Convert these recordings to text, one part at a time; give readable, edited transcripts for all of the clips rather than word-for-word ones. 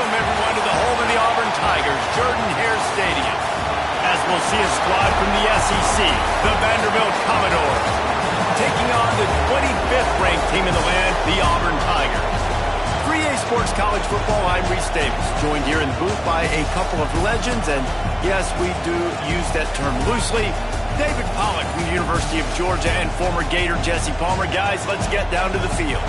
Welcome, everyone, to the home of the Auburn Tigers, Jordan-Hare Stadium. As we'll see a squad from the SEC, the Vanderbilt Commodores, taking on the 25th ranked team in the land, the Auburn Tigers. 3A Sports College Football, I'm Reese Davis, joined here in the booth by a couple of legends, and yes, we do use that term loosely. David Pollack from the University of Georgia and former Gator Jesse Palmer. Guys, let's get down to the field.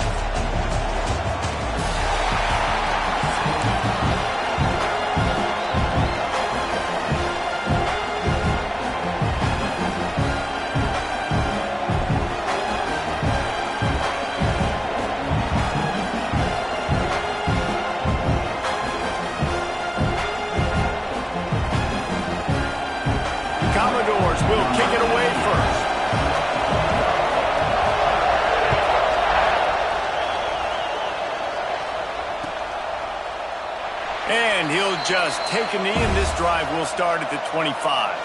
Commodores will kick it away first. And he'll just take a knee, and this drive will start at the 25.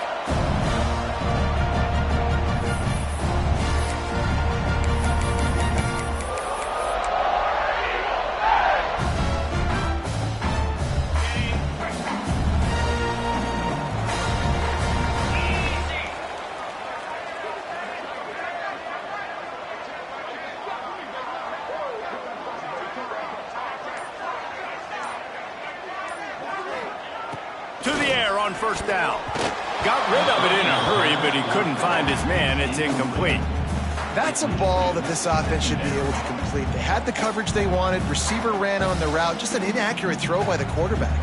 To the air on first down. Got rid of it in a hurry, but he couldn't find his man. It's incomplete. That's a ball that this offense should be able to complete. They had the coverage they wanted. Receiver ran on the route. Just an inaccurate throw by the quarterback.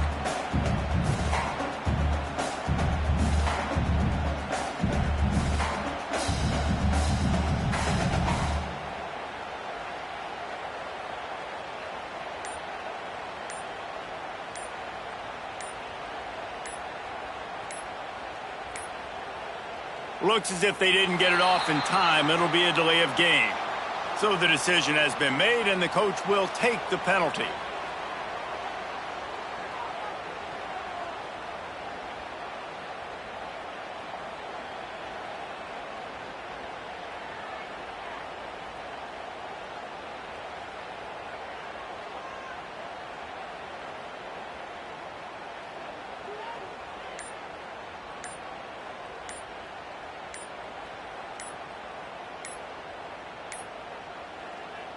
Looks as if they didn't get it off in time. It'll be a delay of game. So the decision has been made, and the coach will take the penalty.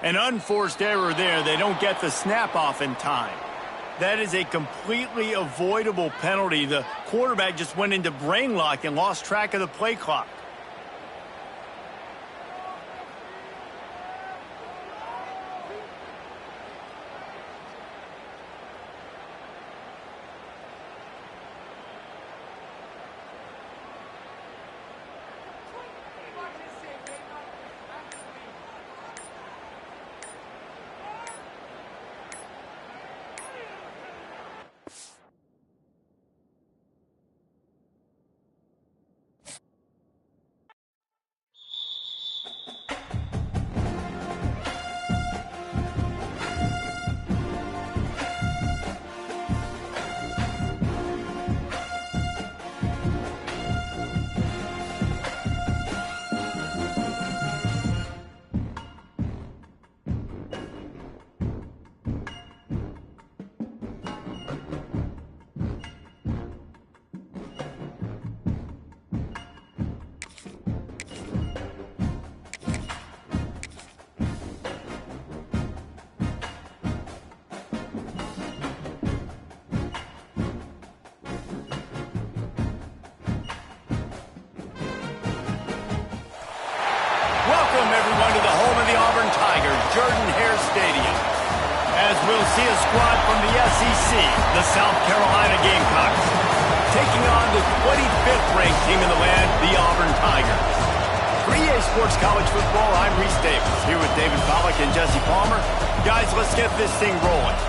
An unforced error there. They don't get the snap off in time. That is a completely avoidable penalty. The quarterback just went into brain lock and lost track of the play clock. Welcome, everyone, to the home of the Auburn Tigers, Jordan-Hare Stadium. As we'll see a squad from the SEC, the South Carolina Gamecocks, taking on the 25th ranked team in the land, the Auburn Tigers. 3A Sports College Football, I'm Reese Davis, here with David Pollack and Jesse Palmer. Guys, let's get this thing rolling.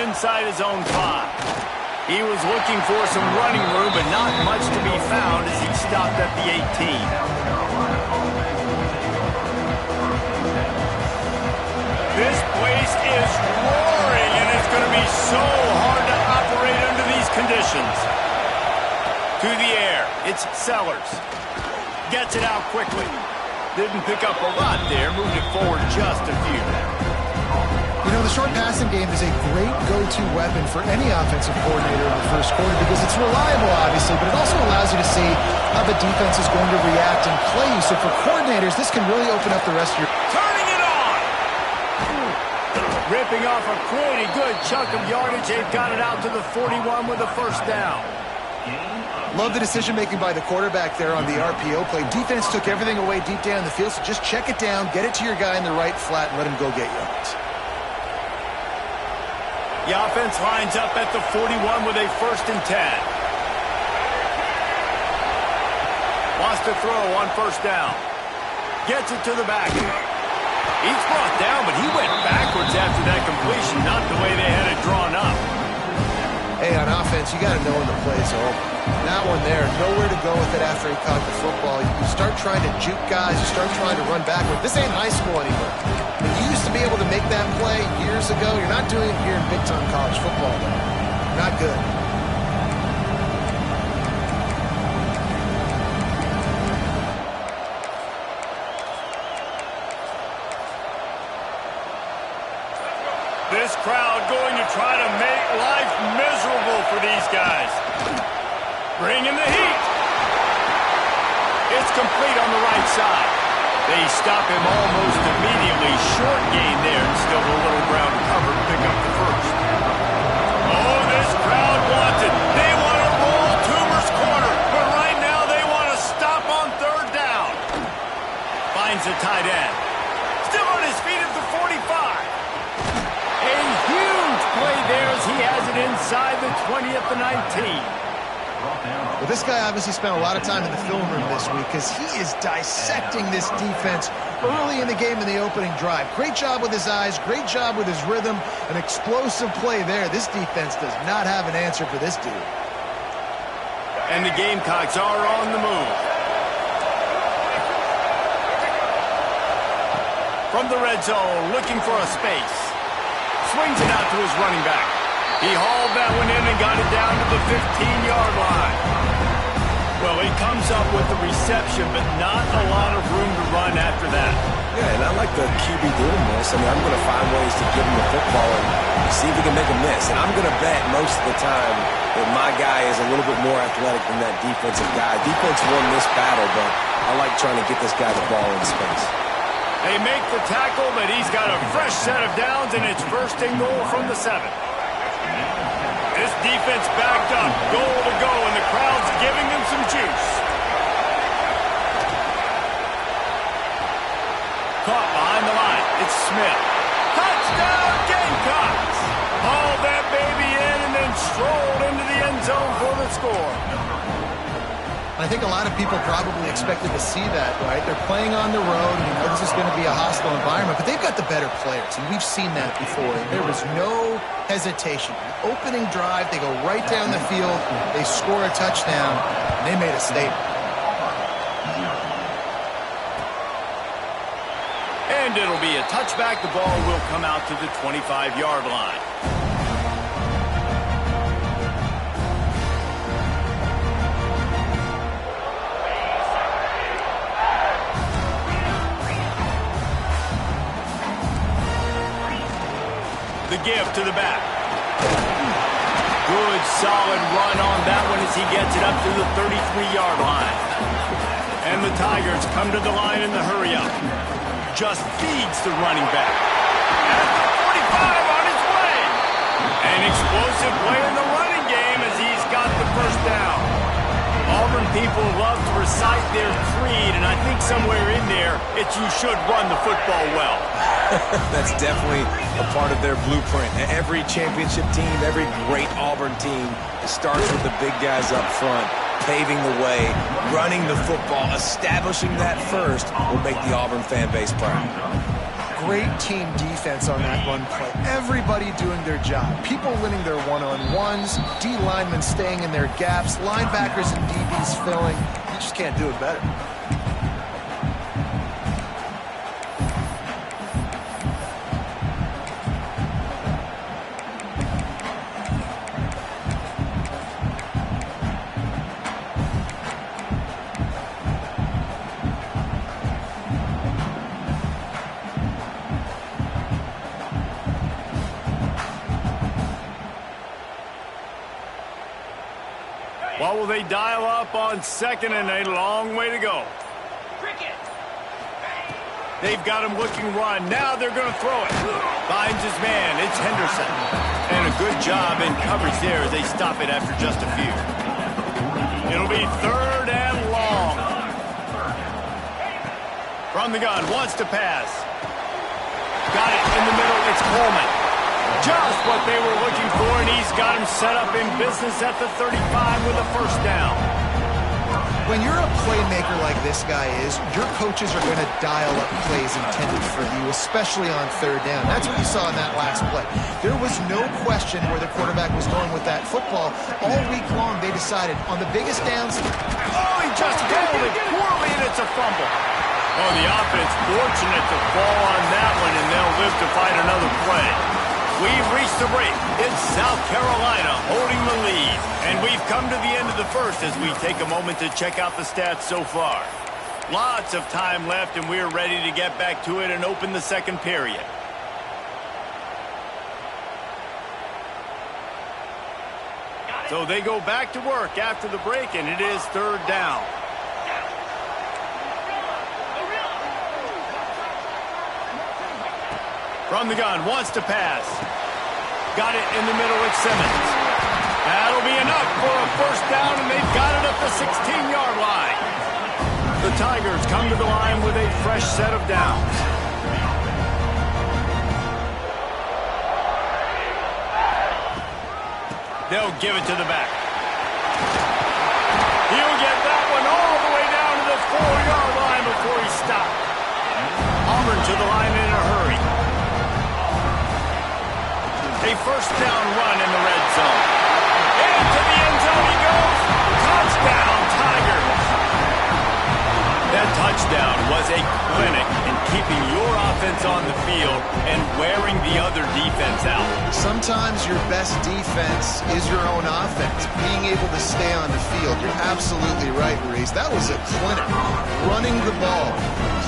inside his own 5. He was looking for some running room, but not much to be found as he stopped at the 18. This place is roaring, and it's going to be so hard to operate under these conditions. To the air, it's Sellers. Gets it out quickly. Didn't pick up a lot there, moved it forward just a few. You know, the short passing game is a great go-to weapon for any offensive coordinator in the first quarter because it's reliable, obviously, but it also allows you to see how the defense is going to react and play you. So for coordinators, this can really open up the rest of your... Turning it on! Ripping off a pretty good chunk of yardage. They've got it out to the 41 with a first down. Love the decision-making by the quarterback there on the RPO play. Defense took everything away deep down the field, so just check it down, get it to your guy in the right flat, and let him go get yards. The offense lines up at the 41 with a 1st and 10. Wants to throw on 1st down. Gets it to the back. He's brought down, but he went backwards after that completion, not the way they had it drawn up. Hey, on offense, you got to know when the play's over. That one there, nowhere to go with it after he caught the football. You start trying to juke guys, you start trying to run backward. This ain't high school anymore. When you used to be able to make that play years ago, you're not doing it here in big-time college football, though. Not good. This crowd going to try to make life miserable for these guys. Bringing the heat. It's complete on the right side. They stop him almost immediately. Short gain there, and still a little ground cover to pick up the first. Oh, this crowd wants it. They want to roll Toomer's corner, but right now they want to stop on 3rd down. Finds the tight end. Still on his feet at the 45. A huge play there as he has it inside the 20 at the 19. Well, this guy obviously spent a lot of time in the film room this week because he is dissecting this defense early in the game in the opening drive. Great job with his eyes, great job with his rhythm, an explosive play there. This defense does not have an answer for this dude. And the Gamecocks are on the move. From the red zone, looking for a space. Swings it out to his running back. He hauled that one in and got it down to the 15-yard line. Well, he comes up with the reception, but not a lot of room to run after that. Yeah, and I like the QB doing this. I mean, I'm going to find ways to give him the football and see if he can make a miss. And I'm going to bet most of the time that my guy is a little bit more athletic than that defensive guy. Defense won this battle, but I like trying to get this guy the ball in space. They make the tackle, but he's got a fresh set of downs, and it's 1st and goal from the 7. This defense backed up, goal to go, and the crowd's giving them some juice. Caught behind the line. It's Smith. Touchdown, Gamecocks! Hauled that baby in and then strolled into the end zone for the score. I think a lot of people probably expected to see that, right? They're playing on the road, and you know this is going to be a hostile environment, but they've got the better players, and we've seen that before. And there was no hesitation. The opening drive, they go right down the field, they score a touchdown, and they made a statement. And it'll be a touchback. The ball will come out to the 25-yard line. The give to the back. Good, solid run on that one as he gets it up to the 33-yard line. And the Tigers come to the line in the hurry-up. Just feeds the running back. At the 45 on his way. An explosive play in the running game as he's got the first down. Auburn people love to recite their creed, and I think somewhere in there, it's you should run the football well. That's definitely a part of their blueprint. Every championship team, every great Auburn team starts with the big guys up front, paving the way, running the football, establishing that first will make the Auburn fan base proud. great team defense on that run play. Everybody doing their job. People winning their one-on-ones, D linemen staying in their gaps, linebackers and DBs filling. You just can't do it better. What will they dial up on second and a long way to go? They've got him looking run. Now they're going to throw it. Finds his man. It's Henderson. And a good job in coverage there as they stop it after just a few. It'll be third and long. From the gun, wants to pass. Got it in the middle. It's Coleman. Just what they were looking for, and he's got him set up in business at the 35 with a first down. When you're a playmaker like this guy is, your coaches are going to dial up plays intended for you, especially on third down. That's what you saw in that last play. There was no question where the quarterback was going with that football. All week long, they decided on the biggest downs. Oh, he just handled it poorly, and it's a fumble. Oh, the offense fortunate to fall on that one, and they'll live to fight another play. We've reached the break. It's South Carolina holding the lead. And we've come to the end of the first as we take a moment to check out the stats so far. Lots of time left, and we're ready to get back to it and open the second period. So they go back to work after the break, and it is third down. From the gun, wants to pass. Got it in the middle with Simmons. That'll be enough for a first down, and they've got it at the 16-yard line. The Tigers come to the line with a fresh set of downs. They'll give it to the back. He'll get that one all the way down to the 4-yard line before he stopped. Auburn to the line in a hurry. A first down run in the red zone. Into the end zone he goes. Touchdown, Tigers. That touchdown was a clinic in keeping your offense on the field and wearing the other defense out. Sometimes your best defense is your own offense, being able to stay on the field. You're absolutely right, Reese. That was a clinic. Running the ball,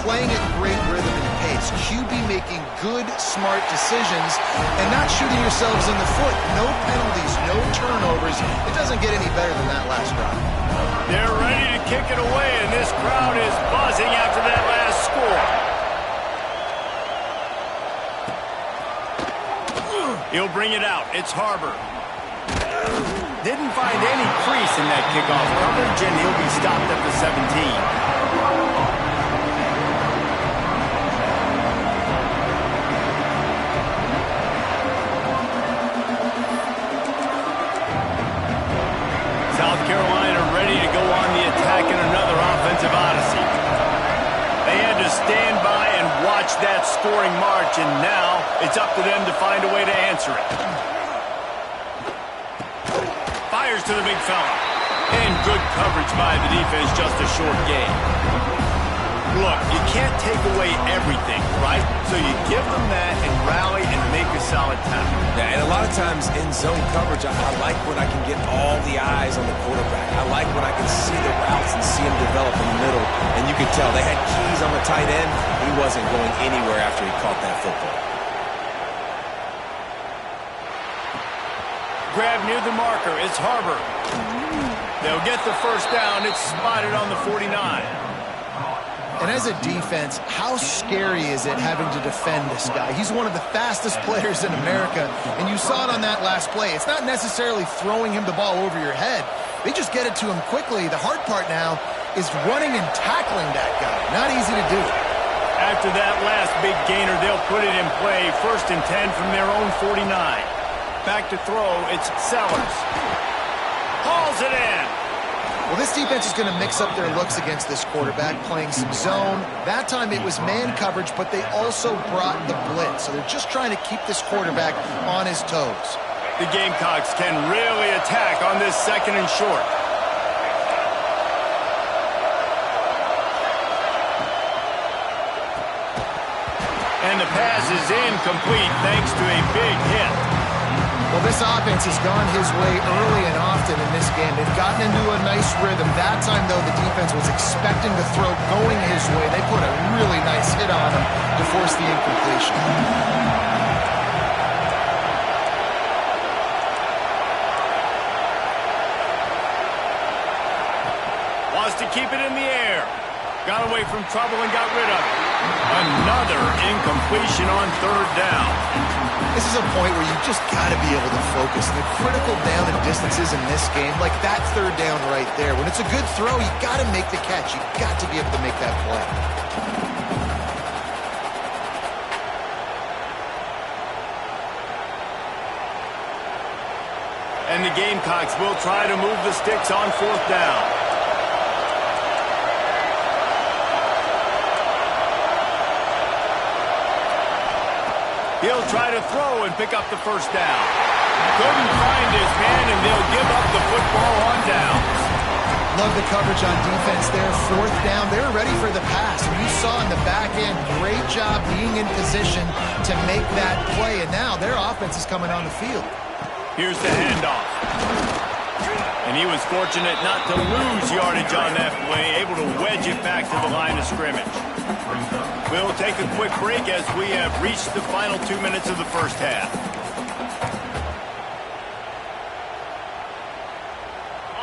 playing at great rhythm and pace, QB making good, smart decisions, and not shooting yourselves in the foot. No penalties, no turnovers. It doesn't get any better than that last drive. They're ready to kick it away, and this crowd is buzzing after that last score. He'll bring it out. It's Harbor. Didn't find any crease in that kickoff coverage, and he'll be stopped at the 17. South Carolina ready to go on the attack in another offensive odyssey. They had to stand by and watch that scoring march, and now it's up to them to find a way to answer it. Fires to the big fella. And good coverage by the defense, just a short game. Look, you can't take away everything, right? So you give them that and rally and make a solid tackle. Yeah, and a lot of times in zone coverage, I like when I can get all the eyes on the quarterback. I like when I can see the routes and see him develop in the middle. And you could tell they had keys on the tight end. He wasn't going anywhere after he caught that football. Grab near the marker. It's Harbor. They'll get the first down. It's spotted on the 49. And as a defense, how scary is it having to defend this guy? He's one of the fastest players in America, and you saw it on that last play. It's not necessarily throwing him the ball over your head. They just get it to him quickly. The hard part now is running and tackling that guy. Not easy to do. After that last big gainer, they'll put it in play. 1st and 10 from their own 49. Back to throw, it's Sellers. Hauls it in. Well, this defense is going to mix up their looks against this quarterback, playing some zone. That time it was man coverage, but they also brought the blitz. So they're just trying to keep this quarterback on his toes. The Gamecocks can really attack on this 2nd and short. And the pass is incomplete thanks to a big hit. Well, this offense has gone his way early and often in this game. They've gotten into a nice rhythm. That time, though, the defense was expecting the throw going his way. They put a really nice hit on him to force the incompletion. Wants to keep it in the air. Got away from trouble and got rid of it. Another incompletion on 3rd down. This is a point where you just got to be able to focus. The critical down and distances in this game, like that 3rd down right there. When it's a good throw, you got to make the catch. You got to be able to make that play. And the Gamecocks will try to move the sticks on 4th down. He'll try to throw and pick up the 1st down. Couldn't find his man, and they'll give up the football on downs. Love the coverage on defense there. 4th down, they're ready for the pass. And you saw in the back end, great job being in position to make that play. And now their offense is coming on the field. Here's the handoff. And he was fortunate not to lose yardage on that play, able to wedge it back to the line of scrimmage. We'll take a quick break as we have reached the final 2 minutes of the 1st half.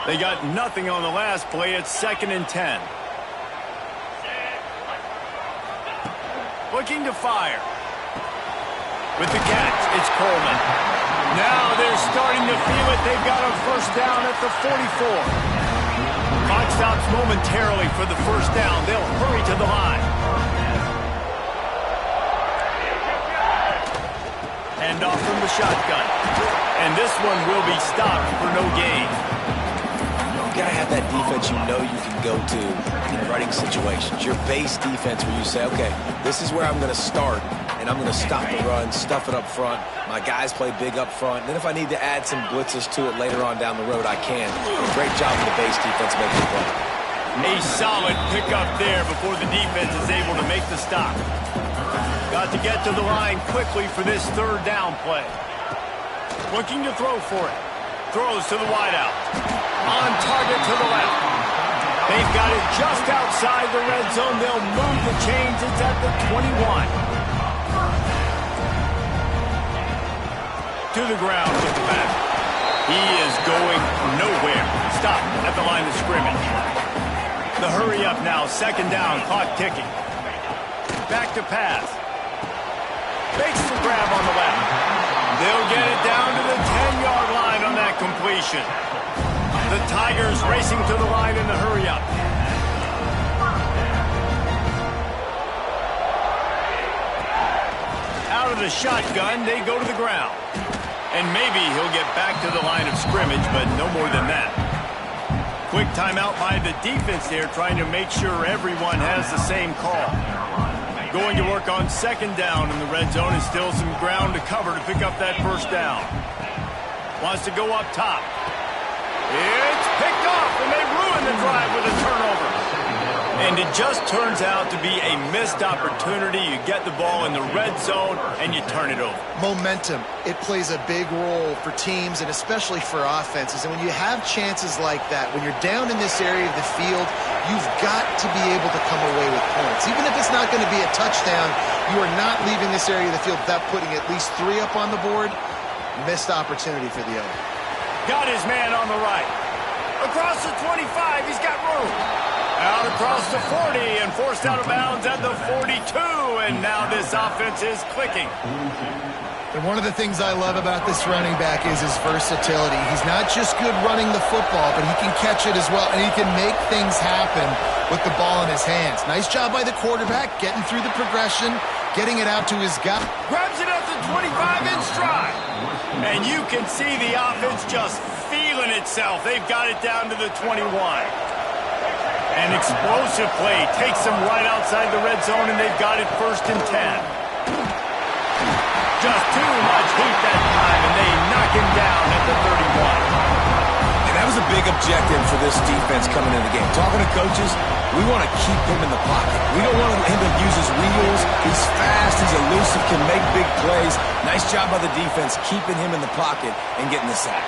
They got nothing on the last play. It's 2nd and 10. Looking to fire. With the catch, it's Coleman. Now they're starting to feel it. They've got a 1st down at the 44. Clock stops momentarily for the 1st down. They'll hurry to the line. Hand off from the shotgun. And this one will be stopped for no gain. You gotta have that defense you know you can go to in running situations. Your base defense where you say, okay, this is where I'm going to start, and I'm going to stop the run, stuff it up front. My guys play big up front. And then if I need to add some blitzes to it later on down the road, I can. Great job of the base defense making the play. A solid pickup there before the defense is able to make the stop. Got to get to the line quickly for this 3rd down play. Looking to throw for it. Throws to the wideout. On target to the left. They've got it just outside the red zone. They'll move the chains. It's at the 21. To the ground with the back. He is going nowhere. Stop at the line of scrimmage. The hurry up now. 2nd down. Clock ticking. Back to pass. Makes the grab on the left. They'll get it down to the 10-yard line on that completion. The Tigers racing to the line in the hurry up. Out of the shotgun, they go to the ground. And maybe he'll get back to the line of scrimmage, but no more than that. Quick timeout by the defense there, trying to make sure everyone has the same call. Going to work on 2nd down in the red zone, and still some ground to cover to pick up that 1st down. Wants to go up top. It's picked off, and they ruin the drive with a turnover. And it just turns out to be a missed opportunity. You get the ball in the red zone, and you turn it over. Momentum, it plays a big role for teams and especially for offenses. And when you have chances like that, when you're down in this area of the field, you've got to be able to come away with points. Even if it's not going to be a touchdown, you are not leaving this area of the field without putting at least 3 up on the board. Missed opportunity for the other. Got his man on the right. Across the 25, he's got room. Out across the 40 and forced out of bounds at the 42. And now this offense is clicking. And one of the things I love about this running back is his versatility. He's not just good running the football, but he can catch it as well, and he can make things happen with the ball in his hands. Nice job by the quarterback, getting through the progression, getting it out to his guy. Grabs it at the 25 in stride. And you can see the offense just feeling itself. They've got it down to the 21. An explosive play takes them right outside the red zone, and they've got it 1st and 10. Just too much heat that time, and they knock him down at the 31. And that was a big objective for this defense coming into the game. Talking to coaches, we want to keep him in the pocket. We don't want him to use his wheels. He's fast, he's elusive, can make big plays. Nice job by the defense keeping him in the pocket and getting the sack.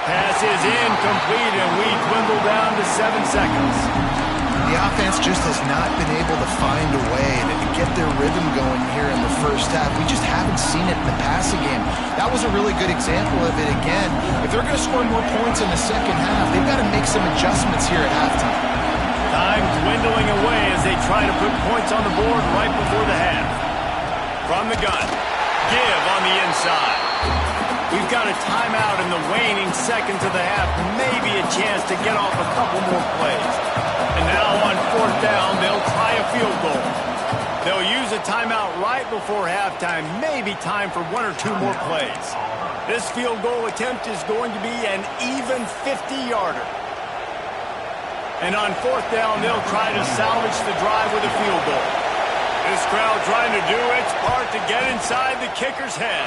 Pass is incomplete, and we dwindle down to 7 seconds. The offense just has not been able to find a way to get their rhythm going here in the first half. We just haven't seen it in the passing game. That was a really good example of it again. If they're going to score more points in the second half, they've got to make some adjustments here at halftime. Time dwindling away as they try to put points on the board right before the half. From the gun, give on the inside. We've got a timeout in the waning seconds of the half, maybe a chance to get off a couple more plays. And now on 4th down, they'll try a field goal. They'll use a timeout right before halftime, maybe time for 1 or 2 more plays. This field goal attempt is going to be an even 50-yarder. And on 4th down, they'll try to salvage the drive with a field goal. This crowd trying to do its part to get inside the kicker's head.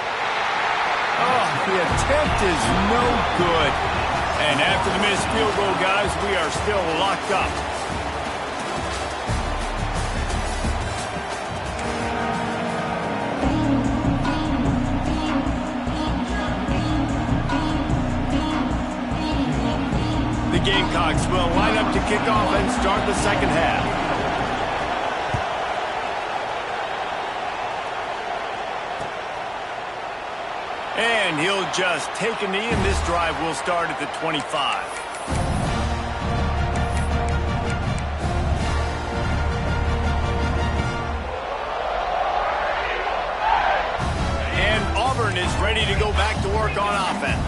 Oh, the attempt is no good. And after the missed field goal, guys, we are still locked up. The Gamecocks will line up to kick off and start the second half. And he'll just take a knee, and this drive will start at the 25. And Auburn is ready to go back to work on offense.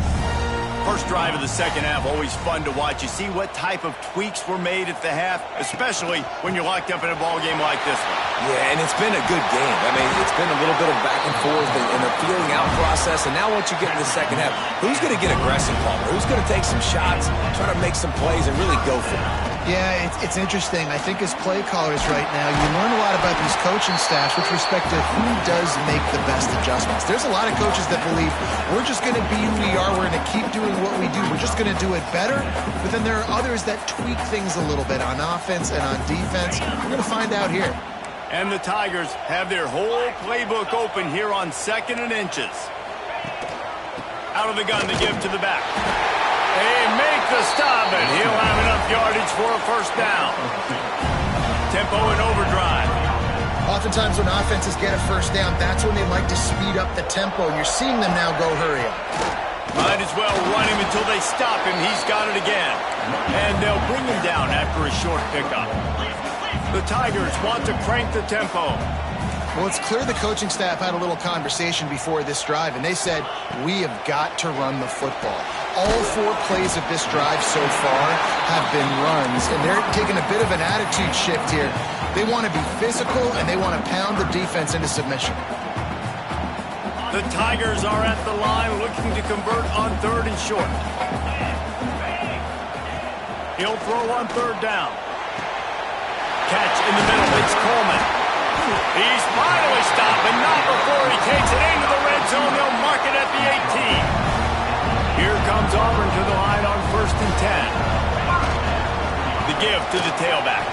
First drive of the second half, always fun to watch. You see what type of tweaks were made at the half, especially when you're locked up in a ball game like this one. Yeah, and it's been a good game. I mean, it's been a little bit of back and forth and a feeling out process. And now once you get in the second half, who's going to get aggressive, Palmer? Who's going to take some shots, try to make some plays, and really go for it? Yeah, it's interesting. I think as play callers right now, you learn a lot about these coaching staffs with respect to who does make the best adjustments. There's a lot of coaches that believe we're just going to be who we are. We're going to keep doing what we do. We're just going to do it better. But then there are others that tweak things a little bit on offense and on defense. We're going to find out here. And the Tigers have their whole playbook open here on 2nd and inches. Out of the gun to give to the back. They make the stop, and he'll have enough yardage for a 1st down. Tempo and overdrive. Oftentimes when offenses get a 1st down, that's when they like to speed up the tempo, and you're seeing them now go hurry up. Might as well run him until they stop him. He's got it again. And they'll bring him down after a short pickup. The Tigers want to crank the tempo. Well, it's clear the coaching staff had a little conversation before this drive, and they said, we have got to run the football. All 4 plays of this drive so far have been runs, and they're taking a bit of an attitude shift here. They want to be physical, and they want to pound the defense into submission. The Tigers are at the line looking to convert on 3rd and short. He'll throw on 3rd down. Catch in the middle. It's Coleman. He's finally stopped, but not before he takes it into the red zone. They'll mark it at the 18. Here comes Auburn to the line on 1st and 10. The give to the tailback.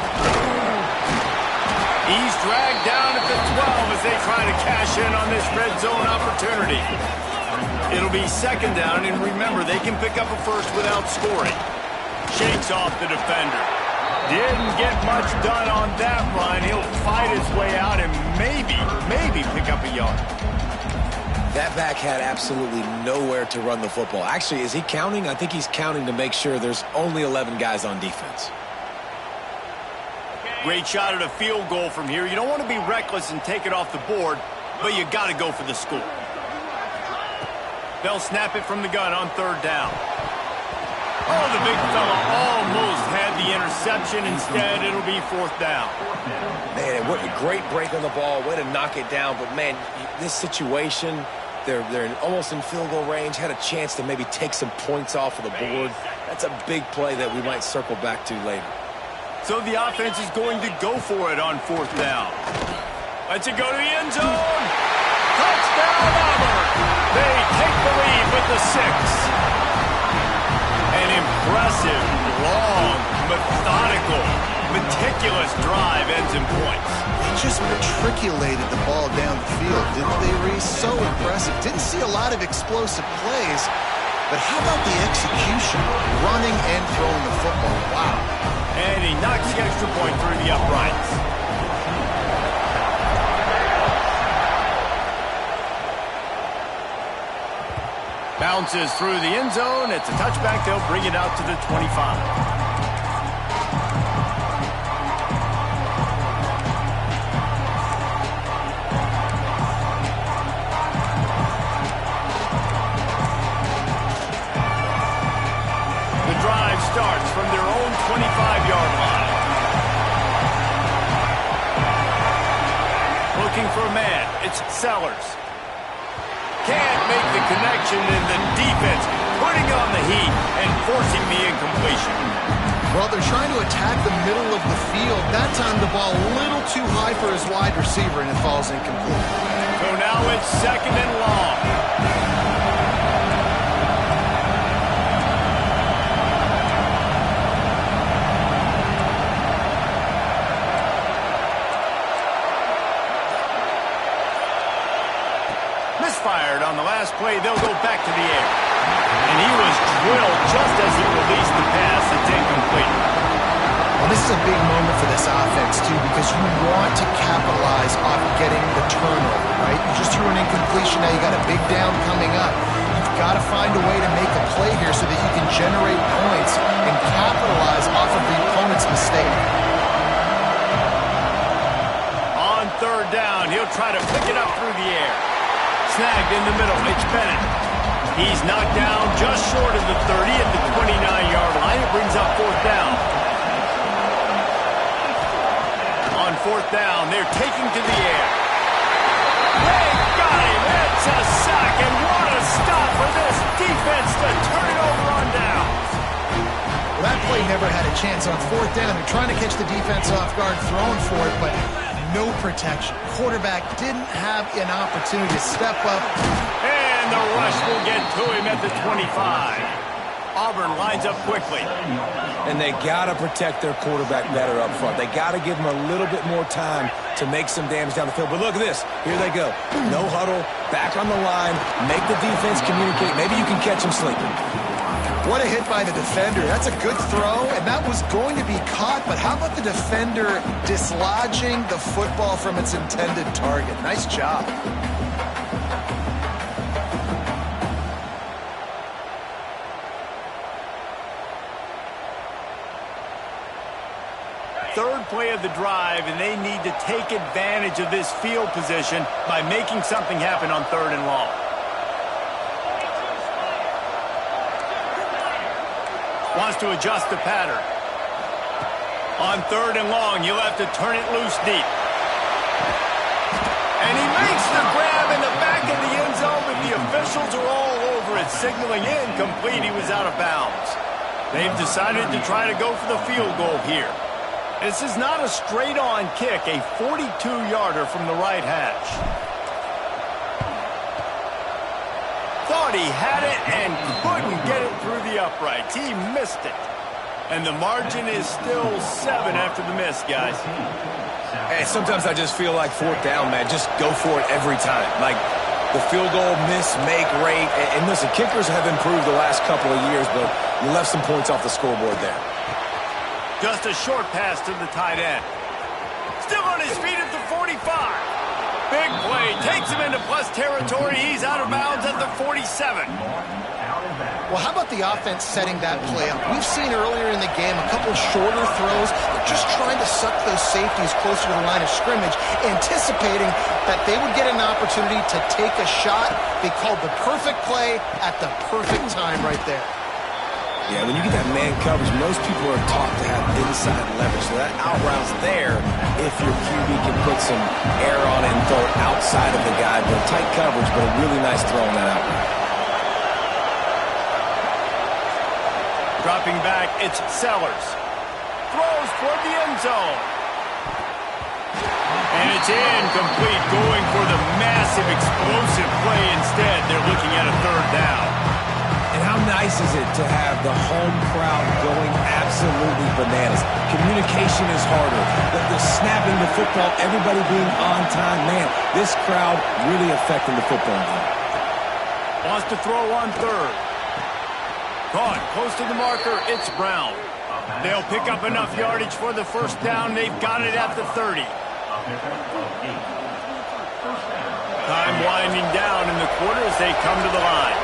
He's dragged down at the 12 as they try to cash in on this red zone opportunity. It'll be 2nd down, and remember, they can pick up a 1st without scoring. Shakes off the defender. Didn't get much done on that run. He'll fight his way out and maybe pick up a yard. That back had absolutely nowhere to run the football. Actually, is he counting? I think he's counting to make sure there's only 11 guys on defense. Great shot at a field goal from here. You don't want to be reckless and take it off the board, but you got to go for the score. They'll snap it from the gun on 3rd down. Oh, the big fella almost had the interception. Instead, it'll be 4th down. Man, what a great break on the ball. Way to knock it down. But, man, this situation, They're almost in field goal range, had a chance to maybe take some points off of the board. That's a big play that we might circle back to later. So the offense is going to go for it on 4th down. Let's it go to the end zone. Touchdown, Auburn. They take the lead with the 6. An impressive, long, methodical, meticulous drive ends in points. They just matriculated the ball down the field, didn't they, Reese? So impressive. Didn't see a lot of explosive plays, but how about the execution, running and throwing the football? Wow. And he knocks the extra point through the uprights. Bounces through the end zone. It's a touchback. They'll bring it out to the 25. Starts from their own 25-yard line. Looking for a man. It's Sellers. Can't make the connection, and the defense putting on the heat and forcing the incompletion. Well, they're trying to attack the middle of the field. That time the ball a little too high for his wide receiver, and it falls incomplete. So now it's 2nd and long. Misfired on the last play. They'll go back to the air. And he was drilled just as he released the pass. It's incomplete. Well, this is a big moment for this offense, too, because you want to capitalize off getting the turnover, right? You just threw an incompletion. Now you got a big down coming up. You've got to find a way to make a play here so that you can generate points and capitalize off of the opponent's mistake. On 3rd down, he'll try to pick it up through the air. Snagged in the middle. It's Bennett. He's knocked down just short of the 30 at the 29-yard line. It brings up 4th down. On 4th down, they're taking to the air. They got him. It's a sack, and what a stop for this defense to turn it over on downs. Well, that play never had a chance on 4th down. They're trying to catch the defense off guard, throwing for it, but no protection. Quarterback didn't have an opportunity to step up. And the rush will get to him at the 25. Auburn lines up quickly. And they got to protect their quarterback better up front. They got to give him a little bit more time to make some damage down the field. But look at this. Here they go. No huddle, back on the line, make the defense communicate. Maybe you can catch him sleeping. What a hit by the defender. That's a good throw, and that was going to be caught, but how about the defender dislodging the football from its intended target? Nice job. Third play of the drive, and they need to take advantage of this field position by making something happen on 3rd and long. Wants to adjust the pattern. On 3rd and long, you'll have to turn it loose deep. And he makes the grab in the back of the end zone, but the officials are all over it, signaling incomplete. He was out of bounds. They've decided to try to go for the field goal here. This is not a straight-on kick, a 42-yarder from the right hash. Thought he had it and couldn't get it through the uprights. He missed it. And the margin is still 7 after the miss, guys. Hey, sometimes I just feel like 4th down, man. Just go for it every time. Like the field goal miss, make rate. And listen, kickers have improved the last couple of years, but you left some points off the scoreboard there. Just a short pass to the tight end. Still on his feet at the 45. Big play. Takes him into plus territory. He's out of bounds at the 47. Well, how about the offense setting that play up? We've seen earlier in the game a couple shorter throws, just trying to suck those safeties closer to the line of scrimmage, anticipating that they would get an opportunity to take a shot. They called the perfect play at the perfect time right there. Yeah, when you get that man coverage, most people are taught to have inside leverage. So that out route's there if your QB can put some air on it and throw it outside of the guy. But tight coverage, but a really nice throw on that out route. Dropping back, it's Sellers. Throws toward the end zone. And it's incomplete, going for the massive explosive play instead. They're looking at a third down. And how nice is it to have the home crowd going absolutely bananas? Communication is harder. The snapping the football, everybody being on time. Man, this crowd really affecting the football game. Wants to throw on third. Caught close to the marker, it's Brown. They'll pick up enough yardage for the first down. They've got it at the 30. Time winding down in the quarter as they come to the line.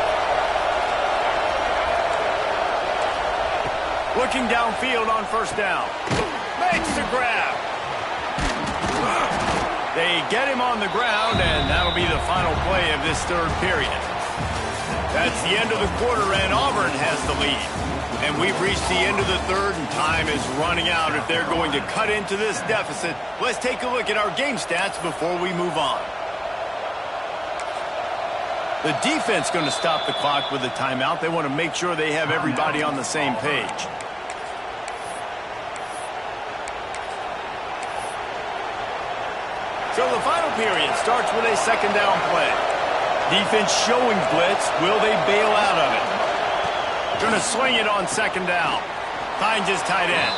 Looking downfield on first down. Makes the grab. They get him on the ground, and that'll be the final play of this third period. That's the end of the quarter, and Auburn has the lead. And we've reached the end of the third, and time is running out if they're going to cut into this deficit. Let's take a look at our game stats before we move on. The defense going to stop the clock with a timeout. They want to make sure they have everybody on the same page. So the final period starts with a second down play. Defense showing blitz. Will they bail out of it? Going to swing it on second down. Finds his tight end.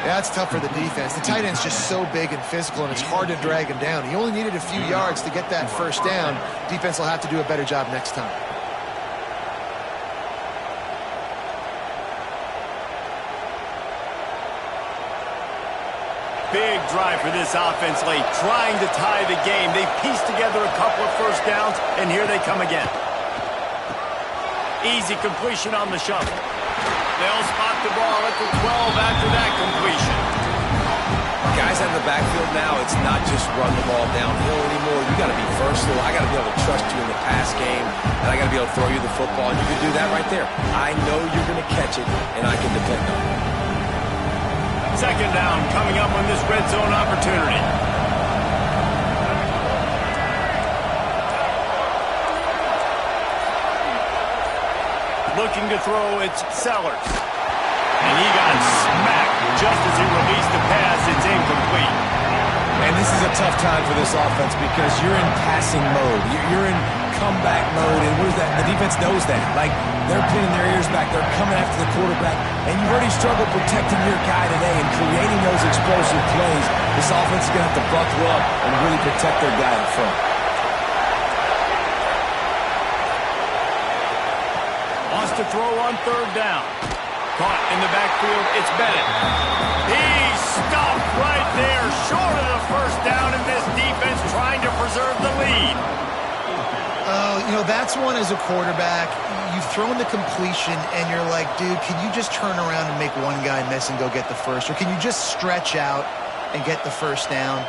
Yeah, it's tough for the defense. The tight end's just so big and physical, and it's hard to drag him down. He only needed a few yards to get that first down. Defense will have to do a better job next time. Big drive for this offense late, trying to tie the game. They pieced together a couple of first downs, and here they come again. Easy completion on the shuttle. They'll spot the ball at the 12 after that completion. Guys out of the backfield now, it's not just run the ball downhill anymore. You got to be versatile. I got to be able to trust you in the pass game, and I got to be able to throw you the football, and you can do that right there. I know you're going to catch it, and I can depend on it. Second down coming up on this red zone opportunity. Looking to throw, it's Sellers. And he got smacked just as he released the pass. It's incomplete. And this is a tough time for this offense because you're in passing mode. You're in comeback mode, and what is that? The defense knows that. Like, they're pinning their ears back. They're coming after the quarterback, and you've already struggled protecting your guy today and creating those explosive plays. This offense is going to have to buckle up and really protect their guy in front. Wants to throw on third down. Caught in the backfield, it's Bennett. He's stopped right there, short of the first down, and this defense trying to preserve the lead. You know, that's one as a quarterback. You've thrown the completion, and you're like, dude, can you just turn around and make one guy miss and go get the first? Or can you just stretch out and get the first down?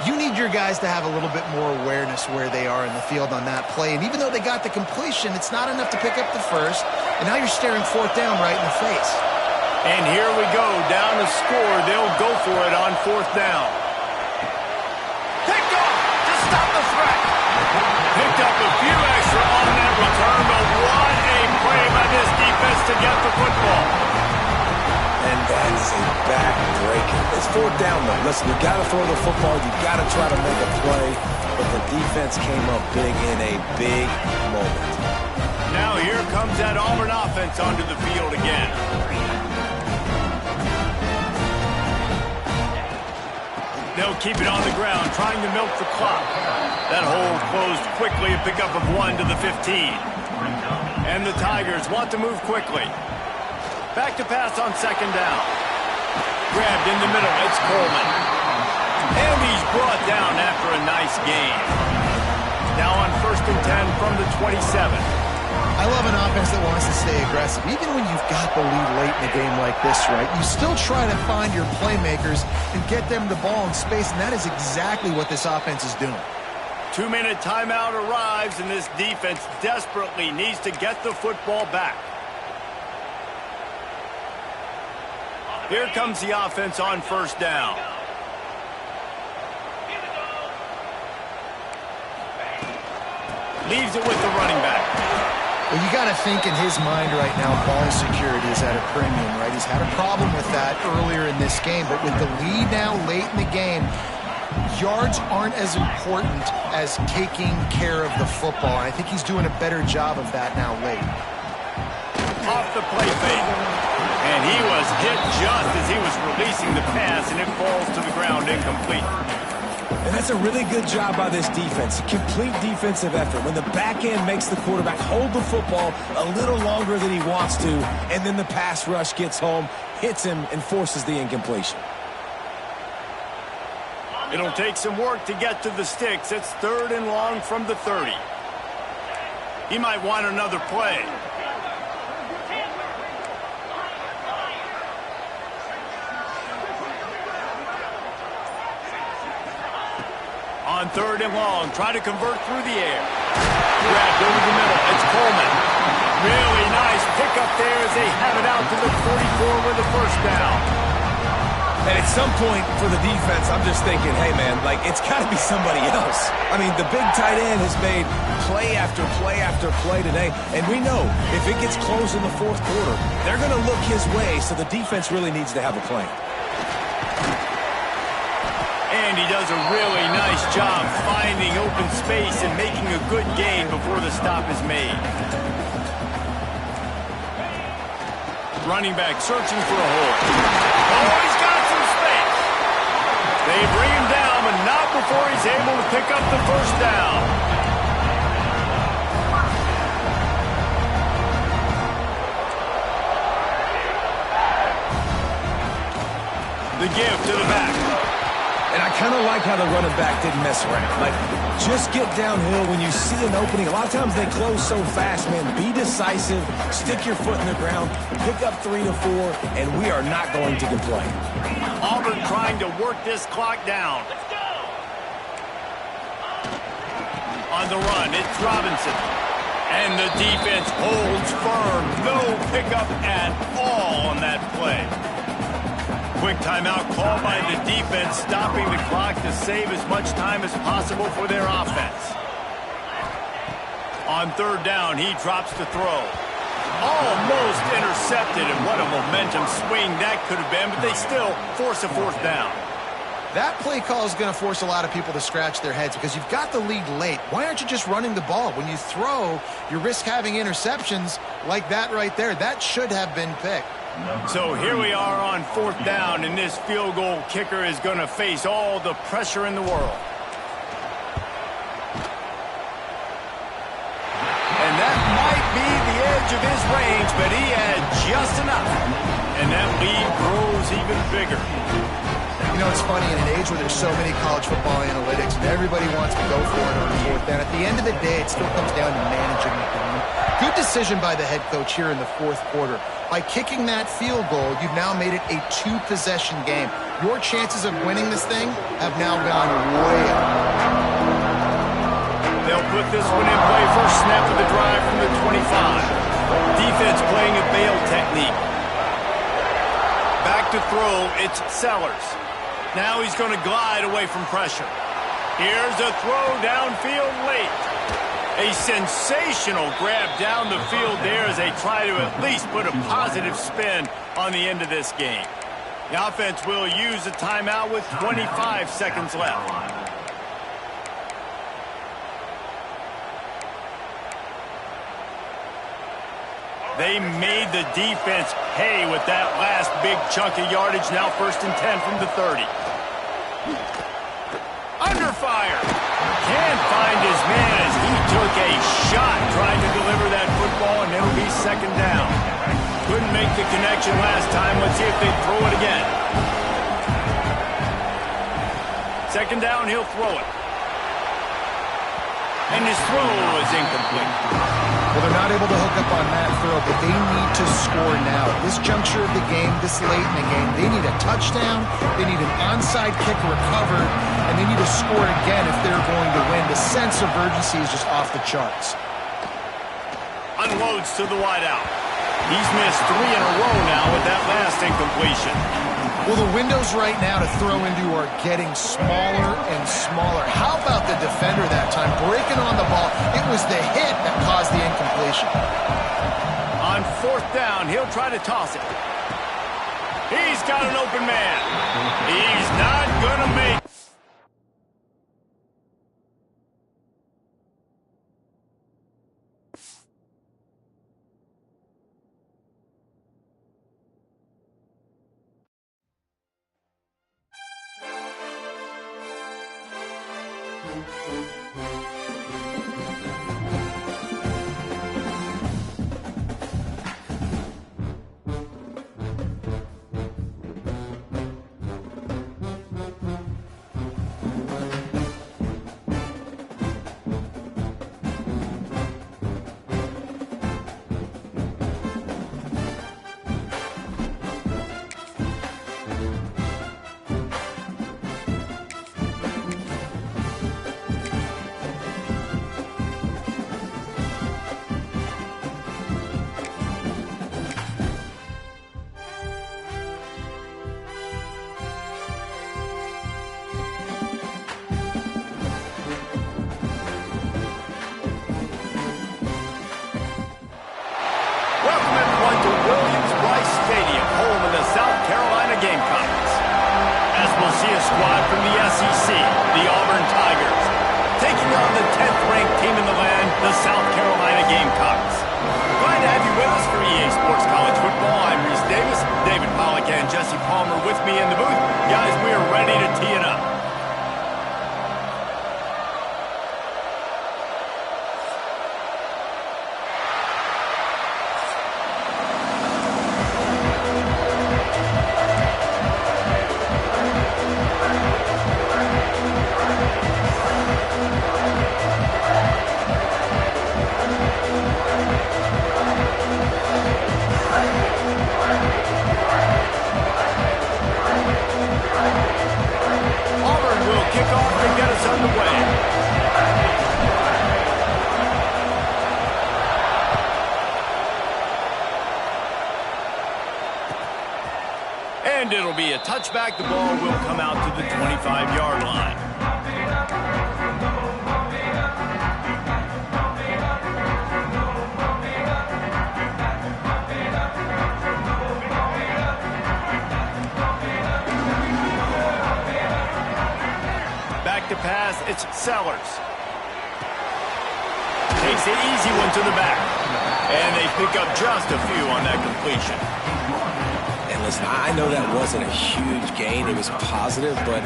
You need your guys to have a little bit more awareness where they are in the field on that play. And even though they got the completion, it's not enough to pick up the first. And now you're staring fourth down right in the face. And here we go, down to score. They'll go for it on fourth down. Picked off to stop the threat. Picked up a few extra on that return, but what a play by this defense to get the football. And that's a back-breaker. It's fourth down, though. Listen, you got to throw the football. You got to try to make a play. But the defense came up big in a big moment. Now here comes that Auburn offense onto the field again. They'll keep it on the ground, trying to milk the clock. That hole closed quickly, a pickup of 1 to the 15. And the Tigers want to move quickly. Back to pass on second down. Grabbed in the middle, it's Coleman. And he's brought down after a nice gain. Now on 1st and 10 from the 27. I love an offense that wants to stay aggressive. Even when you've got the lead late in a game like this, right, you still try to find your playmakers and get them the ball in space, and that is exactly what this offense is doing. 2-minute timeout arrives, and this defense desperately needs to get the football back. Here comes the offense on first down. Leaves it with the running back. Well, you got to think in his mind right now, ball security is at a premium, right? He's had a problem with that earlier in this game, but with the lead now late in the game, yards aren't as important as taking care of the football. And I think he's doing a better job of that now late. Off the play fake. And he was hit just as he was releasing the pass, and it falls to the ground incomplete. And that's a really good job by this defense. Complete defensive effort. When the back end makes the quarterback hold the football a little longer than he wants to, and then the pass rush gets home, hits him, and forces the incompletion. It'll take some work to get to the sticks. It's 3rd and long from the 30. He might want another play. On 3rd and long, try to convert through the air. Grabbed over the middle. It's Coleman. Really nice pickup there as they have it out to the 44 with a first down. And at some point for the defense, I'm just thinking, hey, man, like, it's got to be somebody else. I mean, the big tight end has made play after play after play today. And we know if it gets close in the 4th quarter, they're going to look his way, so the defense really needs to have a plan. And he does a really nice job finding open space and making a good gain before the stop is made. Running back searching for a hole. Oh, he's got some space. They bring him down, but not before he's able to pick up the first down. The give to the back. And I kind of like how the running back didn't mess around. Like, just get downhill when you see an opening. A lot of times they close so fast, man. Be decisive, stick your foot in the ground, pick up 3 to 4, and we are not going to complain. Auburn trying to work this clock down. On the run, it's Robinson. And the defense holds firm. No pickup at all on that play. Quick timeout called by the defense, stopping the clock to save as much time as possible for their offense. On 3rd down, he drops to throw. Almost intercepted, and what a momentum swing that could have been, but they still force a 4th down. That play call is going to force a lot of people to scratch their heads because you've got the lead late. Why aren't you just running the ball? When you throw, you risk having interceptions like that right there. That should have been picked. So here we are on 4th down, and this field goal kicker is going to face all the pressure in the world. And that might be the edge of his range, but he had just enough. And that lead grows even bigger. You know, it's funny, in an age where there's so many college football analytics and everybody wants to go for it on 4th down, at the end of the day, it still comes down to managing the game. Good decision by the head coach here in the 4th quarter. By kicking that field goal, you've now made it a 2-possession game. Your chances of winning this thing have now gone way up. They'll put this one in play. First snap of the drive from the 25. Defense playing a bail technique. Back to throw, it's Sellers. Now he's going to glide away from pressure. Here's a throw downfield late. A sensational grab down the field there as they try to at least put a positive spin on the end of this game. The offense will use a timeout with 25 seconds left. They made the defense pay with that last big chunk of yardage. Now 1st and 10 from the 30. Under fire. Can't find his man as he took a shot trying to deliver that football, and it'll be 2nd down. Couldn't make the connection last time. Let's see if they throw it again. 2nd down, he'll throw it. And his throw is incomplete. Well, they're not able to hook up on that throw, but they need to score now. At this juncture of the game, this late in the game, they need a touchdown, they need an onside kick recovered, and they need to score again if they're going to win. The sense of urgency is just off the charts. Unloads to the wideout. He's missed 3 in a row now with that last incompletion. Well, the windows right now to throw into are getting smaller and smaller. How about the defender that time breaking on the ball? It was the hit that caused the incompletion. On 4th down, he'll try to toss it. He's got an open man. He's not going to make it. Squad from the SEC, the Auburn Tigers, taking on the 10th-ranked team in the land, the South Carolina Gamecocks. Glad to have you with us for EA Sports College Football. I'm Reese Davis, David Pollack and Jesse Palmer with me in the booth. Guys, we are ready to tee it up. And it'll be a touchback. The ball will come out to the 25-yard line. Back to pass, it's Sellers. Takes an easy one to the back. And they pick up just a few on that completion. Listen, I know that wasn't a huge gain. It was positive, but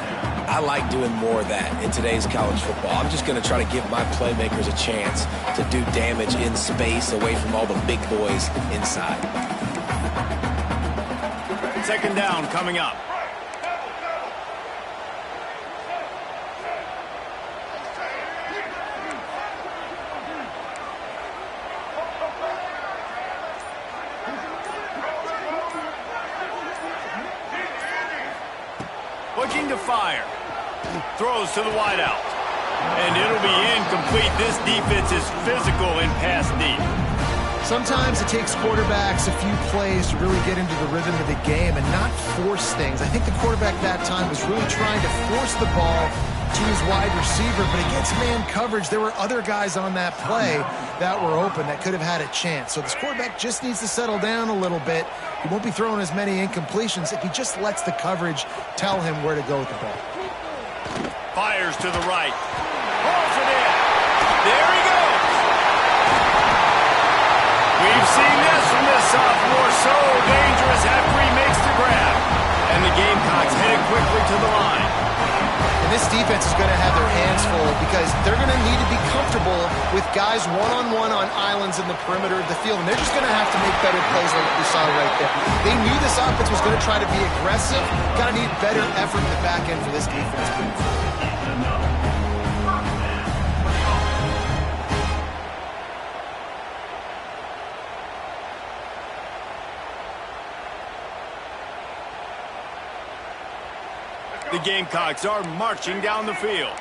I like doing more of that in today's college football. I'm just going to try to give my playmakers a chance to do damage in space away from all the big boys inside. 2nd down coming up. Looking to fire. Throws to the wideout. And it'll be incomplete. This defense is physical and pass deep. Sometimes it takes quarterbacks a few plays to really get into the rhythm of the game and not force things. I think the quarterback that time was really trying to force the ball to his wide receiver, but against man coverage, there were other guys on that play that were open that could have had a chance. So this quarterback just needs to settle down a little bit. He won't be throwing as many incompletions if he just lets the coverage tell him where to go with the ball. Fires to the right. Hauls it in. There he goes. We've seen this from this sophomore. So dangerous after he makes the grab. And the Gamecocks headed quickly to the line. And this defense is going to have their hands full because they're going to need to be comfortable with guys one-on-one on islands in the perimeter of the field. And they're just going to have to make better plays like we saw right there. They knew this offense was going to try to be aggressive. Got to need better effort in the back end for this defense moving forward. The Gamecocks are marching down the field.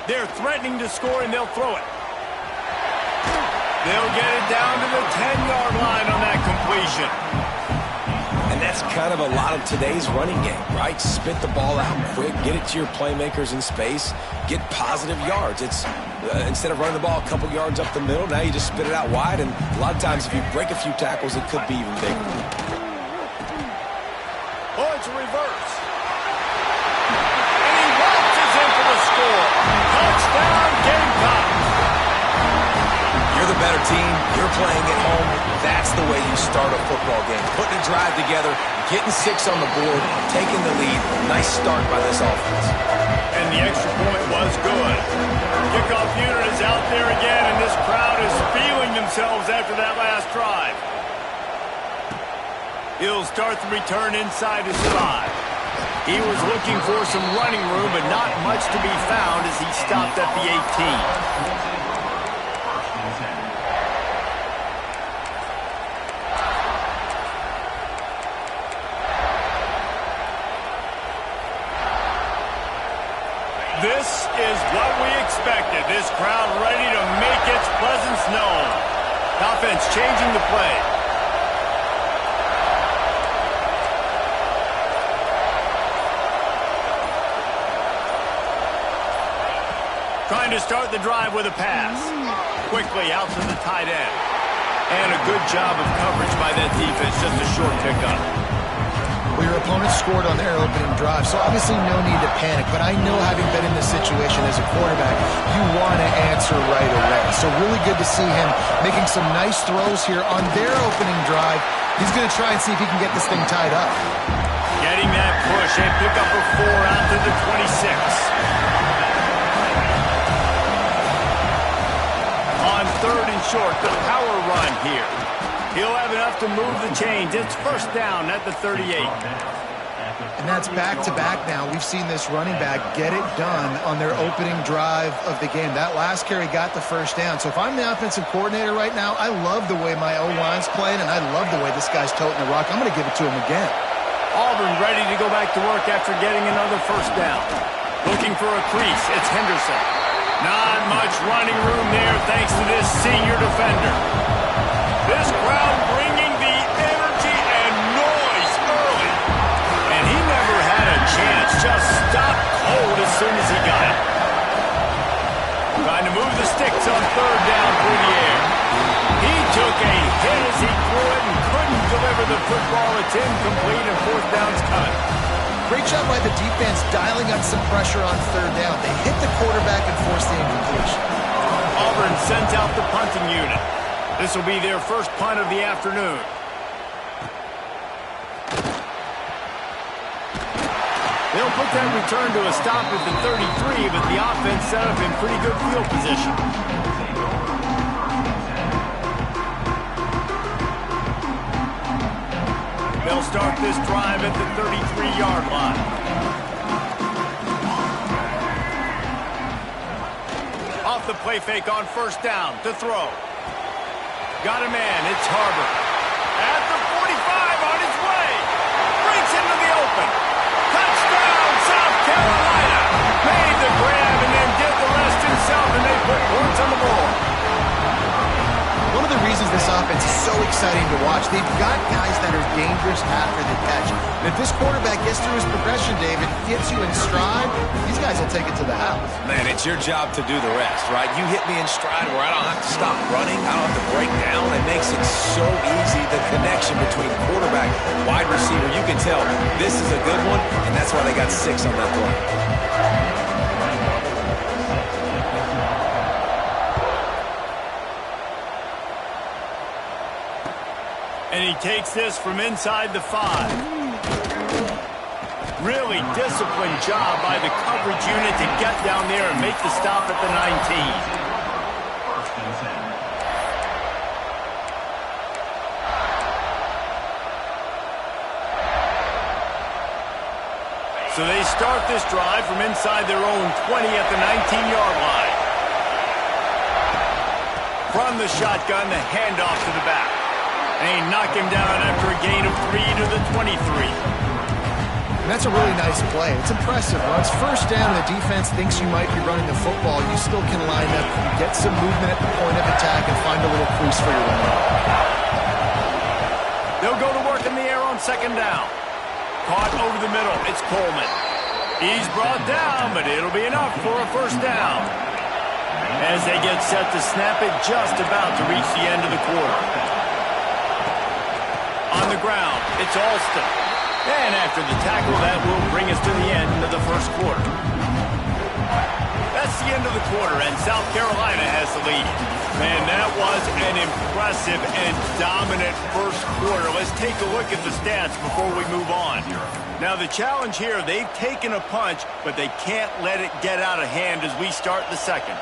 They're threatening to score, and they'll throw it. They'll get it down to the 10-yard line on that completion. And that's kind of a lot of today's running game, right? Spit the ball out quick, get it to your playmakers in space, get positive yards. It's instead of running the ball a couple yards up the middle, now you just spit it out wide, and a lot of times if you break a few tackles, it could be even bigger. Oh, it's a reverse. And he launches in for the score. Touchdown, Gamecocks. You're the better team. You're playing at home. That's the way you start a football game. Putting a drive together, getting 6 on the board, taking the lead. Nice start by this offense. And the extra point was good. Kickoff unit is out there again, and this crowd is feeling themselves after that last drive. He'll start the return inside his 5. He was looking for some running room, but not much to be found as he stopped at the 18. This is what we expected. This crowd ready to make its presence known. Offense changing the play. Trying to start the drive with a pass. Quickly out to the tight end. And a good job of coverage by that defense. Just a short pickup. Well, your opponent scored on their opening drive, so obviously no need to panic. But I know, having been in this situation as a quarterback, you want to answer right away. So really good to see him making some nice throws here on their opening drive. He's going to try and see if he can get this thing tied up. Getting that push and pick up a 4 out to the 26. On 3rd and short, the power run here. He'll have enough to move the chains. It's first down at the 38. And that's back-to-back now. We've seen this running back get it done on their opening drive of the game. That last carry got the first down. So if I'm the offensive coordinator right now, I love the way my O-line's playing, and I love the way this guy's toting the rock. I'm going to give it to him again. Auburn ready to go back to work after getting another first down. Looking for a crease. It's Henderson. Not much running room there thanks to this senior defender. This crowd bringing the energy and noise early. And he never had a chance. Just stopped cold as soon as he got it. Trying to move the sticks on 3rd down through the air. He took a hit as he threw it and couldn't deliver the football. It's incomplete and 4th down's cut. Great job by the defense dialing up some pressure on 3rd down. They hit the quarterback and forced the incompletion. Auburn sends out the punting unit. This will be their first punt of the afternoon. They'll put that return to a stop at the 33, but the offense set up in pretty good field position. They'll start this drive at the 33-yard line. Off the play fake on 1st down to throw. Got a man, it's Harbor. At the 45, on his way. Breaks into the open. Touchdown, South Carolina. Made the grab and then did the rest himself, and they put points on the board. One of the reasons this offense is so exciting to watch, they've got guys that are dangerous after the catch. And if this quarterback gets through his progression, David, gets you in stride, these guys will take it to the house. Man, it's your job to do the rest, right? You hit me in stride where I don't have to stop running. I don't have to break down. It makes it so easy, the connection between quarterback, wide receiver. You can tell this is a good one, and that's why they got 6 on that play. And he takes this from inside the 5. Really disciplined job by the coverage unit to get down there and make the stop at the 19. So they start this drive from inside their own 20 at the 19-yard line. From the shotgun, the handoff to the back. And he knocked him down after a gain of 3 to the 23. And that's a really nice play. It's impressive. Once first down and the defense thinks you might be running the football, you still can line up, get some movement at the point of attack, and find a little crease for your running. They'll go to work in the air on second down. Caught over the middle. It's Coleman. He's brought down, but it'll be enough for a first down. As they get set to snap it, just about to reach the end of the quarter. On the ground, it's Alston. And after the tackle, that will bring us to the end of the first quarter. That's the end of the quarter, and South Carolina has the lead. Man, that was an impressive and dominant first quarter. Let's take a look at the stats before we move on. Now, the challenge here, they've taken a punch, but they can't let it get out of hand as we start the second.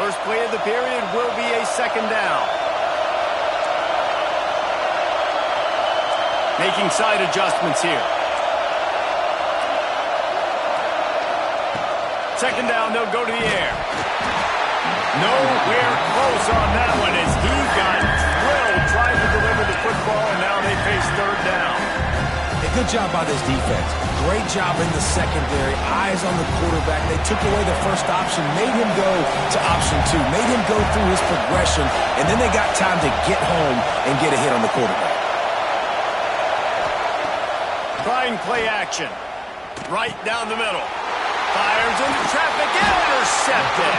First play of the period will be a second down. Making side adjustments here. Second down, they'll go to the air. Nowhere close on that one as he got drilled trying to deliver the football, and now they face third down. A good job by this defense. Great job in the secondary. Eyes on the quarterback. They took away the first option, made him go to option 2, made him go through his progression, and then they got time to get home and get a hit on the quarterback. Trying play action. Right down the middle. Fires into traffic and intercepted.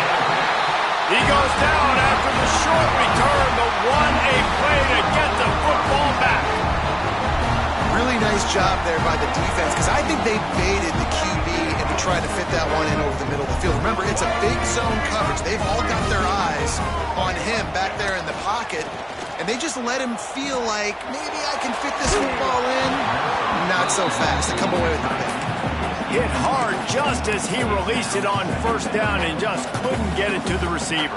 He goes down after the short return, but won a play to get the football back. Really nice job there by the defense, because I think they baited the QB into trying to fit that one in over the middle of the field. Remember, it's a big zone coverage. They've all got their eyes on him back there in the pocket, and they just let him feel like, maybe I can fit this football in. Not so fast. They come away with the pick. Hit hard just as he released it on first down and just couldn't get it to the receiver.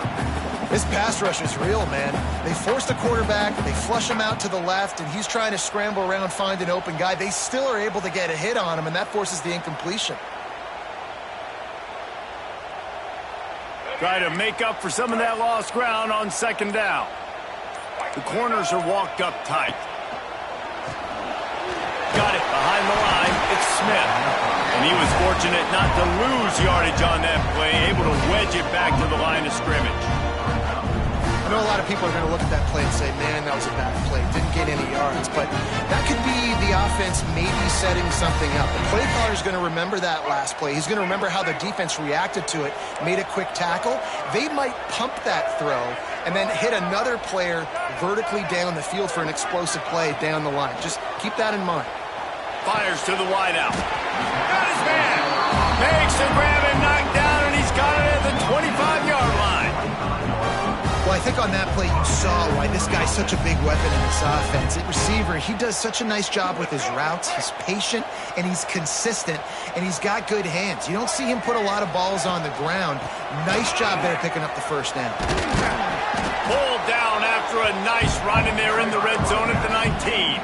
This pass rush is real, man. They force the quarterback, they flush him out to the left, and he's trying to scramble around, find an open guy. They still are able to get a hit on him, and that forces the incompletion. Try to make up for some of that lost ground on second down. The corners are walked up tight. Got it behind the line. It's Smith. And he was fortunate not to lose yardage on that play, able to wedge it back to the line of scrimmage. I know a lot of people are going to look at that play and say, man, that was a bad play. Didn't get any yards. But that could be the offense maybe setting something up. The play caller is going to remember that last play. He's going to remember how the defense reacted to it, made a quick tackle. They might pump that throw and then hit another player vertically down the field for an explosive play down the line. Just keep that in mind. Fires to the wideout. Got his man. Makes the grab and knocked down, and he's got it at the 25-yard line. Well, I think on that play you saw why this guy's such a big weapon in this offense. At receiver, he does such a nice job with his routes. He's patient, and he's consistent, and he's got good hands. You don't see him put a lot of balls on the ground. Nice job there picking up the first down. Pulled down after a nice run, and they're in the red zone at the 19.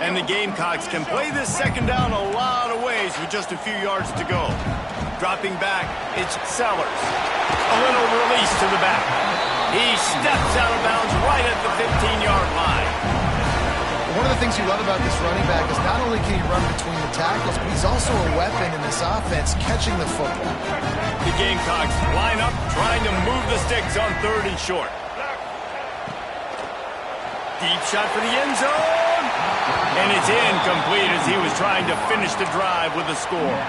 And the Gamecocks can play this second down a lot of ways with just a few yards to go. Dropping back, it's Sellers. A little release to the back. He steps out of bounds right at the 15-yard line. One of the things you love about this running back is not only can he run between the tackles, but he's also a weapon in this offense catching the football. The Gamecocks line up, trying to move the sticks on third and short. Deep shot for the end zone. And it's incomplete as he was trying to finish the drive with a score.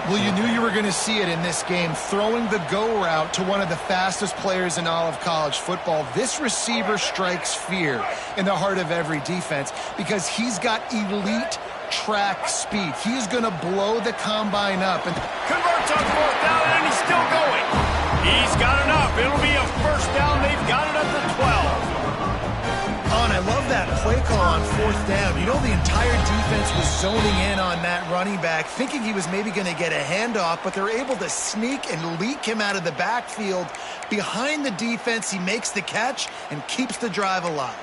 Well, you knew you were going to see it in this game, throwing the go route to one of the fastest players in all of college football. This receiver strikes fear in the heart of every defense because he's got elite track speed. He's going to blow the combine up. And converts on fourth down, and he's still going. He's got enough. It'll be a first down. They've got it at the 12. Oh, and I love that play call on 4th down. You know, the entire defense was zoning in on that running back, thinking he was maybe going to get a handoff, but they're able to sneak and leak him out of the backfield. Behind the defense, he makes the catch and keeps the drive alive.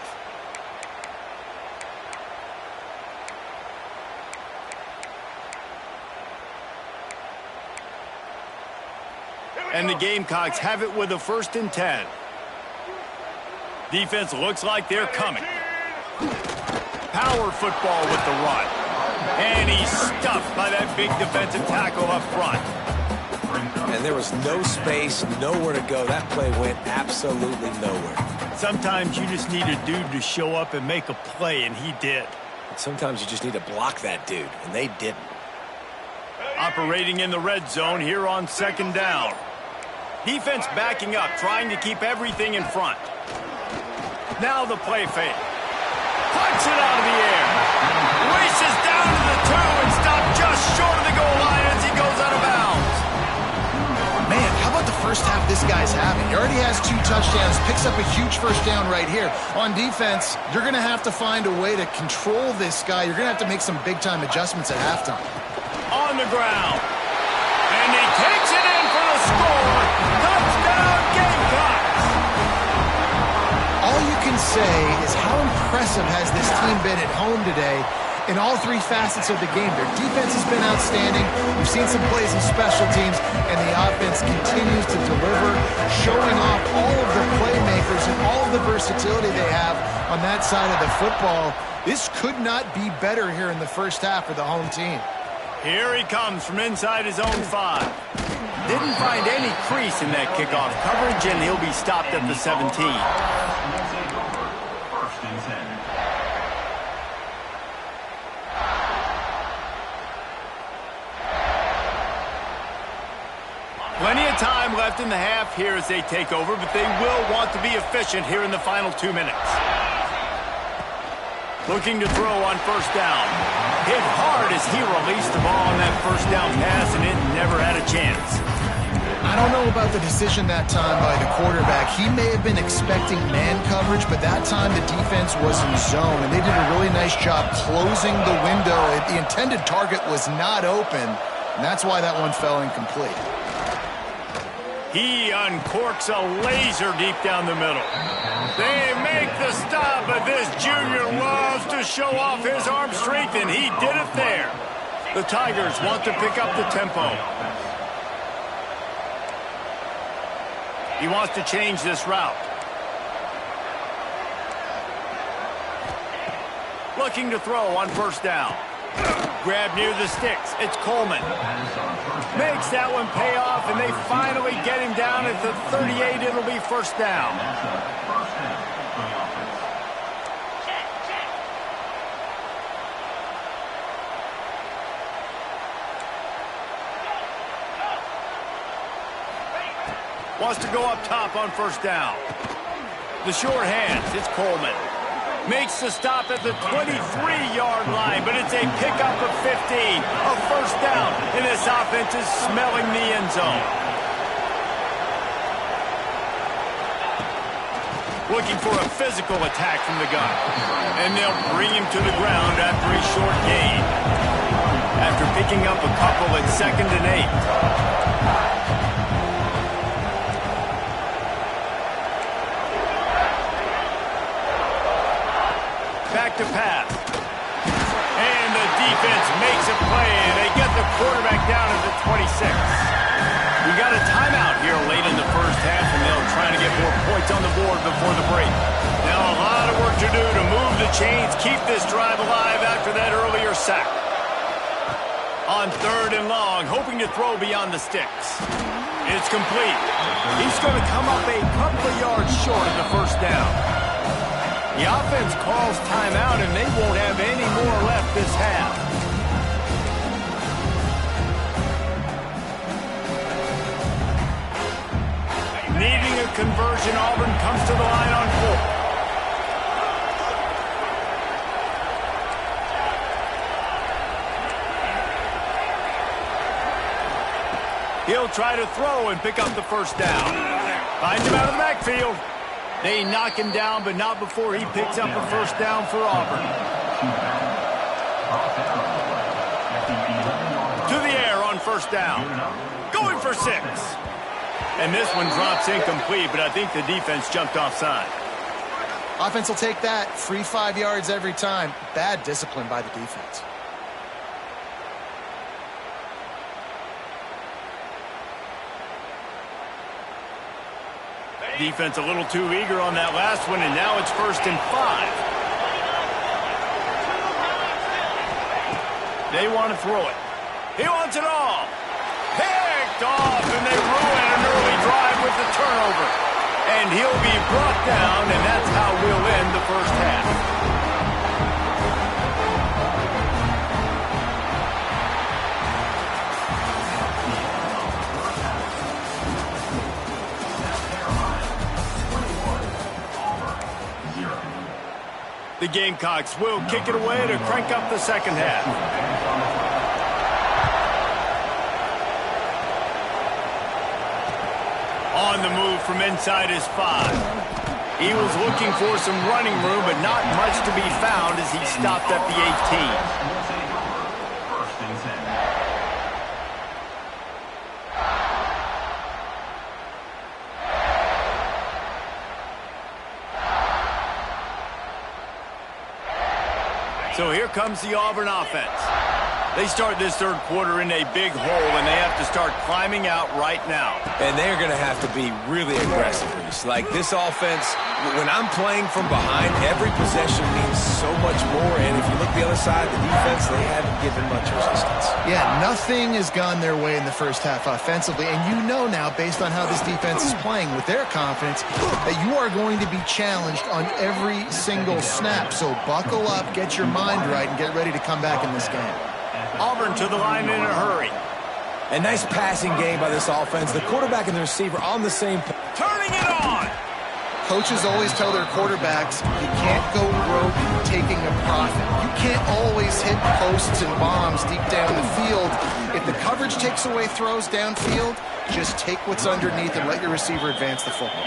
And the Gamecocks have it with a 1st and 10. Defense looks like they're coming. Power football with the run. And he's stuffed by that big defensive tackle up front. And there was no space, nowhere to go. That play went absolutely nowhere. Sometimes you just need a dude to show up and make a play, and he did. And sometimes you just need to block that dude, and they didn't. Operating in the red zone here on 2nd down. Defense backing up, trying to keep everything in front. Now the play fake. Punts it out of the air. Races down to the 2 and stopped just short of the goal line as he goes out of bounds. Man, how about the first half this guy's having? He already has 2 touchdowns, picks up a huge 1st down right here. On defense, you're going to have to find a way to control this guy. You're going to have to make some big-time adjustments at halftime. On the ground. And he takes it in for the score. Touchdown, Gamecocks. All you can say is how impressive has this team been at home today in all 3 facets of the game. Their defense has been outstanding. We've seen some plays in special teams, and the offense continues to deliver, showing off all of the playmakers and all of the versatility they have on that side of the football. This could not be better here in the first half for the home team. Here he comes from inside his own 5. Didn't find any crease in that kickoff coverage, and he'll be stopped at the 17. Plenty of time left in the half here as they take over, but they will want to be efficient here in the final 2 minutes. Looking to throw on 1st down. Hit hard as he released the ball on that 1st down pass, and it never had a chance. I don't know about the decision that time by the quarterback. He may have been expecting man coverage, but that time the defense was in zone, and they did a really nice job closing the window. The intended target was not open, and that's why that one fell incomplete. He uncorks a laser deep down the middle. They make the stop, but this junior loves to show off his arm strength, and he did it there. The Tigers want to pick up the tempo. He wants to change this route. Looking to throw on 1st down. Grab near the sticks. It's Coleman. Makes that one pay off, and they finally get him down at the 38. It'll be 1st down. Wants to go up top on 1st down. The short hands. It's Coleman. Makes the stop at the 23-yard line, but it's a pickup of 15. A 1st down, and this offense is smelling the end zone. Looking for a physical attack from the gun. And they'll bring him to the ground after a short gain. After picking up a couple at 2nd and 8. Back to pass. And the defense makes a play. They get the quarterback down at the 26. We got a timeout here late in the first half, and they'll try to get more points on the board before the break. Now a lot of work to do to move the chains, keep this drive alive after that earlier sack. On 3rd and long, hoping to throw beyond the sticks. It's complete. He's going to come up a couple of yards short of the 1st down. The offense calls timeout, and they won't have any more left this half. Needing a conversion, Auburn comes to the line on 4th. He'll try to throw and pick up the 1st down. Finds him out of the backfield. They knock him down, but not before he picks up a first down for Auburn. To the air on first down. Going for 6. And this one drops incomplete, but I think the defense jumped offside. Offense will take that. Free 5 yards every time. Bad discipline by the defense. Defense a little too eager on that last one, and now it's 1st and 5. They want to throw it. He wants it all. Picked off, and they ruin an early drive with the turnover. And he'll be brought down, and that's how we'll end the first half. The Gamecocks will kick it away to crank up the second half. On the move from inside his 5. He was looking for some running room, but not much to be found as he stopped at the 18. So here comes the Auburn offense. They start this third quarter in a big hole, and they have to start climbing out right now. And they're going to have to be really aggressive. Like this offense, when I'm playing from behind, every possession means so much more. And if you look the other side, the defense, they haven't given much resistance. Yeah, nothing has gone their way in the first half offensively. And you know now, based on how this defense is playing with their confidence, that you are going to be challenged on every single snap. So buckle up, get your mind right, and get ready to come back in this game. Auburn to the line in a hurry. A nice passing game by this offense. The quarterback and the receiver on the same. Turning it on. Coaches always tell their quarterbacks, you can't go rogue taking a profit. You can't always hit posts and bombs deep down the field. If the coverage takes away throws downfield, just take what's underneath and let your receiver advance the football.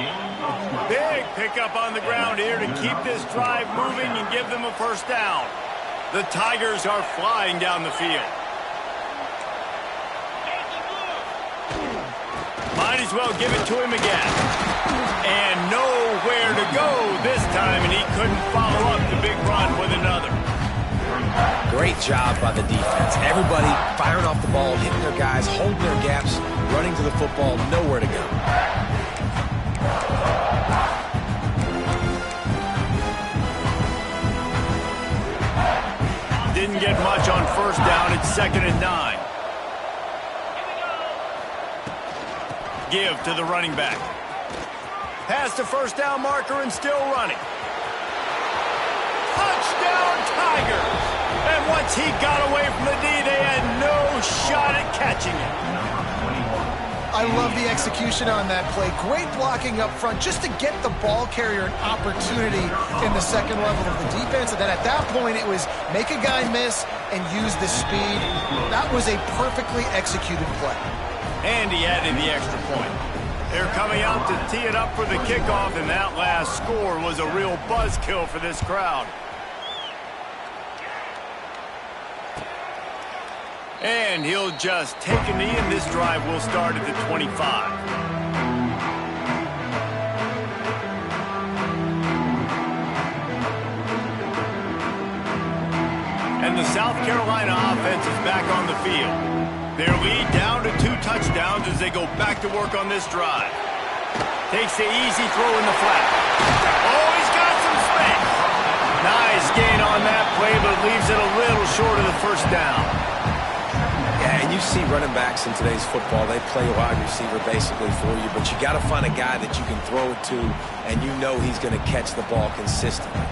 Big pickup on the ground here to keep this drive moving and give them a first down. The Tigers are flying down the field. Might as well give it to him again. And nowhere to go this time, and he couldn't follow up the big run with another. Great job by the defense. Everybody firing off the ball, hitting their guys, holding their gaps, running to the football, nowhere to go. Didn't get much on first down. It's 2nd and 9. Give to the running back. Past the first down marker and still running. Touchdown Tigers! And once he got away from the D, they had no shot at catching it. I love the execution on that play. Great blocking up front just to get the ball carrier an opportunity in the second level of the defense. And then at that point, it was make a guy miss and use the speed. That was a perfectly executed play. And he added the extra point. They're coming out to tee it up for the kickoff, and that last score was a real buzzkill for this crowd. And he'll just take a knee, and this drive will start at the 25. And the South Carolina offense is back on the field. Their lead down to 2 touchdowns as they go back to work on this drive. Takes the easy throw in the flat. Oh, he's got some space. Nice gain on that play, but leaves it a little short of the first down. Yeah, and you see running backs in today's football, they play wide receiver basically for you, but you got to find a guy that you can throw it to, and you know he's going to catch the ball consistently.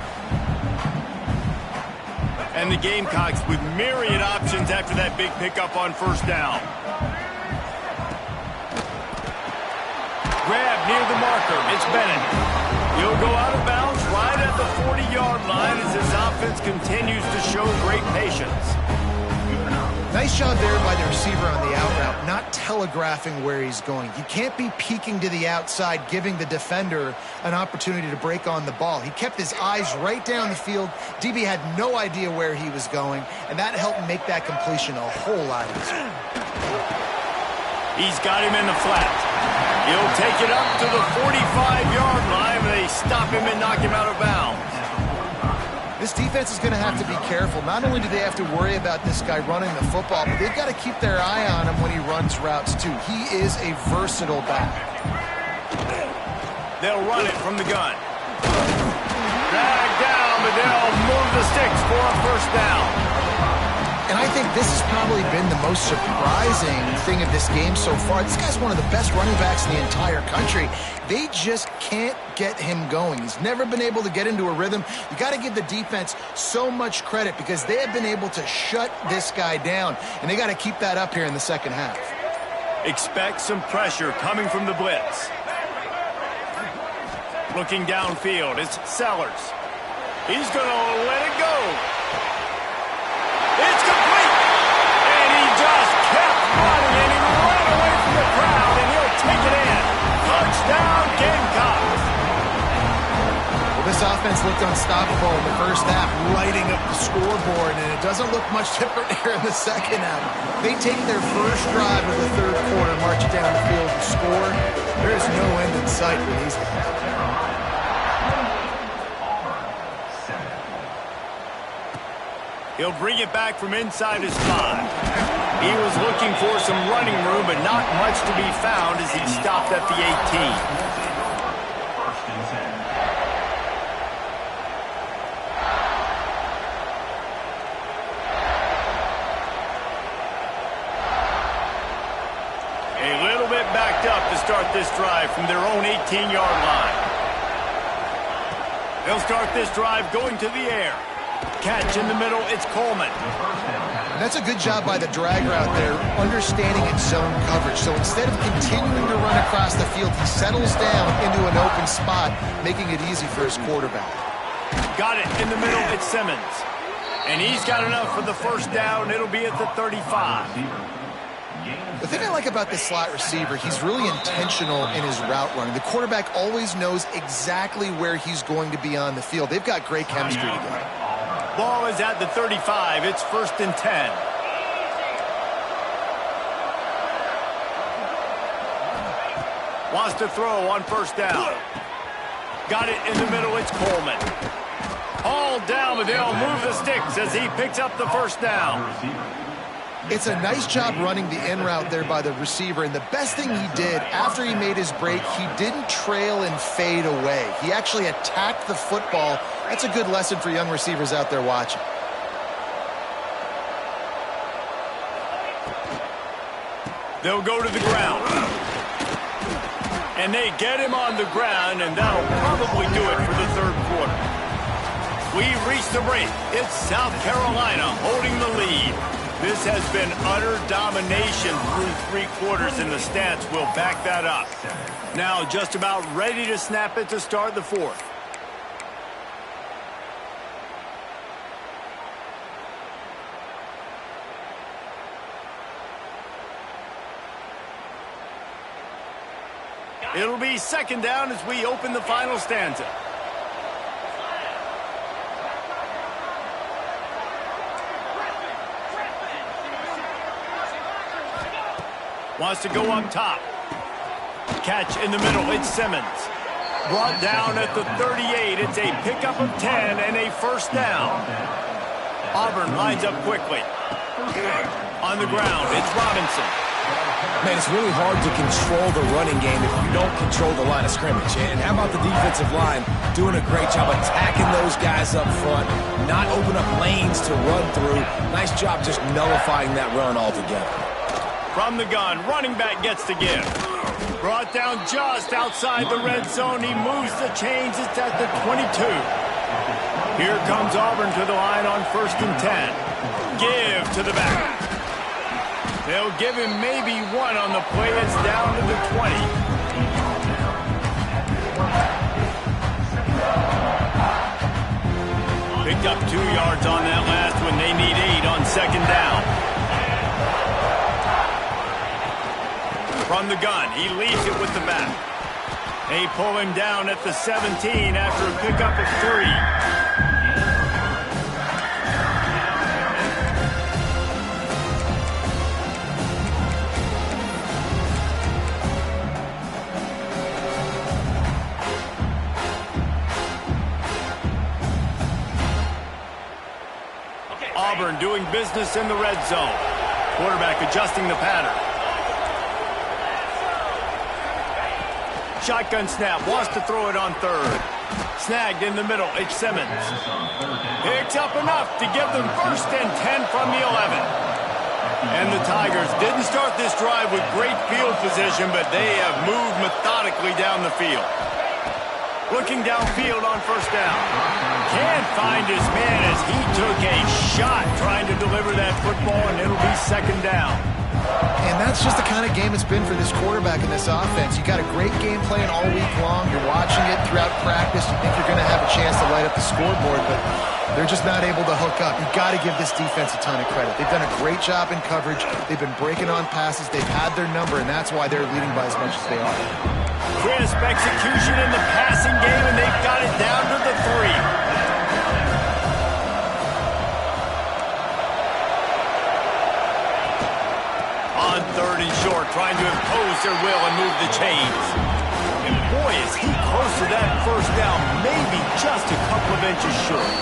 And the Gamecocks with myriad options after that big pickup on first down. Grab near the marker. It's Bennett. He'll go out of bounds right at the 40-yard line as this offense continues to show great patience. Nice job there by the receiver on the out route, not telegraphing where he's going. You can't be peeking to the outside, giving the defender an opportunity to break on the ball. He kept his eyes right down the field. DB had no idea where he was going, and that helped make that completion a whole lot easier. He's got him in the flat. He'll take it up to the 45-yard line. They stop him and knock him out of bounds. This defense is going to have to be careful. Not only do they have to worry about this guy running the football, but they've got to keep their eye on him when he runs routes, too. He is a versatile back. They'll run it from the gun. Drag down, but they'll move the sticks for a first down. And I think this has probably been the most surprising thing of this game so far. This guy's one of the best running backs in the entire country. They just can't get him going. He's never been able to get into a rhythm. You got to give the defense so much credit because they have been able to shut this guy down, and they got to keep that up here in the second half. Expect some pressure coming from the blitz. Looking downfield, it's Sellers. He's going to let it go. It's complete. And he just kept running, and he ran away from the crowd, and he'll take it in. Touchdown, Gamecocks. Well, this offense looked unstoppable in the first half, lighting up the scoreboard, and it doesn't look much different here in the second half. They take their first drive of the third quarter, march it down the field, and score. There is no end in sight for these guys. He'll bring it back from inside his 5. He was looking for some running room, but not much to be found as he stopped at the 18. A little bit backed up to start this drive from their own 18-yard line. They'll start this drive going to the air. Catch in the middle, it's Coleman. And that's a good job by the drag route there, understanding its zone coverage. So instead of continuing to run across the field, he settles down into an open spot, making it easy for his quarterback. Got it in the middle, it's Simmons. And he's got enough for the first down. It'll be at the 35. The thing I like about this slot receiver, he's really intentional in his route running. The quarterback always knows exactly where he's going to be on the field. They've got great chemistry together. Ball is at the 35. It's 1st and 10. Wants to throw on first down. Got it in the middle. It's Coleman. All down, but they'll move the sticks as he picks up the first down. It's a nice job running the in route there by the receiver, and the best thing he did after he made his break, he didn't trail and fade away. He actually attacked the football. That's a good lesson for young receivers out there watching. They'll go to the ground. And they get him on the ground, and that'll probably do it for the third quarter. We've reached the break. It's South Carolina holding the lead. This has been utter domination through 3 quarters, and the stats will back that up. Now just about ready to snap it to start the fourth. It'll be second down as we open the final stanza. Wants to go up top. Catch in the middle. It's Simmons. Brought down at the 38. It's a pickup of 10 and a first down. Auburn lines up quickly. On the ground, it's Robinson. Man, it's really hard to control the running game if you don't control the line of scrimmage. And how about the defensive line doing a great job attacking those guys up front, not open up lanes to run through. Nice job just nullifying that run altogether. From the gun, running back gets to give. Brought down just outside the red zone. He moves the chains. It's at the 22. Here comes Auburn to the line on 1st and 10. Give to the back. They'll give him maybe one on the play. It's down to the 20. Picked up 2 yards on that last one. They need 8 on second down. From the gun, he leaves it with the back. They pull him down at the 17 after a pickup of 3. Auburn doing business in the red zone. Quarterback adjusting the pattern. Shotgun snap, wants to throw it on third. Snagged in the middle, it's Simmons. Picks up enough to give them 1st and 10 from the 11. And the Tigers didn't start this drive with great field position, but they have moved methodically down the field. Looking downfield on 1st down. Can't find his man as he took a shot trying to deliver that football, and it'll be 2nd down. And that's just the kind of game it's been for this quarterback in this offense. You got a great game plan all week long. You're watching it throughout practice. You think you're going to have a chance to light up the scoreboard, but they're just not able to hook up. You've got to give this defense a ton of credit. They've done a great job in coverage. They've been breaking on passes. They've had their number, and that's why they're leading by as much as they are. Crisp execution in the passing game, and they've got it down to the 3. On 3rd and short, trying to impose their will and move the chains. And boy, is he close to that 1st down, maybe just a couple of inches short.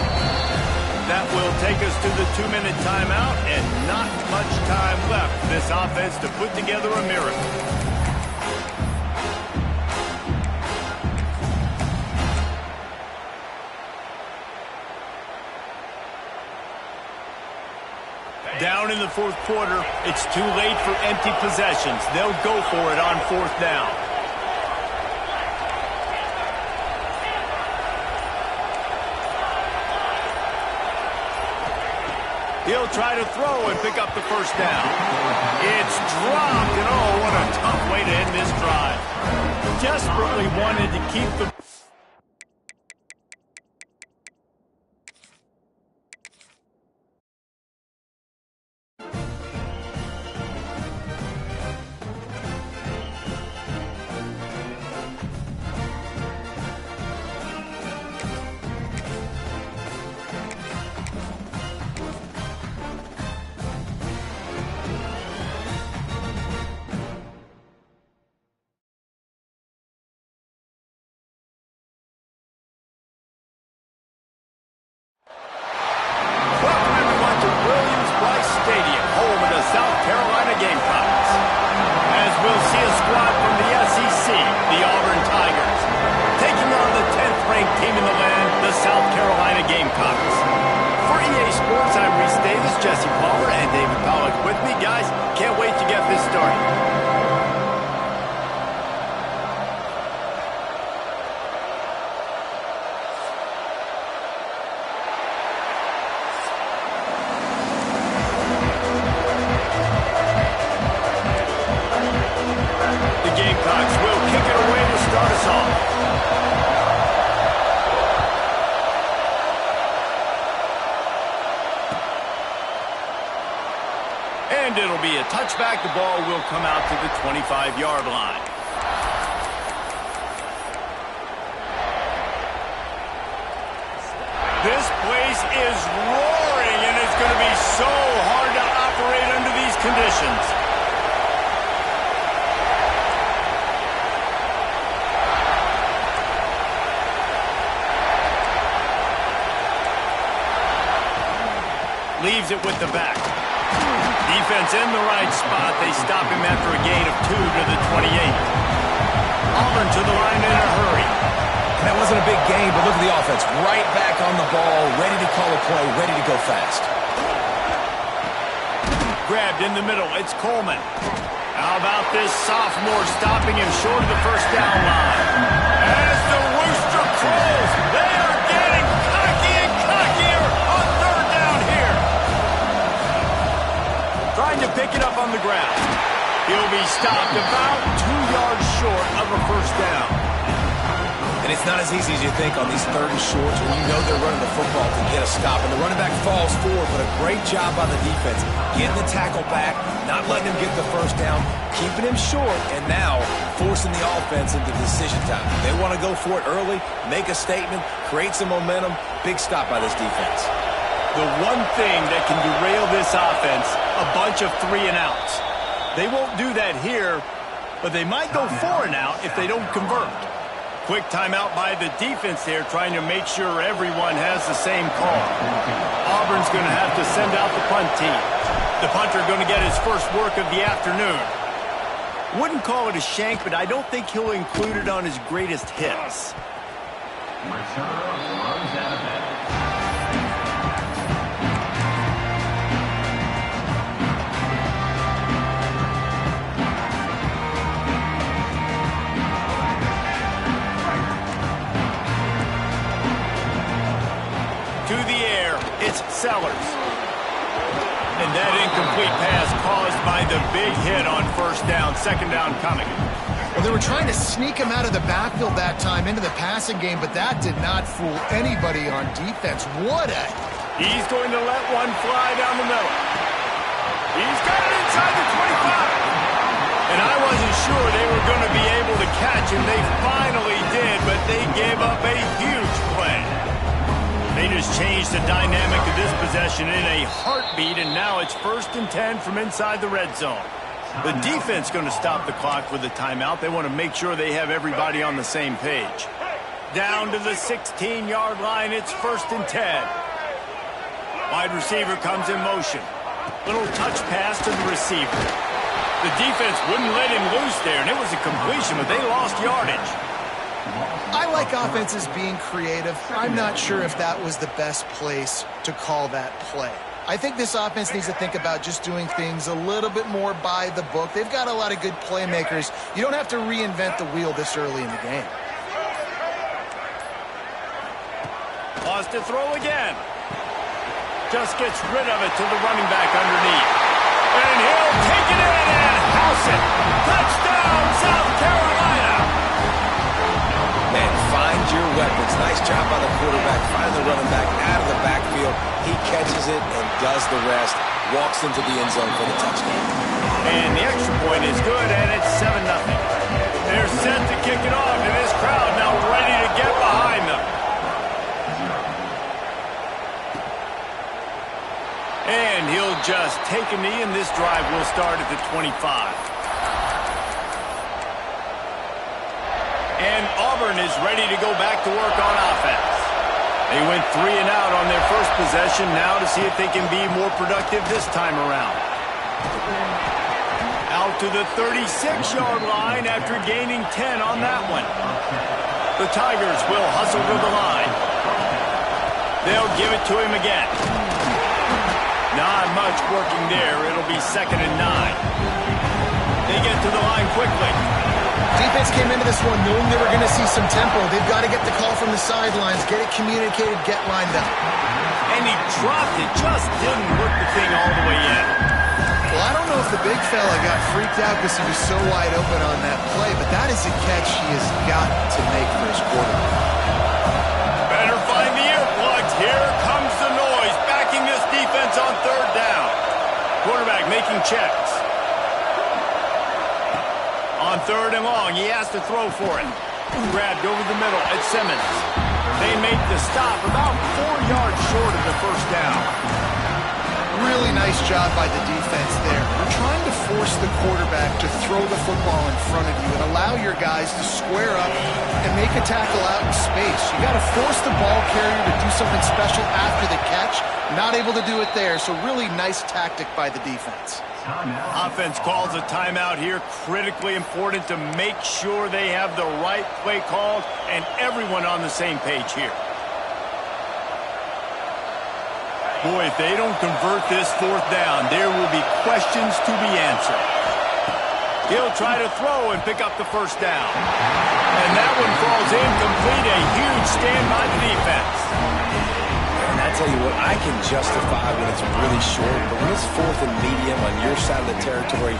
That will take us to the 2-minute timeout, and not much time left for this offense to put together a miracle. Down in the 4th quarter, it's too late for empty possessions. They'll go for it on 4th down. He'll try to throw and pick up the 1st down. It's dropped, and oh, what a tough way to end this drive. Desperately wanted to keep the... And it'll be a touchback. The ball will come out to the 25-yard line. This place is roaring, and it's going to be so hard to operate under these conditions. Leaves it with the back. Defense in the right spot. They stop him after a gain of 2 to the 28. Auburn to the line in a hurry. That wasn't a big game, but look at the offense. Right back on the ball, ready to call a play, ready to go fast. Grabbed in the middle. It's Coleman. How about this sophomore stopping him short of the 1st down line? As the rooster crows, they are getting cocky and cockier on 3rd down here. Trying to pick it up on the ground. He'll be stopped about 2 yards short of a 1st down. And And it's not as easy as you think on these third and shorts when you know they're running the football to get a stop. And the running back falls forward, but a great job by the defense. Getting the tackle back, not letting him get the first down, keeping him short, and now forcing the offense into decision time. They want to go for it early, make a statement, create some momentum. Big stop by this defense. The one thing that can derail this offense, a bunch of 3-and-outs. They won't do that here, but they might go 4-and-out if they don't convert. Quick timeout by the defense there, trying to make sure everyone has the same call. Auburn's going to have to send out the punt team. The punter going to get his first work of the afternoon. Wouldn't call it a shank, but I don't think he'll include it on his greatest hits. To the air, it's Sellers. And that incomplete pass caused by the big hit on first down, second down coming. Well, they were trying to sneak him out of the backfield that time into the passing game, but that did not fool anybody on defense. He's going to let one fly down the middle. He's got it inside the 25. And I wasn't sure they were going to be able to catch him. They finally did, but they gave up a huge play. They just changed the dynamic of this possession in a heartbeat, and now it's 1st and 10 from inside the red zone. The defense going to stop the clock with a timeout. They want to make sure they have everybody on the same page. Down to the 16-yard line, it's 1st and 10. Wide receiver comes in motion. Little touch pass to the receiver. The defense wouldn't let him loose there, and it was a completion, but they lost yardage. I like offenses being creative. I'm not sure if that was the best place to call that play. I think this offense needs to think about just doing things a little bit more by the book. They've got a lot of good playmakers. You don't have to reinvent the wheel this early in the game. Lost to throw again. Just gets rid of it to the running back underneath. And he'll take it in and house it. Touchdown, South Carolina. Man, find your weapons. Nice job by the quarterback. Find the running back out of the backfield. He catches it and does the rest. Walks into the end zone for the touchdown. And the extra point is good, and it's 7-0. They're set to kick it off, and this crowd now ready to get behind them. And he'll just take a knee, and this drive will start at the 25. And Auburn is ready to go back to work on offense. They went 3-and-out on their first possession, now to see if they can be more productive this time around. Out to the 36-yard line after gaining 10 on that one. The Tigers will hustle to the line. They'll give it to him again. Not much working there. It'll be 2nd and 9. They get to the line quickly. Defense came into this one knowing they were going to see some tempo. They've got to get the call from the sidelines, get it communicated, get lined up. And he dropped it, just didn't work the thing all the way in. Well, I don't know if the big fella got freaked out because he was so wide open on that play, but that is a catch he has got to make for his quarterback. Better find the earplugs. Here comes the noise, backing this defense on 3rd down. Quarterback making checks. On 3rd and long, he has to throw for it. Grabbed over the middle at Simmons. They make the stop about 4 yards short of the first down. Really nice job by the defense there. You're trying to force the quarterback to throw the football in front of you and allow your guys to square up and make a tackle out in space. You got to force the ball carrier to do something special after the catch. Not able to do it there, so really nice tactic by the defense. Offense calls a timeout here. Critically important to make sure they have the right play called and everyone on the same page here. Boy, if they don't convert this 4th down, there will be questions to be answered. He'll try to throw and pick up the first down. And that one falls incomplete. A huge stand by the defense. And I tell you what, I can justify when it's really short, but when it's 4th and medium on your side of the territory,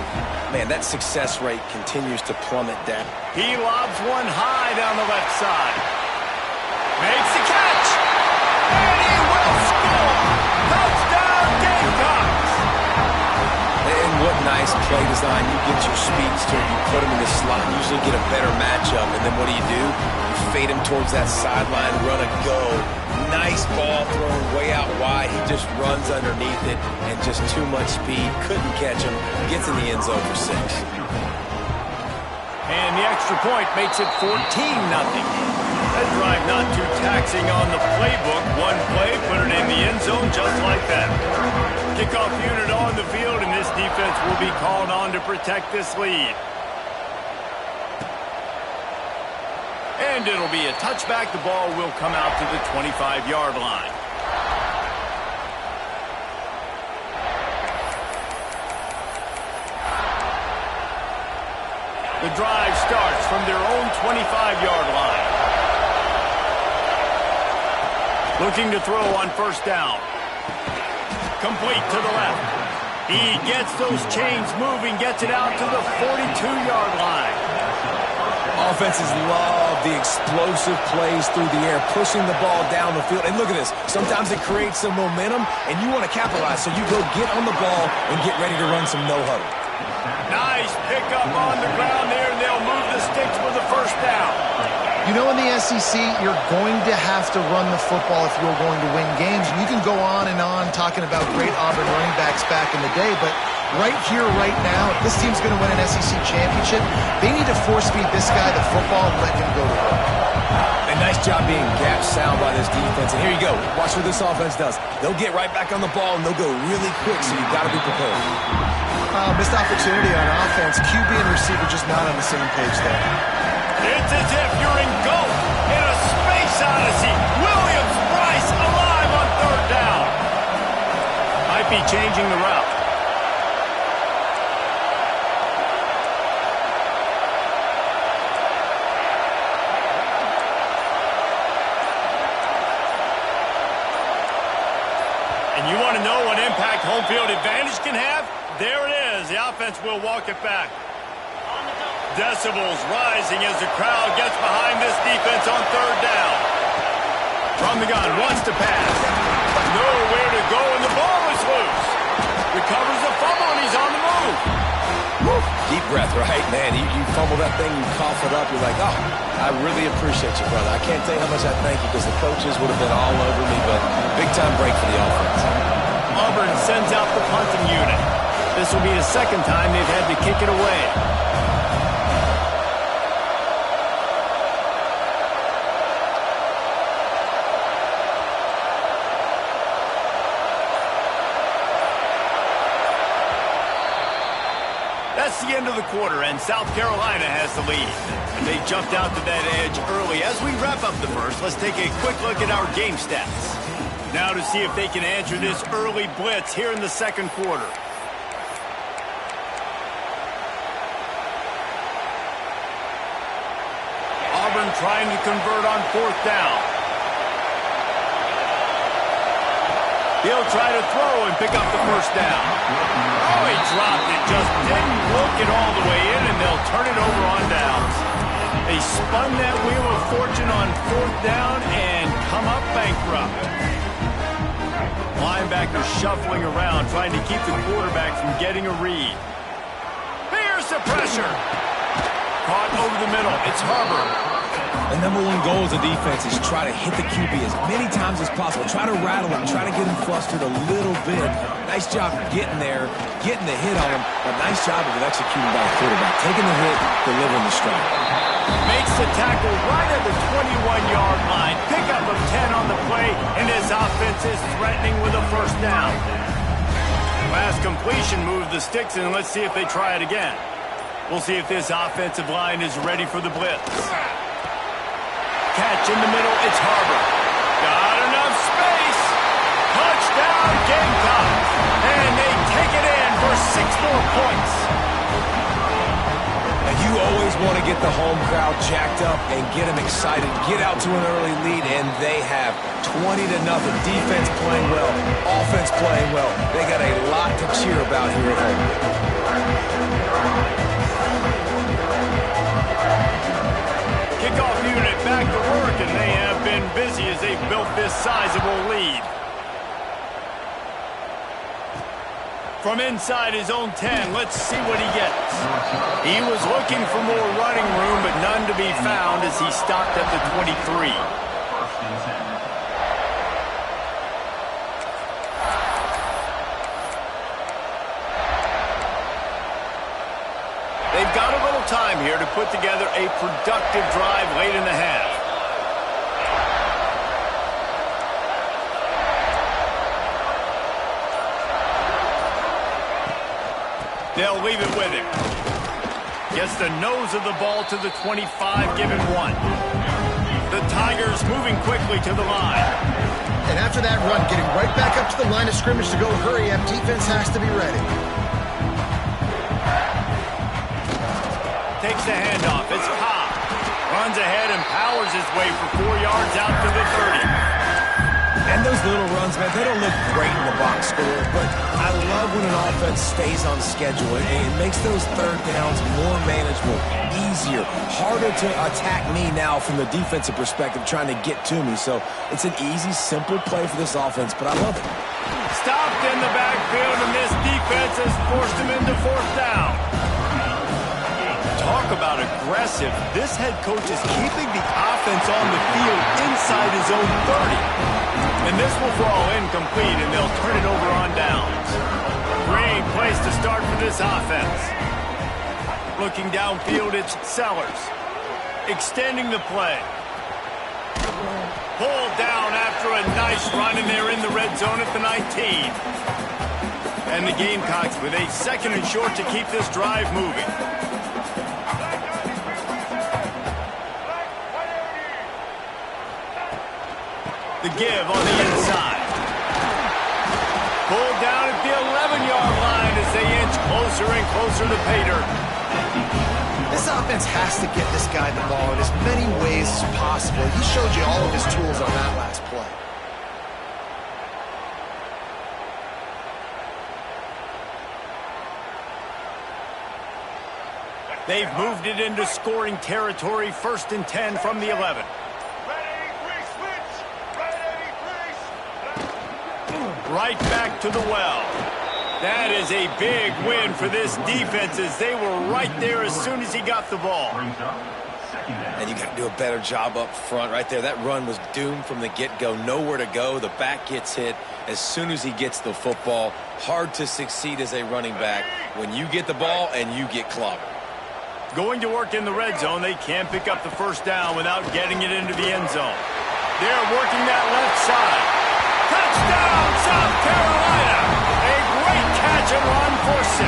man, that success rate continues to plummet down. He lobs one high down the left side. play design, you get your speedster, you put him in the slot, usually get a better matchup, and then what do? You fade him towards that sideline, run a go. Nice ball thrown way out wide. He just runs underneath it, and just too much speed. Couldn't catch him. Gets in the end zone for 6. And the extra point makes it 14-0. That drive not too taxing on the playbook. One play, put it in the end zone just like that. Kickoff unit on the field, and this defense will be called on to protect this lead. And it'll be a touchback. The ball will come out to the 25-yard line. The drive starts from their own 25-yard line. Looking to throw on first down. Complete to the left. He gets those chains moving, gets it out to the 42-yard line. Offenses love the explosive plays through the air, pushing the ball down the field. And look at this. Sometimes it creates some momentum, and you want to capitalize. So you go get on the ball and get ready to run some no-huddle. Nice pickup on the ground there, and they'll move the sticks for the first down. You know, in the SEC, you're going to have to run the football if you're going to win games. And you can go on and on talking about great Auburn running backs back in the day, but right here, right now, if this team's going to win an SEC championship, they need to force-feed this guy the football and let him go to work. A nice job being gap sound by this defense. And here you go. Watch what this offense does. They'll get right back on the ball, and they'll go really quick, so you've got to be prepared. Missed opportunity on offense. QB and receiver just not on the same page there. It's as if you're engulfed in a space odyssey. Williams-Brice alive on third down. Might be changing the route. And you want to know what impact home field advantage can have? There it is. The offense will walk it back. Decibels rising as the crowd gets behind this defense on third down. From the gun, wants to pass. Nowhere to go, and the ball is loose. Recovers the fumble, and he's on the move. Woo. Deep breath, right? Man, you fumble that thing, you cough it up, you're like, oh, I really appreciate you, brother. I can't tell you how much I thank you because the coaches would have been all over me, but big-time break for the offense. Auburn sends out the punting unit. This will be the second time they've had to kick it away. That's the end of the quarter, and South Carolina has the lead. And they jumped out to that edge early. As we wrap up the first, let's take a quick look at our game stats. Now to see if they can answer this early blitz here in the second quarter. Auburn trying to convert on fourth down. He'll try to throw and pick up the first down. Oh, he dropped it. Just didn't look it all the way in, and they'll turn it over on downs. They spun that wheel of fortune on fourth down and come up bankrupt. Linebacker shuffling around, trying to keep the quarterback from getting a read. Here's the pressure. Caught over the middle. It's Harbor. The number one goal as a defense is try to hit the QB as many times as possible. Try to rattle him. Try to get him flustered a little bit. Nice job getting there, getting the hit on him. But nice job of executing by the quarterback. Taking the hit, delivering the strike. Makes the tackle right at the 21-yard line. Pickup of 10 on the play, and his offense is threatening with a first down. Last completion moved the sticks, and let's see if they try it again. We'll see if this offensive line is ready for the blitz. Catch in the middle, it's Harbor. Got enough space. Touchdown, Gamecocks. And they take it in for 6 more points. And you always want to get the home crowd jacked up and get them excited. Get out to an early lead, and they have 20-0. Defense playing well, offense playing well. They got a lot to cheer about here at home. Kickoff unit back to work, and they have been busy as they've built this sizable lead. From inside his own 10, let's see what he gets. He was looking for more running room, but none to be found as he stopped at the 23. They've got a little time here to put together a productive drive late in the half. They'll leave it with him. Gets the nose of the ball to the 25, give him 1. The Tigers moving quickly to the line. And after that run, getting right back up to the line of scrimmage to go hurry up, defense has to be ready. Takes the handoff. It's Cobb. Runs ahead and powers his way for 4 yards out to the 30. And those little runs, man, they don't look great in the box score, but I love when an offense stays on schedule. It makes those third downs more manageable, easier, harder to attack me now from the defensive perspective trying to get to me. So it's an easy, simple play for this offense, but I love it. Stopped in the backfield, and this defense has forced him into 4th down. Talk about aggressive. This head coach is keeping the offense on the field inside his own 30. And this will fall incomplete, and they'll turn it over on downs. Great place to start for this offense. Looking downfield, it's Sellers. Extending the play. Pulled down after a nice run, and they're in the red zone at the 19. And the Gamecocks with a 2nd and short to keep this drive moving. The give on the inside. Pulled down at the 11-yard line as they inch closer and closer to pay dirt. This offense has to get this guy the ball in as many ways as possible. He showed you all of his tools on that last play. They've moved it into scoring territory, 1st and 10 from the 11. Right back to the well. That is a big win for this defense as they were right there as soon as he got the ball. And you got to do a better job up front right there. That run was doomed from the get-go. Nowhere to go. The back gets hit as soon as he gets the football. Hard to succeed as a running back when you get the ball and you get clobbered. Going to work in the red zone, they can't pick up the 1st down without getting it into the end zone. They're working that left side. Touchdown, South Carolina! A great catch and run for 6.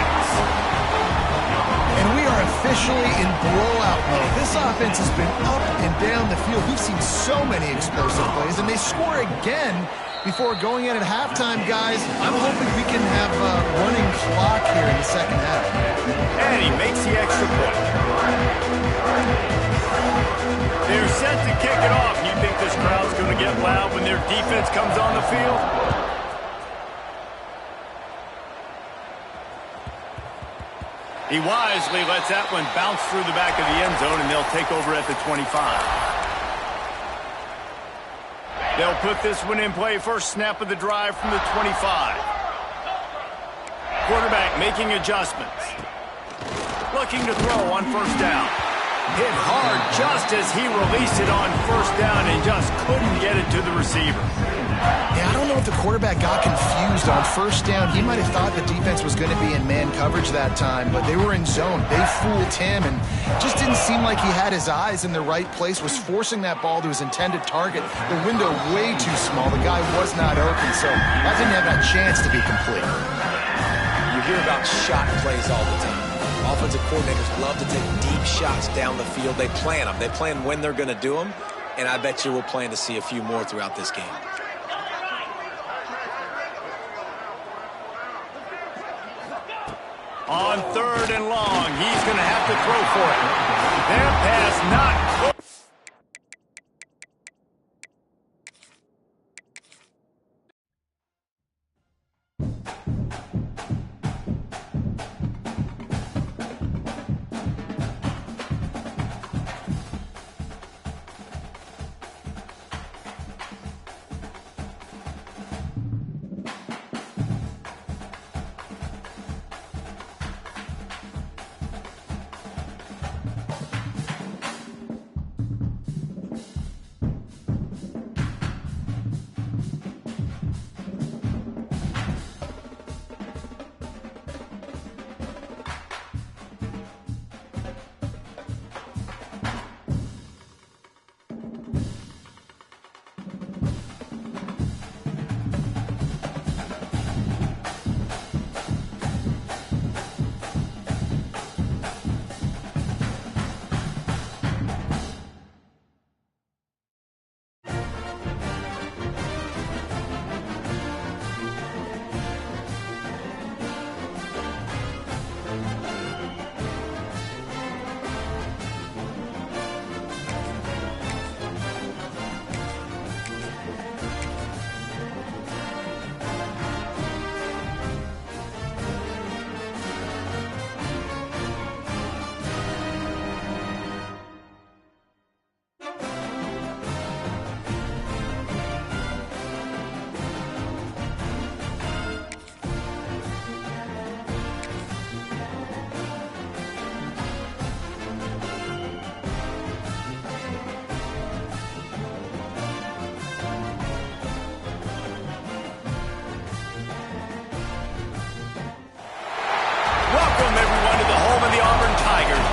And we are officially in blowout mode. This offense has been up and down the field. We've seen so many explosive plays, and they score again before going in at halftime, guys. I'm hoping we can have a running clock here in the 2nd half. And he makes the extra point. They're set to kick it off. You think this crowd's going to get loud when their defense comes on the field? He wisely lets that one bounce through the back of the end zone, and they'll take over at the 25. They'll put this one in play, 1st snap of the drive from the 25. Quarterback making adjustments. Looking to throw on 1st down. Hit hard just as he released it on 1st down and just couldn't get it to the receiver. Yeah, I don't know if the quarterback got confused on 1st down. He might have thought the defense was going to be in man coverage that time, but they were in zone. They fooled him and just didn't seem like he had his eyes in the right place, was forcing that ball to his intended target. The window way too small. The guy was not open, so that didn't have that chance to be complete. You hear about shot plays all the time. Offensive coordinators love to take deep shots down the field. They plan them. They plan when they're going to do them, and I bet you we'll plan to see a few more throughout this game. On 3rd and long, he's going to have to throw for it. Their pass not...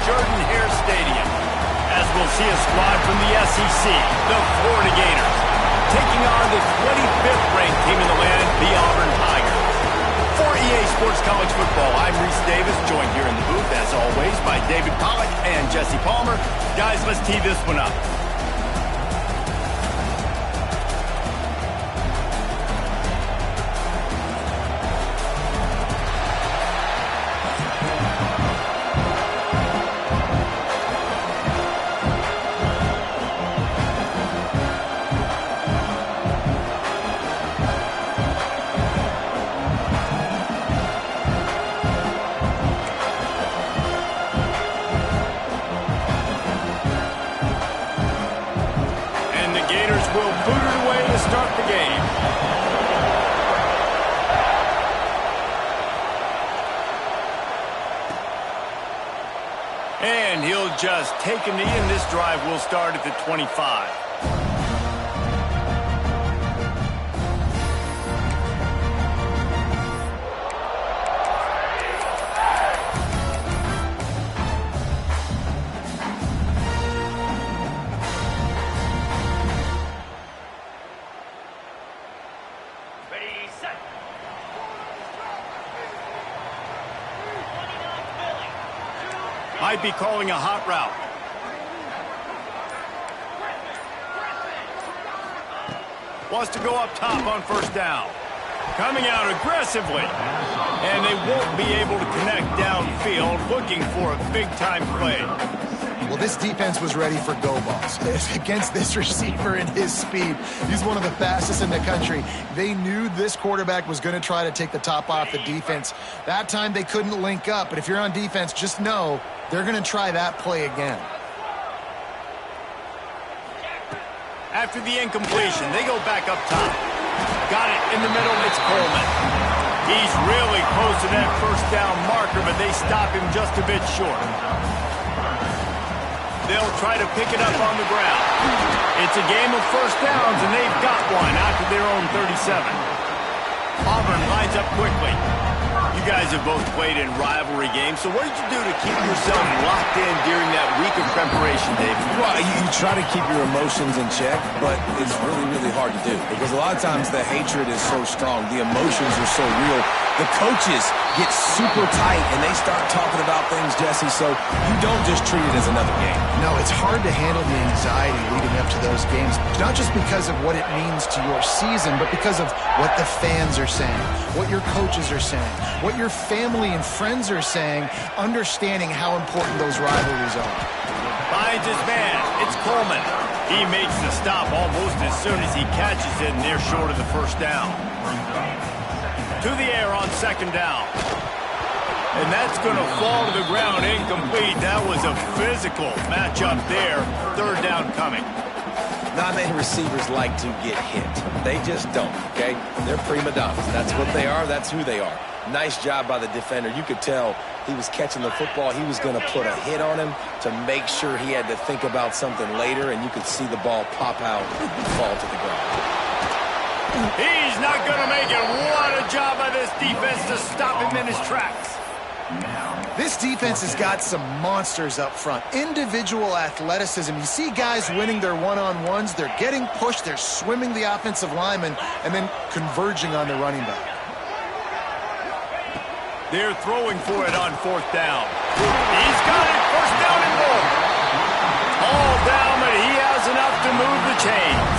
Jordan Hare Stadium, as we'll see a squad from the SEC, the Florida Gators, taking on the 25th ranked team in the land, the Auburn Tigers. For EA Sports College Football, I'm Reese Davis, joined here in the booth, as always, by David Pollack and Jesse Palmer. Guys, let's tee this one up. Will boot it away to start the game. And he'll just take a knee, and this drive will start at the 25. Might be calling a hot route. Wants to go up top on first down. Coming out aggressively. And they won't be able to connect downfield, looking for a big-time play. Well, this defense was ready for go balls. Against this receiver and his speed, he's one of the fastest in the country. They knew this quarterback was going to try to take the top off the defense. That time they couldn't link up, but if you're on defense, just know they're going to try that play again. After the incompletion, they go back up top. Got it in the middle, it's Coleman. He's really close to that first down marker, but they stop him just a bit short. They'll try to pick it up on the ground. It's a game of first downs, and they've got one out to their own 37. Auburn lines up quickly. You guys have both played in rivalry games, so what did you do to keep yourself locked in during that week of preparation, David? Well, you try to keep your emotions in check, but it's really, really hard to do because a lot of times the hatred is so strong, the emotions are so real. The coaches get super tight, and they start talking about things, Jesse, so you don't just treat it as another game. No, it's hard to handle the anxiety leading up to those games, not just because of what it means to your season, but because of what the fans are saying, what your coaches are saying, what your family and friends are saying, understanding how important those rivalries are. Finds his man. It's Coleman. He makes the stop almost as soon as he catches it, and they're short of the first down. To the air on second down. And that's going to fall to the ground incomplete. That was a physical matchup there. Third down coming. Not many receivers like to get hit. They just don't, okay? They're prima donnas. That's what they are. That's who they are. Nice job by the defender. You could tell he was catching the football. He was going to put a hit on him to make sure he had to think about something later, and you could see the ball pop out and fall to the ground. He's not going to make it. What a job by this defense to stop him in his tracks. This defense has got some monsters up front. Individual athleticism. You see guys winning their one-on-ones. They're getting pushed. They're swimming the offensive lineman and then converging on the running back. They're throwing for it on fourth down. He's got it. First down and more. All down, but he has enough to move the chains.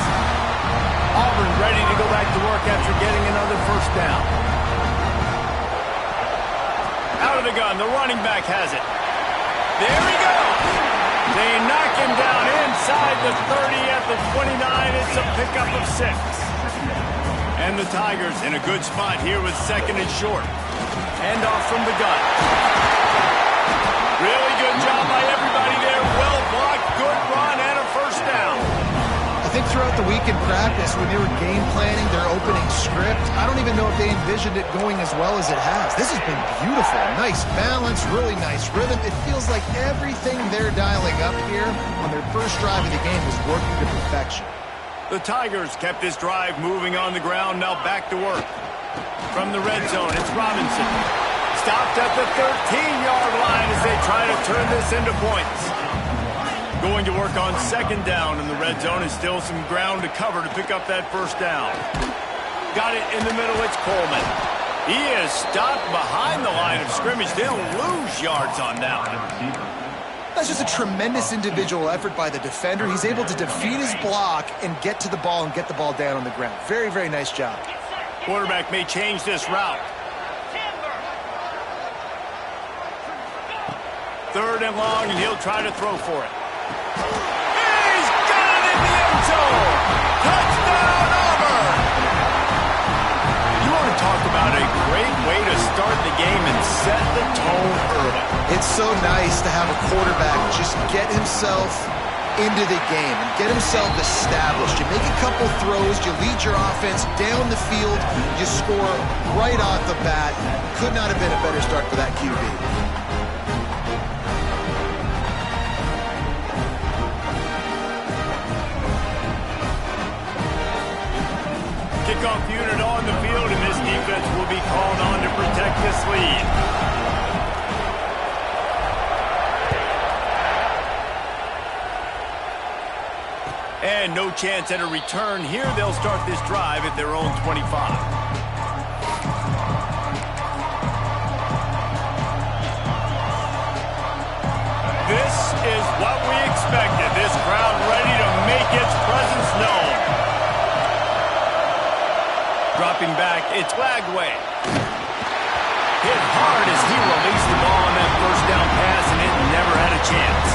Auburn ready to go back to work after getting another first down. Out of the gun, the running back has it. There he goes. They knock him down inside the 30 at the 29. It's a pickup of 6. And the Tigers in a good spot here with second and short. Hand off from the gun. Really good job by everybody there. Well blocked, good run, and a first down. I think throughout the week in practice, when they were game planning their opening script, I don't even know if they envisioned it going as well as it has. This has been beautiful. Nice balance, really nice rhythm. It feels like everything they're dialing up here on their first drive of the game is working to perfection. The Tigers kept this drive moving on the ground, now back to work. From the red zone, it's Robinson. Stopped at the 13-yard line as they try to turn this into points. Going to work on second down in the red zone, and still some ground to cover to pick up that first down. Got it in the middle, it's Coleman. He is stopped behind the line of scrimmage. They'll lose yards on that one. That's just a tremendous individual effort by the defender. He's able to defeat his block and get to the ball and get the ball down on the ground. Very, very nice job. Quarterback may change this route. Third and long, and he'll try to throw for it. He's got it in the end zone! Touchdown, Auburn! You want to talk about a great way to start the game and set the tone early. It's so nice to have a quarterback just get himself into the game and get himself established. You make a couple throws, you lead your offense down the field, you score right off the bat. Could not have been a better start for that QB. Kickoff unit on the field, and this defense will be called on to protect this lead. And no chance at a return here. They'll start this drive at their own 25. This is what we expected. This crowd ready to make its presence known. Dropping back, it's Lagway. Hit hard as he released the ball on that first down pass, and it never had a chance.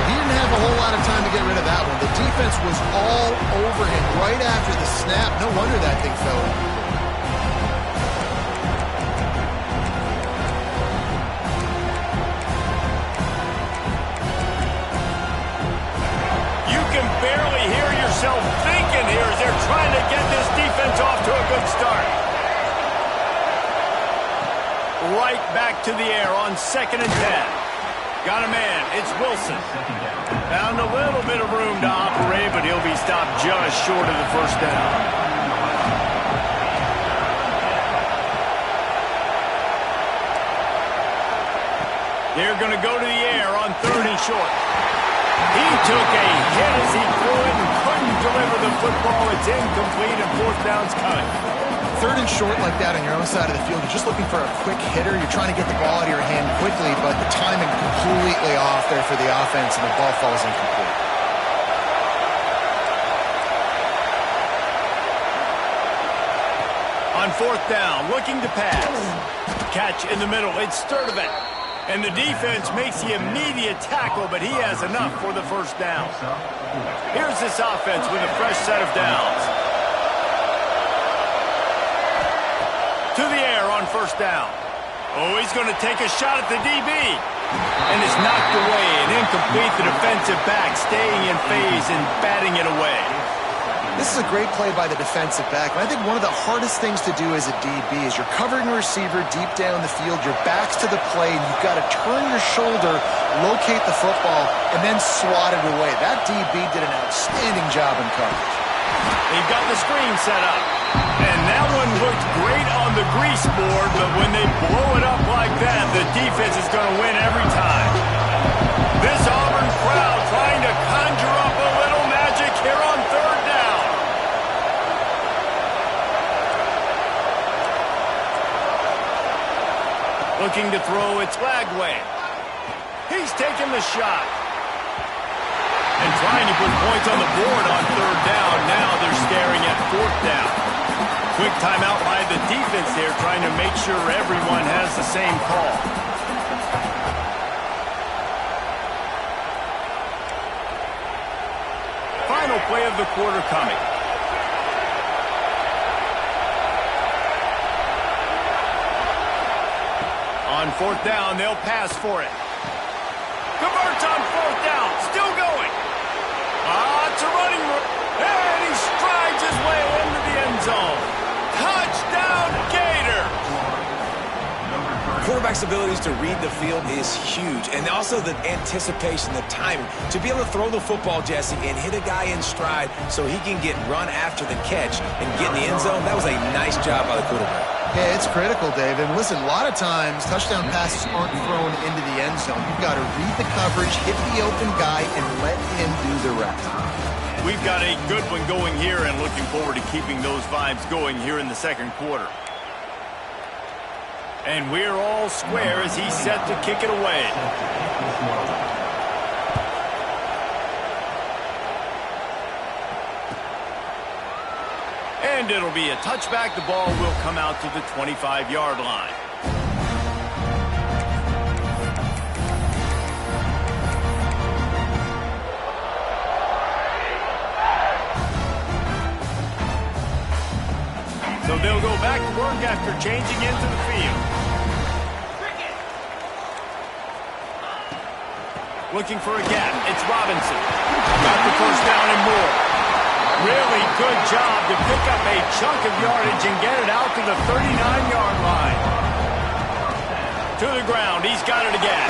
He didn't have a whole lot of time to get rid of that one. The defense was all over him right after the snap. No wonder that thing fell in. You can barely hear yourself thinking here as they're trying to get this defense off to a good start. Right back to the air on 2nd and 10. Got a man, it's Wilson. Found a little bit of room to operate, but he'll be stopped just short of the first down. They're going to go to the air on 3rd and short. He took a hit as he threw it and couldn't deliver the football. It's incomplete, and 4th down's coming. 3rd and short like that on your own side of the field. You're just looking for a quick hitter. You're trying to get the ball out of your hand quickly, but the timing completely off there for the offense, and the ball falls incomplete. On 4th down, looking to pass. Catch in the middle, it's Sturdivant. And the defense makes the immediate tackle, but he has enough for the first down. Here's this offense with a fresh set of downs. To the air on 1st down. Oh, he's going to take a shot at the DB. And it's knocked away and incomplete. The defensive back staying in phase and batting it away. This is a great play by the defensive back. And I think one of the hardest things to do as a DB is you're covering a receiver deep down the field, your back's to the play, and you've got to turn your shoulder, locate the football, and then swat it away. That DB did an outstanding job in coverage. They've got the screen set up. And that one looked great on the grease board, but when they blow it up like that, the defense is going to win every time. This Auburn crowd trying to conjure up a little magic here on 3rd down. Looking to throw, it's Lagway. He's taking the shot. And trying to put points on the board on 3rd down. Now they're staring at 4th down. Quick timeout by the defense there, trying to make sure everyone has the same call. Final play of the quarter coming. On 4th down, they'll pass for it. Converts on 4th down, still going. It's a running run, and he strides his way into the end zone. Touchdown, Gator! Quarterback's abilities to read the field is huge, and also the anticipation, the timing. To be able to throw the football, Jesse, and hit a guy in stride so he can get run after the catch and get in the end zone, that was a nice job by the quarterback. Yeah, it's critical, Dave. And listen, a lot of times touchdown passes aren't thrown into the end zone. You've got to read the coverage, hit the open guy, and let him do the rest. We've got a good one going here and looking forward to keeping those vibes going here in the second quarter. And we're all square as he's set to kick it away. And it'll be a touchback. The ball will come out to the 25-yard line. So they'll go back to work after changing into the field. Looking for a gap. It's Robinson. Got the first down and more. Really good job to pick up a chunk of yardage and get it out to the 39-yard line. To the ground. He's got it again.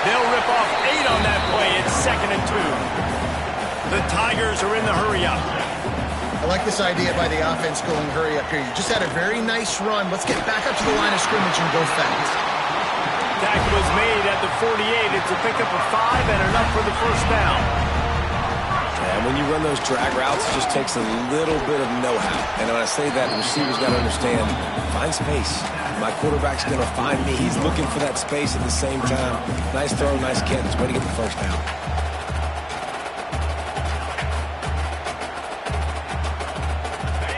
They'll rip off 8 on that play. It's 2nd and 2. The Tigers are in the hurry-up. I like this idea by the offense going hurry up here. You just had a very nice run. Let's get back up to the line of scrimmage and go fast. Tackle is made at the 48. It's a pickup of 5 and enough for the first down. And when you run those drag routes, it just takes a little bit of know-how. And when I say that, the receiver's got to understand, find space. My quarterback's going to find me. He's looking for that space at the same time. Nice throw, nice catch. Way to get the first down.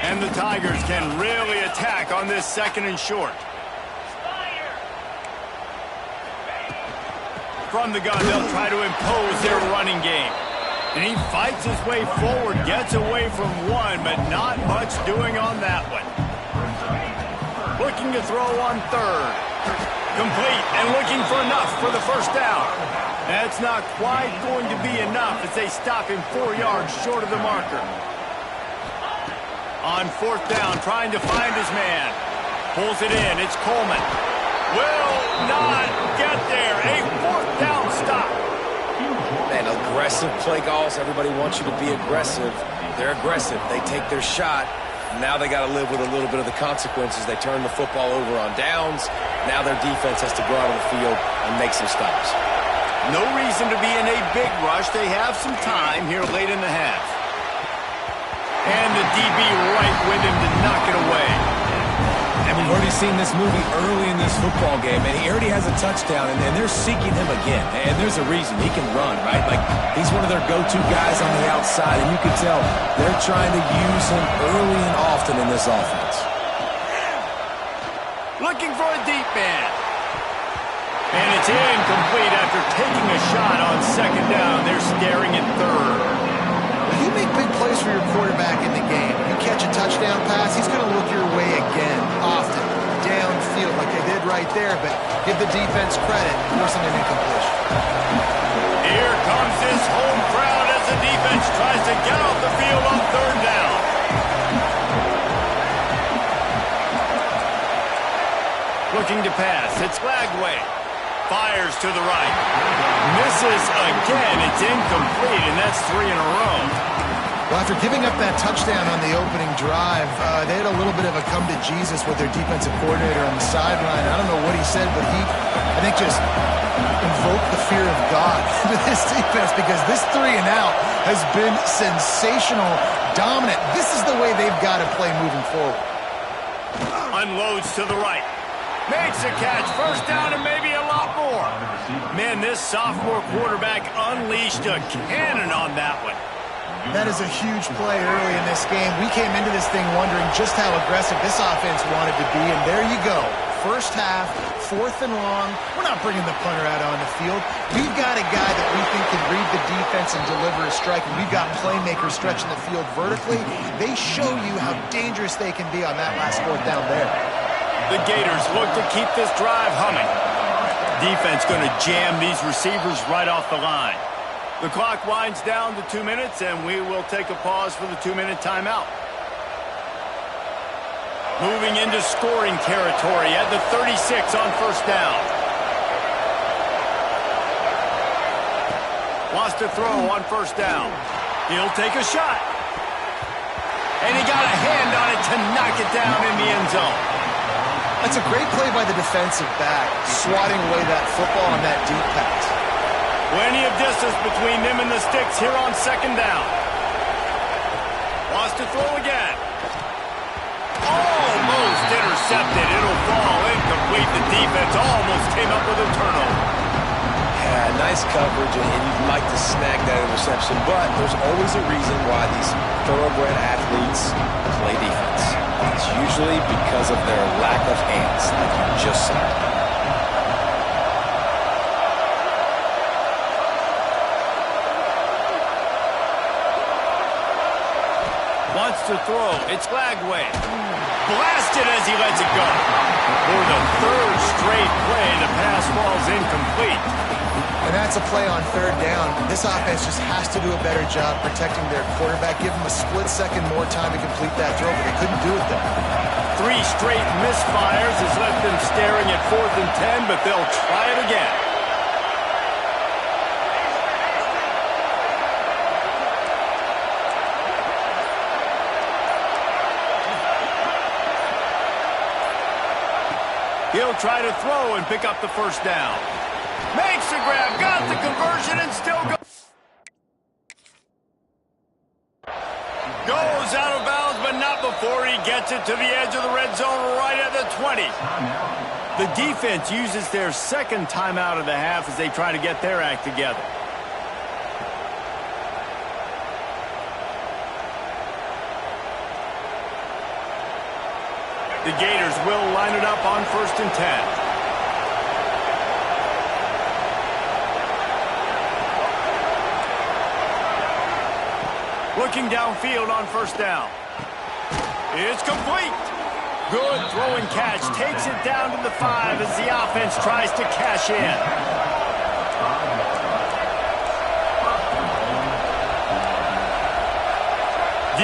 And the Tigers can really attack on this 2nd and short. From the gun, they'll try to impose their running game. And he fights his way forward, gets away from one, but not much doing on that one. Looking to throw on 3rd. Complete and looking for enough for the first down. That's not quite going to be enough as they stop him 4 yards short of the marker. On 4th down, trying to find his man. Pulls it in. It's Coleman. Will not get there. A 4th down stop. Man, aggressive play calls. Everybody wants you to be aggressive. They're aggressive. They take their shot. Now they got to live with a little bit of the consequences. They turn the football over on downs. Now their defense has to go out of the field and make some stops. No reason to be in a big rush. They have some time here late in the half. And the DB right with him to knock it away. And we've already seen this movie early in this football game, and he already has a touchdown, and they're seeking him again. And there's a reason. He can run, right? Like, he's one of their go-to guys on the outside, and you can tell they're trying to use him early and often in this offense. Looking for a deep man. And it's incomplete after taking a shot on 2nd down. They're staring at 3rd. You make big plays for your quarterback in the game. You catch a touchdown pass, he's going to look your way again, often, downfield like they did right there, but give the defense credit, forcing an incompletion. Here comes his home crowd as the defense tries to get off the field on 3rd down. Looking to pass, it's Lagway. Fires to the right. Misses again. It's incomplete, and that's 3 in a row. Well, after giving up that touchdown on the opening drive, they had a little bit of a come-to-Jesus with their defensive coordinator on the sideline. I don't know what he said, but he, I think, just invoked the fear of God into this defense because this 3-and-out has been sensational, dominant. This is the way they've got to play moving forward. Unloads to the right. Makes a catch. First down and maybe a lot more. Man, this sophomore quarterback unleashed a cannon on that one. That is a huge play early in this game. We came into this thing wondering just how aggressive this offense wanted to be, and there you go. First half, 4th and long. We're not bringing the punter out on the field. We've got a guy that we think can read the defense and deliver a strike, and we've got playmakers stretching the field vertically. They show you how dangerous they can be on that last 4th down there. The Gators look to keep this drive humming. Defense going to jam these receivers right off the line. The clock winds down to 2 minutes, and we will take a pause for the 2-minute timeout. Moving into scoring territory at the 36 on 1st down. Wants to throw on 1st down. He'll take a shot. And he got a hand on it to knock it down in the end zone. That's a great play by the defensive back, swatting away that football on that deep pass. Plenty of distance between them and the sticks here on second down. Wants to throw again. Almost intercepted. It'll fall incomplete. The defense almost came up with a turnover. Yeah, nice coverage, and you'd like to snag that interception, but there's always a reason why these thoroughbred athletes play defense. It's usually because of their lack of hands, like you just said. Wants to throw. It's Lagway. Blasted as he lets it go. For the third straight play, the pass falls incomplete. And that's a play on third down. This offense just has to do a better job protecting their quarterback. Give them a split second more time to complete that throw, but they couldn't do it there. 3 straight misfires has left them staring at 4th and 10, but they'll try it again. He'll try to throw and pick up the first down. Makes the grab, got the conversion, and still goes out of bounds, but not before he gets it to the edge of the red zone right at the 20. The defense uses their second timeout of the half as they try to get their act together. The Gators will line it up on 1st and 10. Looking downfield on 1st down. It's complete. Good throw and catch. Takes it down to the 5 as the offense tries to cash in.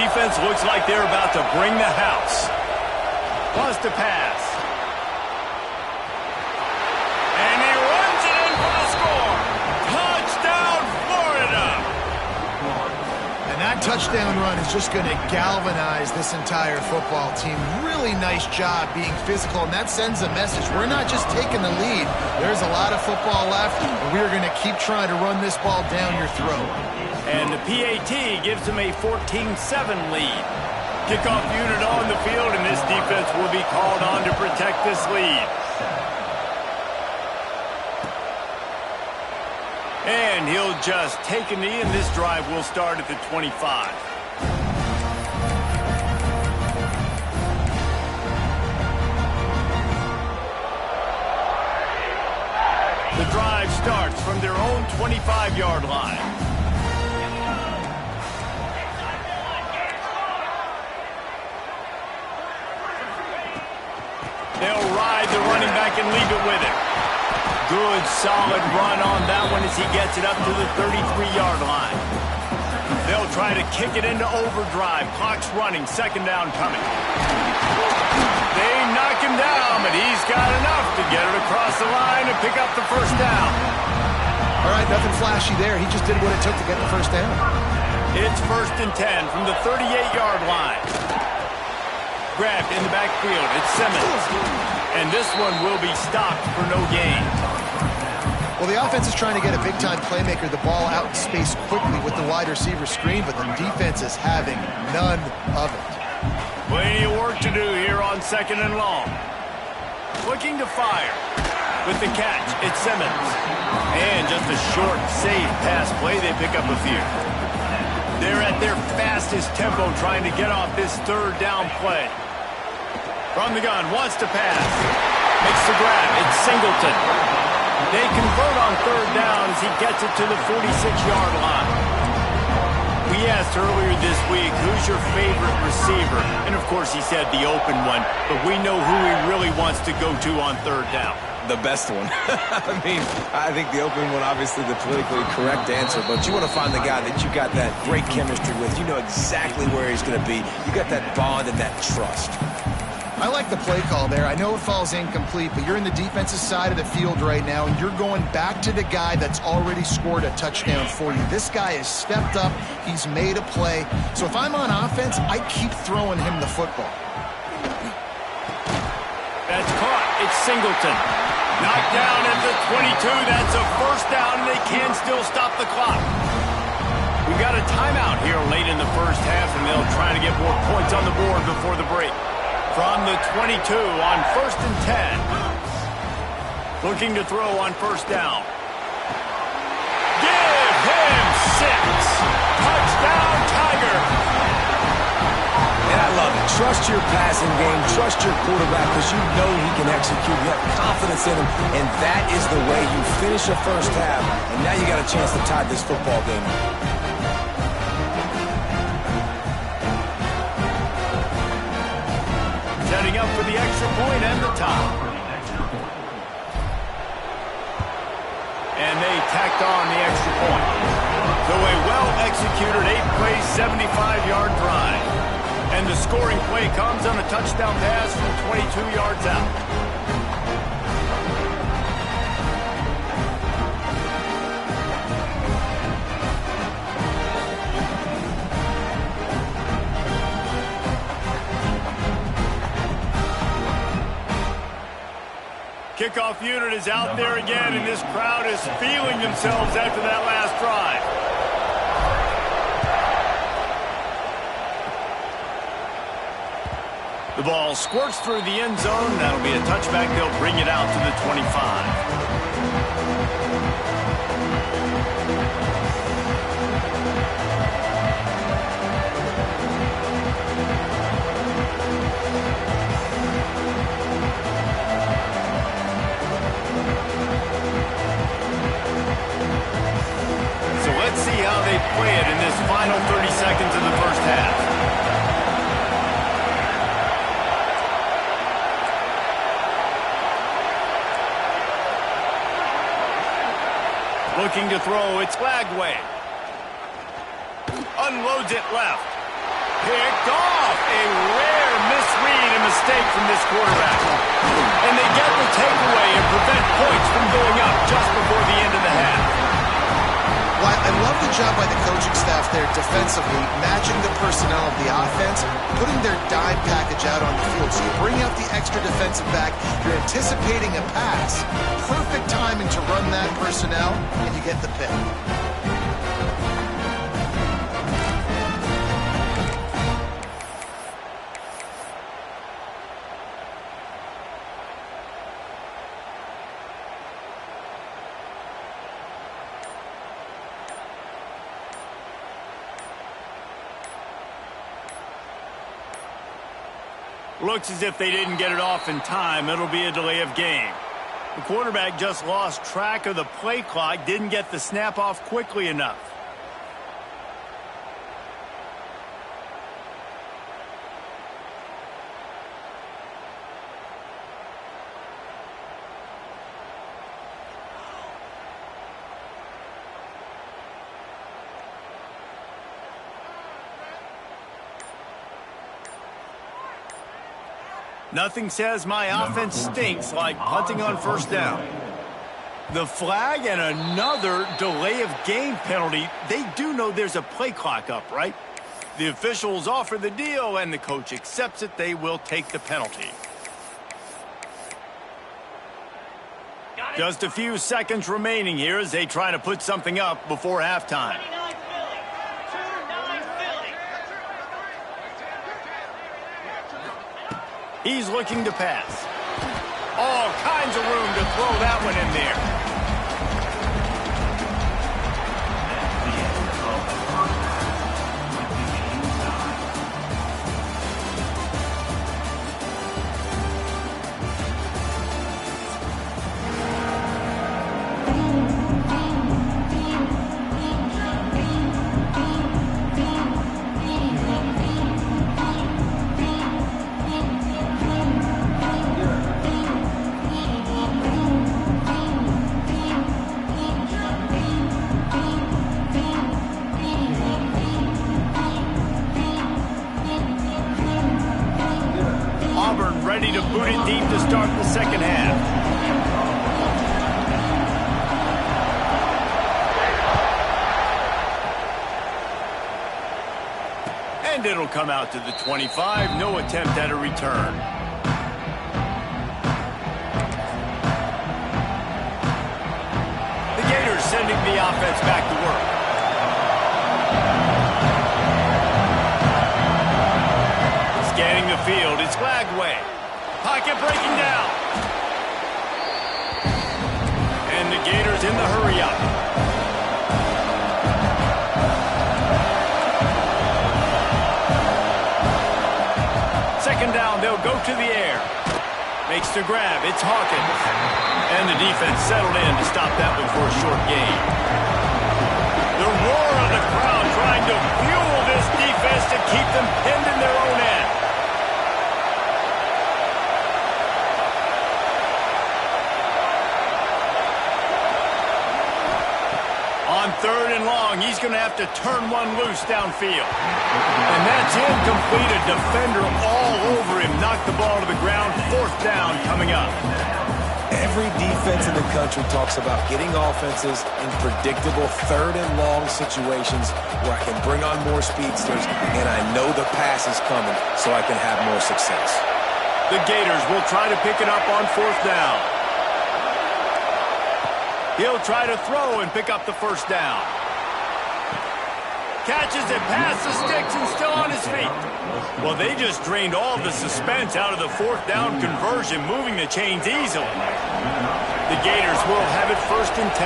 Defense looks like they're about to bring the house. Wants to pass. And he runs it in for the score. Touchdown, Florida. And that touchdown run is just going to galvanize this entire football team. Really nice job being physical, and that sends a message. We're not just taking the lead. There's a lot of football left, and we're going to keep trying to run this ball down your throat. And the PAT gives them a 14-7 lead. Kickoff unit on the field, and this defense will be called on to protect this lead. And he'll just take a knee, and this drive will start at the 25. The drive starts from their own 25-yard line. They'll ride the running back and leave it with him. Good, solid run on that one as he gets it up to the 33-yard line. They'll try to kick it into overdrive. Clock's running. 2nd down coming. They knock him down, but he's got enough to get it across the line and pick up the first down. All right, nothing flashy there. He just did what it took to get the first down. It's 1st and 10 from the 38-yard line. Grabbed in the backfield. It's Simmons. And this one will be stopped for no gain. Well, the offense is trying to get a big-time playmaker the ball out in space quickly with the wide receiver screen, but the defense is having none of it. Plenty of work to do here on 2nd and long. Looking to fire. With the catch, it's Simmons. And just a short, safe pass play. They pick up a few. They're at their fastest tempo trying to get off this 3rd down play. From the gun, wants to pass. Makes the grab. It's Singleton. They convert on 3rd down as he gets it to the 46-yard line. We asked earlier this week, who's your favorite receiver? And, of course, he said the open one. But we know who he really wants to go to on 3rd down. The best one. I mean, I think the open one, obviously the politically correct answer, but you want to find the guy that you got that great chemistry with. You know exactly where he's going to be. You got that bond and that trust. I like the play call there. I know it falls incomplete, but you're in the defensive side of the field right now, and you're going back to the guy that's already scored a touchdown for you. This guy has stepped up. He's made a play. So if I'm on offense, I keep throwing him the football. That's caught. It's Singleton. Knocked down at the 22. That's a first down, and they can still stop the clock. We've got a timeout here late in the first half, and they'll try to get more points on the board before the break. From the 22 on 1st and 10. Looking to throw on first down. Give him 6. Touchdown, Tiger. And I love it. Trust your passing game. Trust your quarterback because you know he can execute. You have confidence in him, and that is the way you finish a first half. And now you got a chance to tie this football game. Setting up for the extra point and the tie. And they tacked on the extra point. So a well-executed 8-play, 75-yard drive. And the scoring play comes on a touchdown pass from 22 yards out. Kickoff unit is out there again, and this crowd is feeling themselves after that last drive. The ball squirts through the end zone. That'll be a touchback. They'll bring it out to the 25. Let's see how they play it in this final 30 seconds of the first half. Looking to throw, it's Lagway. Unloads it left. Picked off. A rare misread and mistake from this quarterback. And they get the takeaway and prevent points from going up just before the end of the half. Well, I love the job by the coaching staff there defensively, matching the personnel of the offense, putting their dime package out on the field. So you bring out the extra defensive back, you're anticipating a pass. Perfect timing to run that personnel, and you get the pick. Looks as if they didn't get it off in time. It'll be a delay of game. The quarterback just lost track of the play clock, didn't get the snap off quickly enough. Nothing says my offense stinks like punting on first down. The flag and another delay of game penalty. They do know there's a play clock up, right? The officials offer the deal and the coach accepts it. They will take the penalty. Just a few seconds remaining here as they try to put something up before halftime. He's looking to pass. All kinds of room to throw that one in there. ready to boot it deep to start the second half. And it'll come out to the 25. No attempt at a return. The Gators sending the offense back to work. Scanning the field, it's Glagway. Pocket breaking down. And the Gators in the hurry-up. Second down, they'll go to the air. Makes the grab, it's Hawkins. And the defense settled in to stop that one for a short gain. The roar of the crowd trying to fuel this defense to keep them pinned in their own end. On third and long, he's going to have to turn one loose downfield. And that's incomplete. A defender all over him. Knocked the ball to the ground. Fourth down coming up. Every defense in the country talks about getting offenses in predictable third and long situations where I can bring on more speedsters and I know the pass is coming so I can have more success. The Gators will try to pick it up on fourth down. He'll try to throw and pick up the first down. Catches it past the sticks and still on his feet. Well, they just drained all the suspense out of the fourth down conversion, moving the chains easily. The Gators will have it first and 10.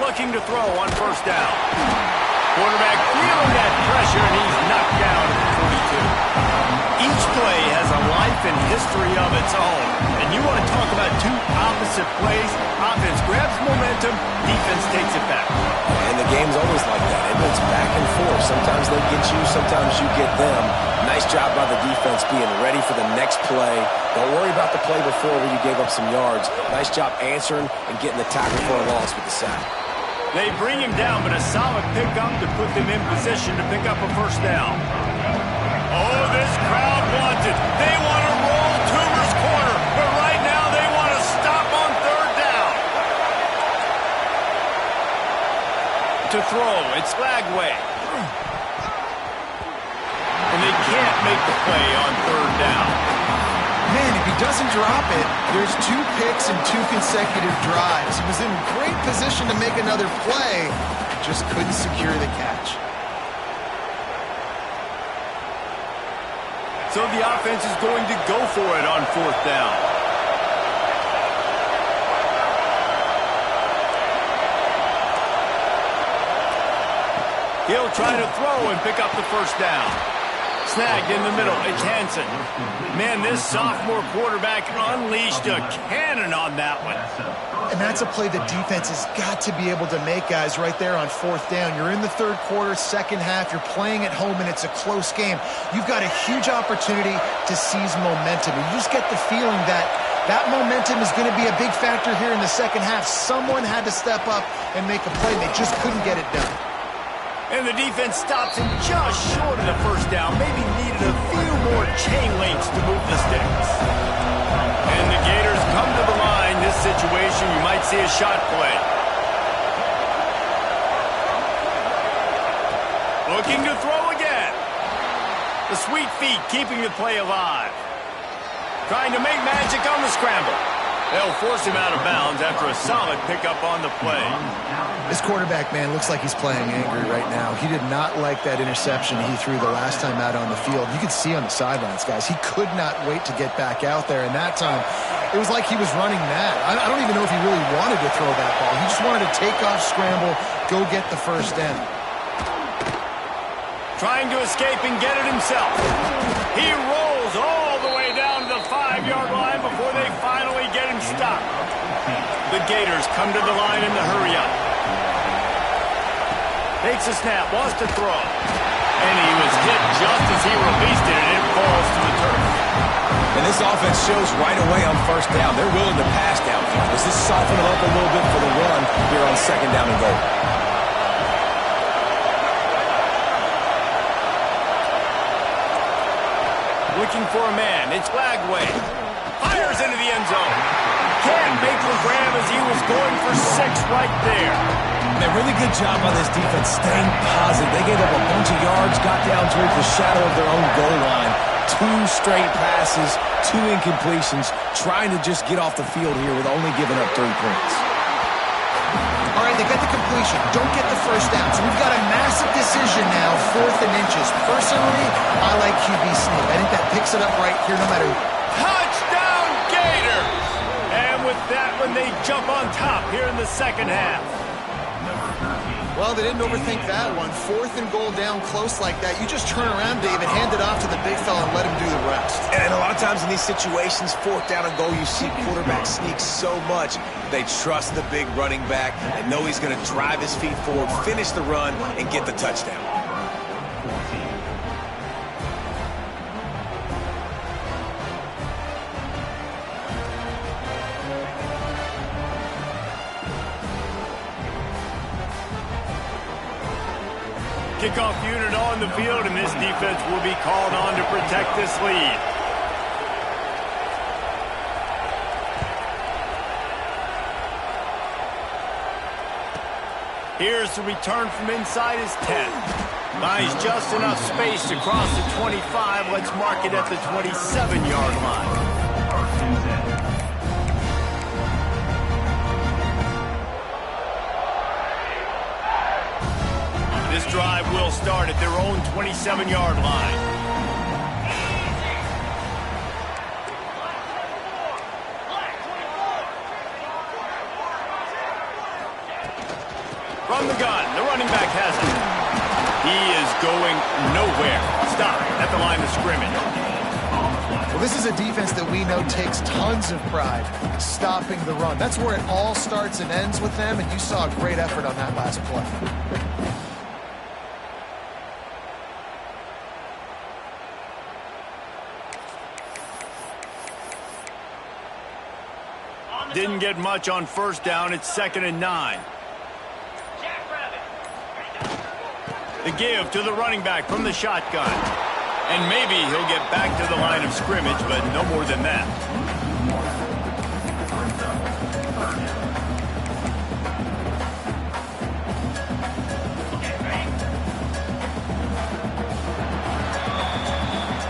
Looking to throw on first down. Quarterback feeling that pressure, and he's knocked down at the 42. Each play has a life and history of its own. And you want to talk about two opposite plays. Offense grabs momentum, defense takes it back. And the game's always like that. It's back and forth. Sometimes they get you, sometimes you get them. Nice job by the defense being ready for the next play. Don't worry about the play before where you gave up some yards. Nice job answering and getting the tackle for a loss with the sack. They bring him down, but a solid pickup to put them in position to pick up a first down. Oh, this crowd wants it. They want to roll Toomer's corner, but right now they want to stop on third down. To throw, it's Glagway. And they can't make the play on third down. Man, if he doesn't drop it, there's 2 picks and 2 consecutive drives. He was in great position to make another play, just couldn't secure the catch. So the offense is going to go for it on fourth down. He'll try to throw and pick up the first down. Snagged in the middle, it's Hansen. Man, this sophomore quarterback unleashed a cannon on that one. And that's a play the defense has got to be able to make, guys, right there on fourth down. You're in the third quarter, second half. You're playing at home, and it's a close game. You've got a huge opportunity to seize momentum. You just get the feeling that that momentum is going to be a big factor here in the second half. Someone had to step up and make a play. They just couldn't get it done. And the defense stops him just short of the first down. Maybe needed a few more chain links to move the sticks. And the Gators come to the line. This situation, you might see a shot play. Looking to throw again. The sweet feet keeping the play alive. Trying to make magic on the scramble. They'll force him out of bounds after a solid pickup on the play. This quarterback, man, looks like he's playing angry right now. He did not like that interception he threw the last time out on the field. You could see on the sidelines, guys, he could not wait to get back out there. And that time, it was like he was running mad. I don't even know if he really wanted to throw that ball. He just wanted to take off, scramble, go get the first down. Trying to escape and get it himself. He rolls all the way down to the 5-yard line before they finally get him stopped. The Gators come to the line in the hurry-up. Takes a snap, wants to throw. And he was hit just as he released it, and it falls to the turf. And this offense shows right away on first down. They're willing to pass down here. Does this soften them up a little bit for the run here on second down and goal? for a man. It's Lagway. Fires into the end zone. Can't make the grab as he was going for 6 right there. A really good job by this defense staying positive. They gave up a bunch of yards, got down towards the shadow of their own goal line. 2 straight passes, 2 incompletions, trying to just get off the field here with only giving up 3 points. All right, they got the completion. Don't get the first down. So we've got a massive decision now, 4th and inches. Personally, I like QB sneak. I think that picks it up right here no matter who. Touchdown, Gators! And with that one, they jump on top here in the second half. Well, they didn't overthink that one. 4th and goal down close like that. You just turn around, David, hand it off to the big fella and let him do the rest. And a lot of times in these situations, 4th down and goal, you see quarterbacks sneak so much. They trust the big running back and know he's going to drive his feet forward, finish the run, and get the touchdown. Kickoff unit on the field, and this defense will be called on to protect this lead. Here's the return from inside his 10. Buys just enough space to cross the 25. Let's mark it at the 27-yard line. This drive will start at their own 27-yard line. From the gun, the running back has it. He is going nowhere. Stop at the line of scrimmage. Well, this is a defense that we know takes tons of pride stopping the run. That's where it all starts and ends with them, and you saw a great effort on that last play. Didn't get much on first down. It's 2nd and 9. The give to the running back from the shotgun. And maybe he'll get back to the line of scrimmage, but no more than that.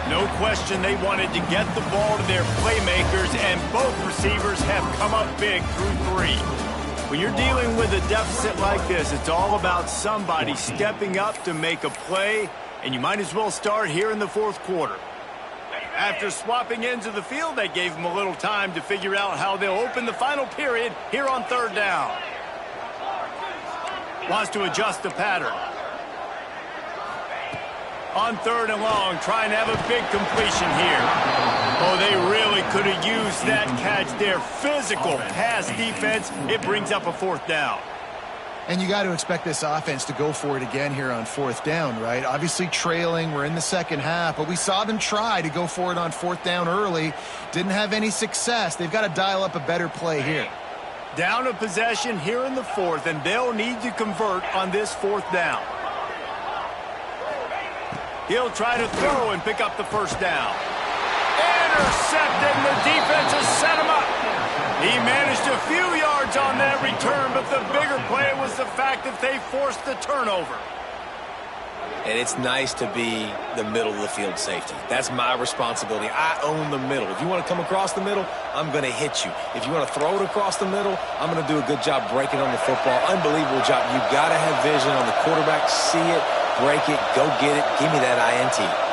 No question they wanted to get the ball to their playmakers, and both receivers have come up big through 3. When you're dealing with a deficit like this, it's all about somebody stepping up to make a play, and you might as well start here in the 4th quarter. After swapping ends of the field, they gave them a little time to figure out how they'll open the final period here on 3rd down. Wants to adjust the pattern. On 3rd and long, trying to have a big completion here. Oh, they really could have used that catch there. Physical pass defense. It brings up a 4th down. And you got to expect this offense to go for it again here on 4th down, right? Obviously trailing. We're in the second half, but we saw them try to go for it on 4th down early. Didn't have any success. They've got to dial up a better play here. Down a possession here in the 4th, and they'll need to convert on this 4th down. He'll try to throw and pick up the first down. Intercepted, and the defense has set him up. He managed a few yards on that return, but the bigger play was the fact that they forced the turnover. And it's nice to be the middle of the field safety. That's my responsibility. I own the middle. If you want to come across the middle, I'm going to hit you. If you want to throw it across the middle, I'm going to do a good job breaking on the football. Unbelievable job. You got to have vision on the quarterback. See it, break it, go get it. Give me that INT.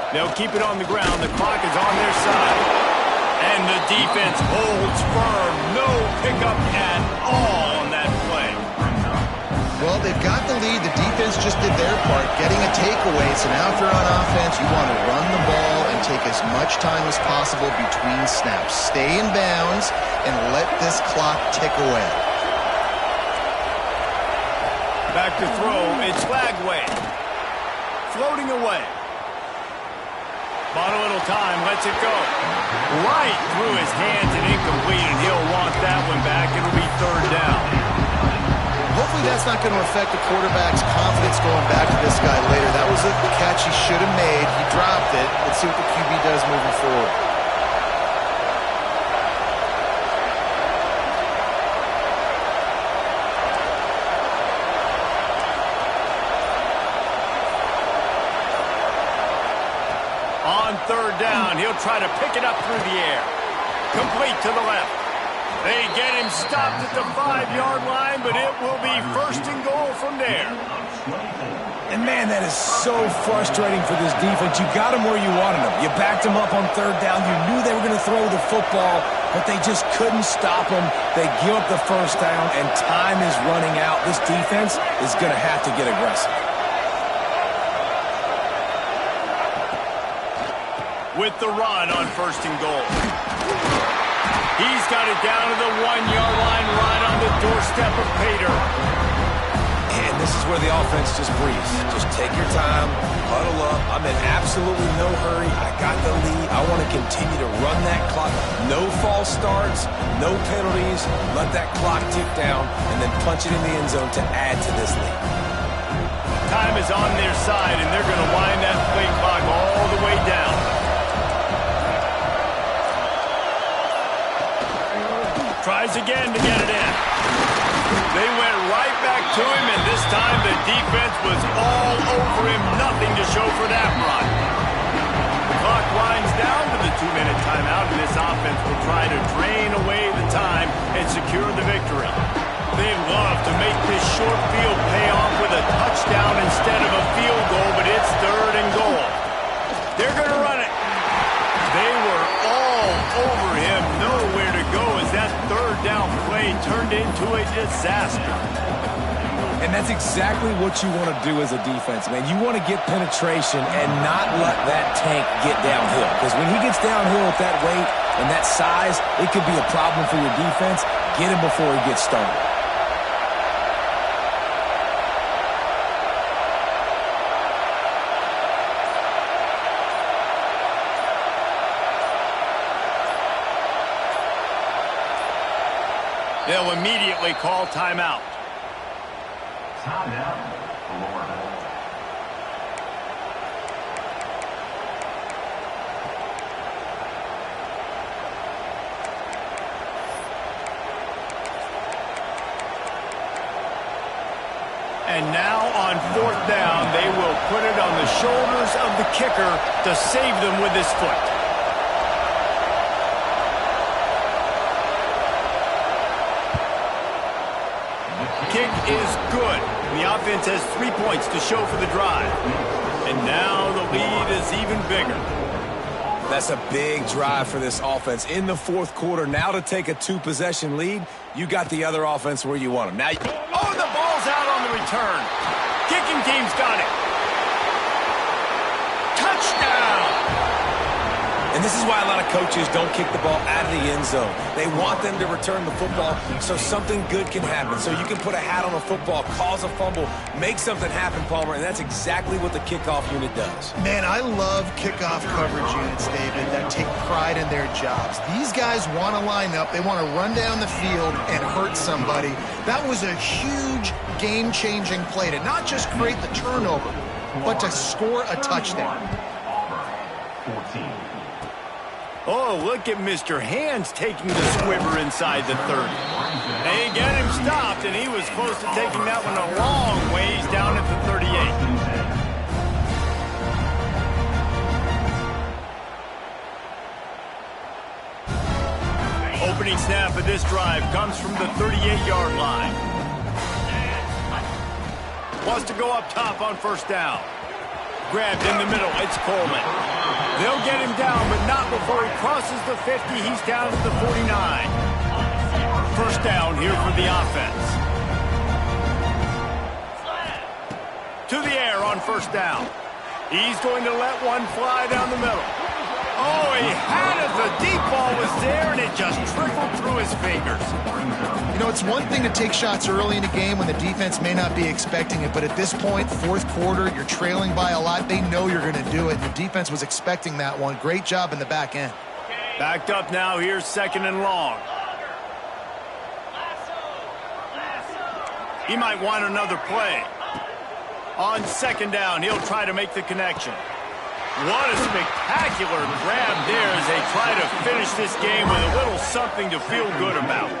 They'll keep it on the ground. The clock is on their side. And the defense holds firm. No pickup at all on that play. Well, they've got the lead. The defense just did their part, getting a takeaway. So now if you're on offense, you want to run the ball and take as much time as possible between snaps. Stay in bounds and let this clock tick away. Back to throw. It's Lagway. Floating away. Bought a little time, lets it go. Right through his hands and incomplete, and he'll want that one back. It'll be third down. Hopefully that's not going to affect the quarterback's confidence going back to this guy later. That was a catch he should have made. He dropped it. Let's see what the QB does moving forward. On third down, he'll try to pick it up through the air. Complete to the left. They get him stopped at the 5-yard line, but it will be first and goal from there. And, man, that is so frustrating for this defense. You got him where you wanted him. You backed him up on third down. You knew they were going to throw the football, but they just couldn't stop him. They give up the first down, and time is running out. This defense is going to have to get aggressive. With the run on first and goal. He's got it down to the 1-yard line right on the doorstep of Pater. And this is where the offense just breathes. Just take your time, huddle up. I'm in absolutely no hurry. I got the lead. I want to continue to run that clock. No false starts, no penalties. Let that clock tick down and then punch it in the end zone to add to this lead. Time is on their side, and they're going to wind that play clock all the way down. Tries again to get it in. They went right back to him, and this time the defense was all over him. Nothing to show for that run. The clock winds down to the 2-minute timeout, and this offense will try to drain away the time and secure the victory. They love to make this short field pay off with a touchdown instead of a field goal, but it's third and goal. They're going to run it. They were all over him. Nowhere to go as that third down play turned into a disaster. And that's exactly what you want to do as a defense, man. You want to get penetration and not let that tank get downhill. Because when he gets downhill with that weight and that size, it could be a problem for your defense. Get him before he gets started. They'll immediately call timeout. Timeout, Florida. And now on fourth down, they will put it on the shoulders of the kicker to save them with his foot. Kick is good. The offense has 3 points to show for the drive. And now the lead is even bigger. That's a big drive for this offense in the fourth quarter. Now to take a 2-possession lead, you got the other offense where you want them. Now, oh, the ball's out on the return. Kicking team's got it. Touchdown! And this is why a lot of coaches don't kick the ball out of the end zone. They want them to return the football so something good can happen. So you can put a hat on a football, cause a fumble, make something happen, Palmer, and that's exactly what the kickoff unit does. Man, I love kickoff coverage units, David, that take pride in their jobs. These guys want to line up. They want to run down the field and hurt somebody. That was a huge game-changing play to not just create the turnover, but to score a touchdown. 14. Oh, look at Mr. Hands taking the squibber inside the 30. They get him stopped, and he was close to taking that one a long ways down at the 38. Opening snap of this drive comes from the 38-yard line. Wants to go up top on first down. Grabbed in the middle, it's Coleman. They'll get him down, but not before he crosses the 50. He's down at the 49. First down here for the offense. To the air on first down. He's going to let one fly down the middle. Oh, he had it. The deep ball was there, and it just trickled through his fingers. You know, it's one thing to take shots early in a game when the defense may not be expecting it, but at this point, fourth quarter, you're trailing by a lot. They know you're going to do it. The defense was expecting that one. Great job in the back end. Backed up now. Here's 2nd and long. He might want another play. On 2nd down, he'll try to make the connection. What a spectacular grab there as they try to finish this game with a little something to feel good about.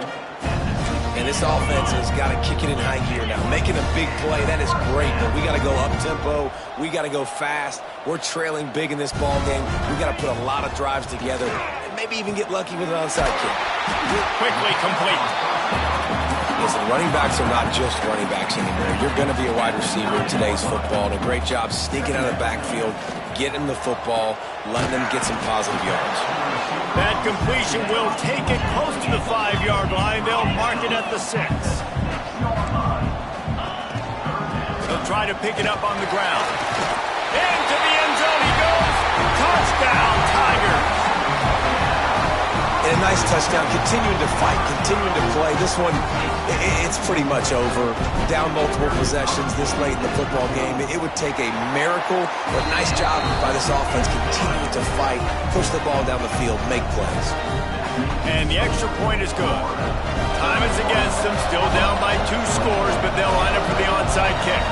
And this offense has got to kick it in high gear now. Making a big play, that is great, but we got to go up-tempo. We got to go fast. We're trailing big in this ball game. We got to put a lot of drives together and maybe even get lucky with an onside kick. Quickly complete. Listen, running backs are not just running backs anymore. You're going to be a wide receiver in today's football, and a great job sneaking out of the backfield, getting the football, letting them get some positive yards. That completion will take it close to the 5-yard line. They'll mark it at the 6. He'll try to pick it up on the ground. Into the end zone he goes. Touchdown, Tigers. And a nice touchdown, continuing to fight, continuing to play. This one, it's pretty much over. Down multiple possessions this late in the football game. It would take a miracle, but nice job by this offense continuing to fight, push the ball down the field, make plays. And the extra point is good. Time is against them, still down by 2 scores, but they'll line up for the onside kick.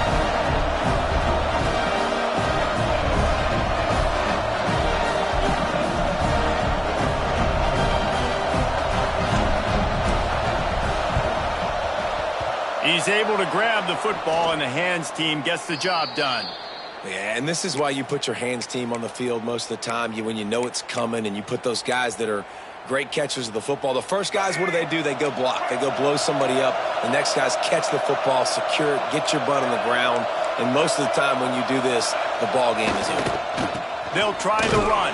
He's able to grab the football, and the hands team gets the job done. Yeah, and this is why you put your hands team on the field most of the time. When you know it's coming, and you put those guys that are great catchers of the football. The first guys, what do? They go block. They go blow somebody up. The next guys catch the football, secure it, get your butt on the ground. And most of the time when you do this, the ball game is over. They'll try the run.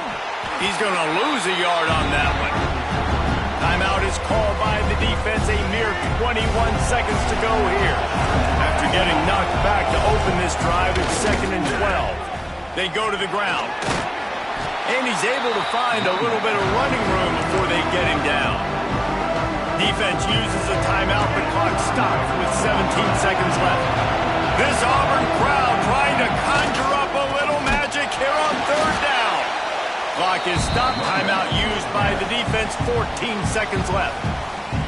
He's going to lose a yard on that one. Timeout is called by the defense. A mere 21 seconds to go here. After getting knocked back to open this drive, it's 2nd and 12. They go to the ground. And he's able to find a little bit of running room before they get him down. Defense uses a timeout, but clock stops with 17 seconds left. This Auburn crowd trying to conjure up a little magic here on 3rd down. Clock is stopped. Timeout used by the defense. 14 seconds left.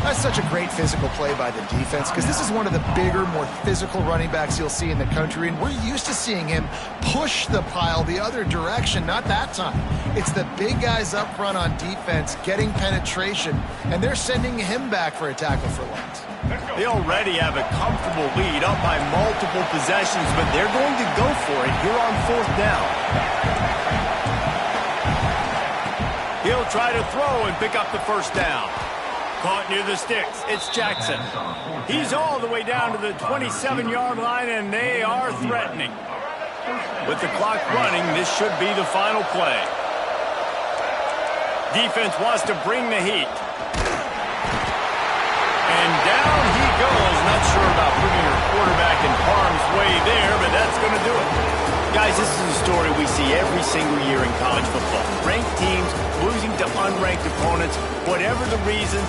That's such a great physical play by the defense because this is one of the bigger, more physical running backs you'll see in the country, and we're used to seeing him push the pile the other direction. Not that time. It's the big guys up front on defense getting penetration, and they're sending him back for a tackle for loss. They already have a comfortable lead up by multiple possessions, but they're going to go for it here on 4th down. He'll try to throw and pick up the 1st down. Caught near the sticks. It's Jackson. He's all the way down to the 27-yard line, and they are threatening. With the clock running, this should be the final play. Defense wants to bring the heat. And down he goes. Not sure about putting your quarterback in harm's way there, but that's going to do it. Guys, this is a story we see every single year in college football. Ranked teams losing to unranked opponents, whatever the reason.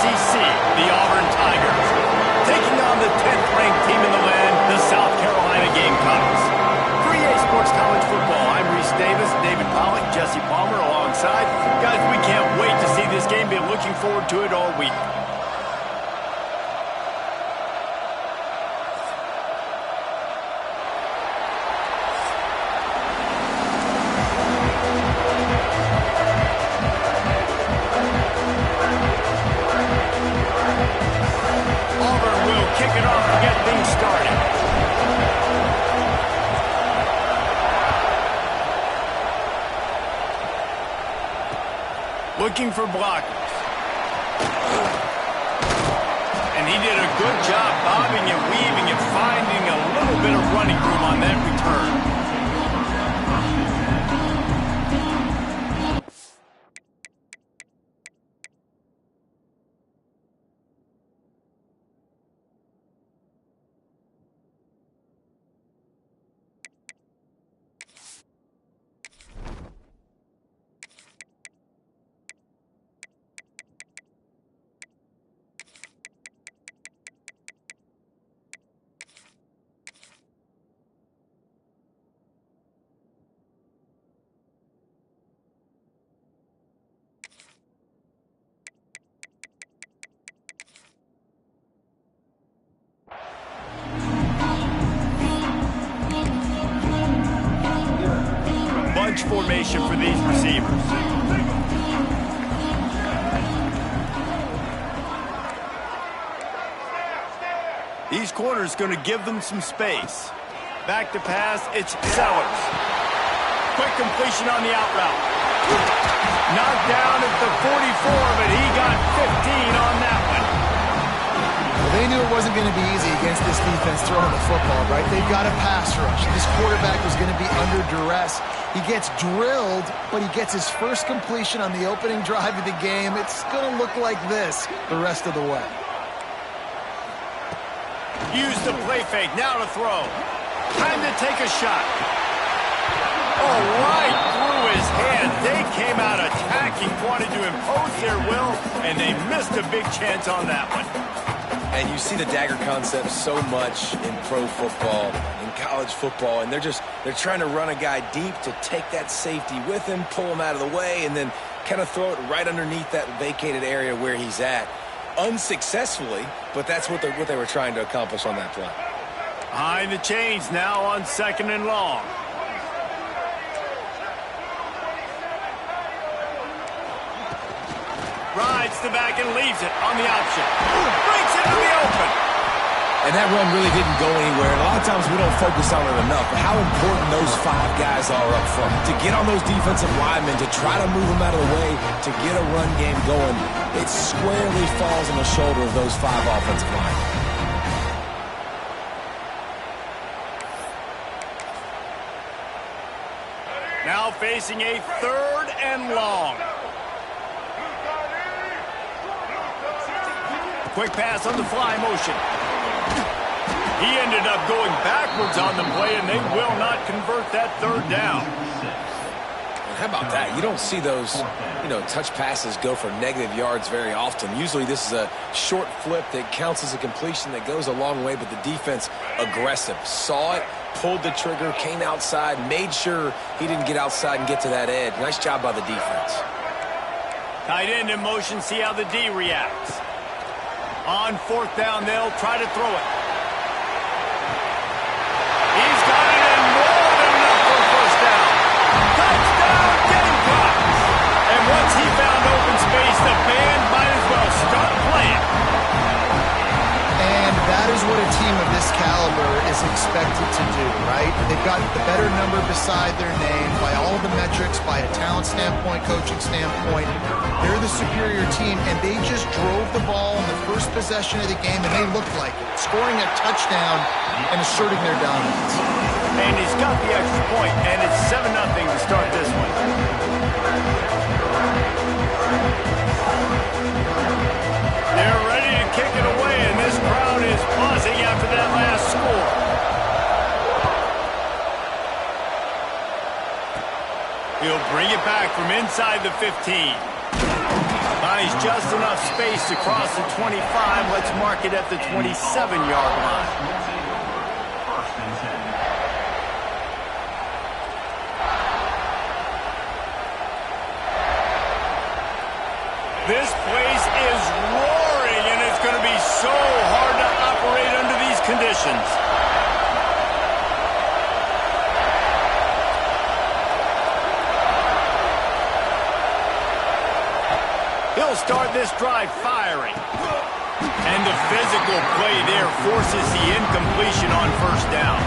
SEC, the Auburn Tigers. Taking on the 10th-ranked team in the land, the South Carolina Gamecocks. For EA Sports College Football, I'm Reese Davis, David Pollack, Jesse Palmer alongside. Guys, we can't wait to see this game. Been looking forward to it all week. Looking for blockers. And he did a good job bobbing and weaving and finding a little bit of running room on that return. Formation for these receivers. These corners going to give them some space. Back to pass, it's Sellers. Quick completion on the out route. Knocked down at the 44, but he got 15 on that one. Well, they knew it wasn't going to be easy against this defense throwing the football, right? They've got a pass rush. This quarterback was going to be under duress. He gets drilled, but he gets his first completion on the opening drive of the game. It's going to look like this the rest of the way. Use the play fake, now to throw. Time to take a shot. Oh, right through his hand. They came out attacking, wanted to impose their will, and they missed a big chance on that one. And you see the dagger concept so much in pro football, in college football, and they're trying to run a guy deep to take that safety with him, pull him out of the way, and then kind of throw it right underneath that vacated area where he's at. Unsuccessfully, but that's what they were trying to accomplish on that play. Behind the chains now on 2nd and long. Rides the back and leaves it on the option. Breaks into the open. And that run really didn't go anywhere. And a lot of times we don't focus on it enough. But how important those 5 guys are up front. To get on those defensive linemen, to try to move them out of the way, to get a run game going, it squarely falls on the shoulder of those 5 offensive linemen. Now facing a 3rd and long. Quick pass on the fly motion. He ended up going backwards on the play, and they will not convert that 3rd down. How about that? You don't see those, touch passes go for negative yards very often. Usually this is a short flip that counts as a completion that goes a long way, but the defense aggressive. Saw it, pulled the trigger, came outside, made sure he didn't get outside and get to that edge. Nice job by the defense. Tight end in motion, see how the D reacts. On 4th down, they'll try to throw it. He's got it in more than enough for a 1st down. Touchdown, Gamecocks! And once he found open space, the band might as well start playing. And that is what a team of this caliber is expected to do, right? They've got the better number beside their name by all the metrics, by a talent standpoint, coaching standpoint. They're the superior team, and they just drove the ball in the first possession of the game, and they looked like it, scoring a touchdown and asserting their dominance. And he's got the extra point, and it's 7-0 to start this one. They're ready to kick it away, and this crowd is buzzing after that last score. He'll bring it back from inside the 15. Buys just enough space to cross the 25. Let's mark it at the 27-yard line. First and 10. This place is roaring, and it's going to be so hard to operate under these conditions. He'll start this drive firing. And the physical play there forces the incompletion on first down.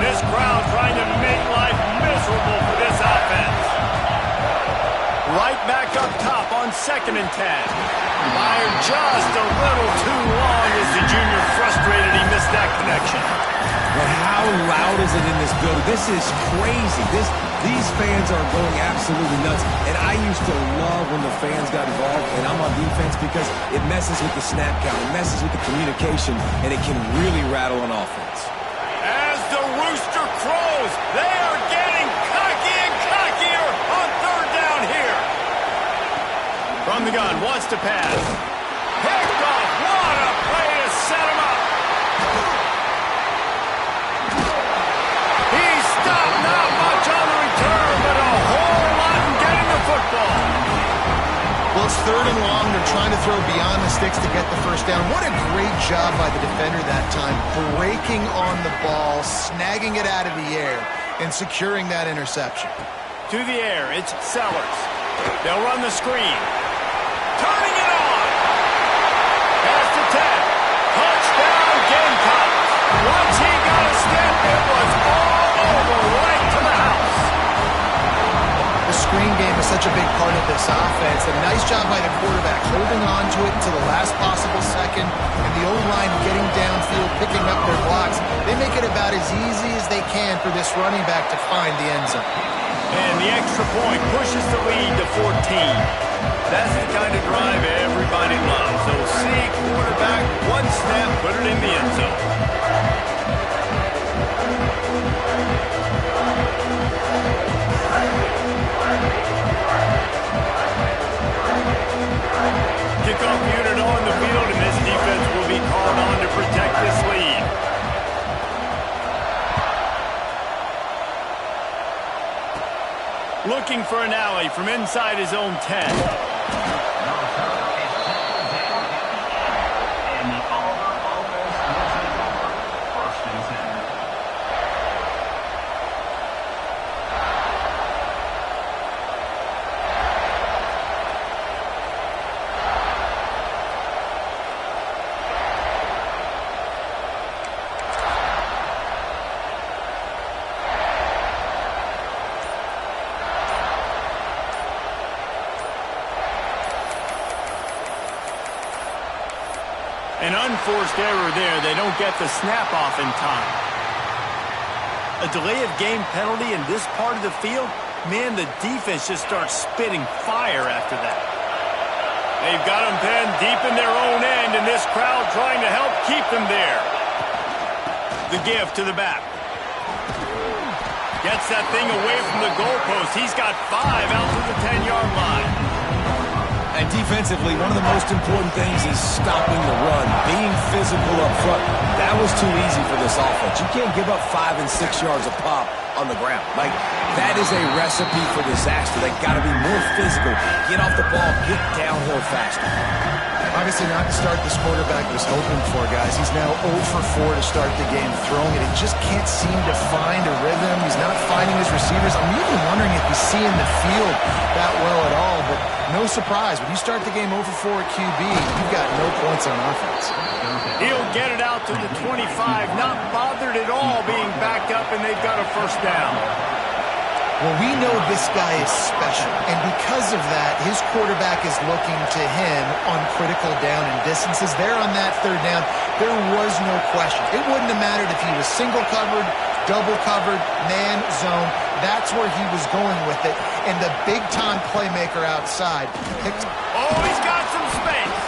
This crowd trying to make life miserable for this offense. Right back up top on 2nd and 10. Fired just a little too long as the junior frustrated he missed that connection. But how loud is it in this building? This is crazy. These fans are going absolutely nuts. And I used to love when the fans got involved, and I'm on defense because it messes with the snap count. It messes with the communication, and it can really rattle an offense. As the rooster crows, they are getting cocky and cockier on 3rd down here. From the gun, wants to pass. Picked off. What a play to set him up. He stopped. Not much on the return, but a whole lot in getting the football. Well, it's 3rd and long. They're trying to throw beyond the sticks to get the first down. What a great job by the defender that time, breaking on the ball, snagging it out of the air, and securing that interception. To the air, it's Sellers. They'll run the screen. Turning it on. Pass to 10. Touchdown, Gamecocks. Once he got a step, it was all over, right to the house. The screen game is such a big part of this offense. A nice job by the quarterback holding on to it until the last possible second, and the O-line getting downfield, picking up their blocks. They make it about as easy as they can for this running back to find the end zone. And the extra point pushes the lead to 14. That's the kind of drive everybody loves. So see quarterback, one snap, put it in the end zone. Kickoff unit on the field, and this defense will be called on to protect this lead. Looking for an alley from inside his own 10. An unforced error there. They don't get the snap off in time. A delay of game penalty in this part of the field, man, the defense just starts spitting fire after that. They've got them penned deep in their own end, and this crowd trying to help keep them there. The give to the back. Gets that thing away from the goalpost. He's got 5 out to the 10-yard line. And defensively, one of the most important things is stopping the run, being physical up front. That was too easy for this offense. You can't give up 5 and 6 yards a pop on the ground. Like, that is a recipe for disaster. They got to be more physical, get off the ball, get downhill faster. Obviously not the start this quarterback was hoping for, guys. He's now 0 for 4 to start the game throwing it. He just can't seem to find a rhythm. He's not finding his receivers. I'm even wondering if he's seeing the field that well at all. But no surprise, when you start the game 0 for 4 at QB, you've got no points on offense. He'll get it out to the 25, not bothered at all being backed up, and they've got a first down. Well, we know this guy is special, and because of that, his quarterback is looking to him on critical down and distances. There on that 3rd down, there was no question. It wouldn't have mattered if he was single covered, double covered, man, zone. That's where he was going with it, and the big-time playmaker outside picked. Oh, he's got some space.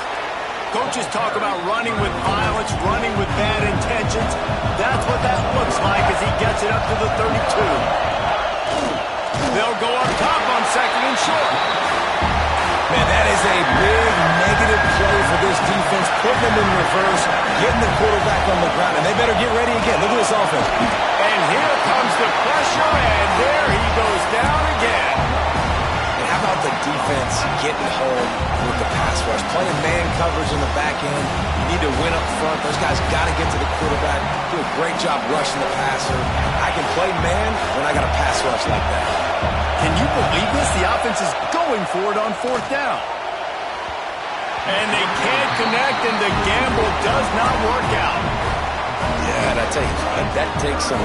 Coaches talk about running with violence, running with bad intentions. That's what that looks like as he gets it up to the 32. they'll go up top on 2nd and short. Man, that is a big negative play for this defense, putting them in reverse, getting the quarterback on the ground, and they better get ready again. Look at this offense. And here comes the pressure, and there he goes down again. And how about the defense getting home with the pass rush? Playing man coverage in the back end. You need to win up front. Those guys got to get to the quarterback. Do a great job rushing the passer. I can play man when I got a pass rush like that. Can you believe this? The offense is going for it on 4th down. And they can't connect, and the gamble does not work out. Yeah, and I tell you, that takes some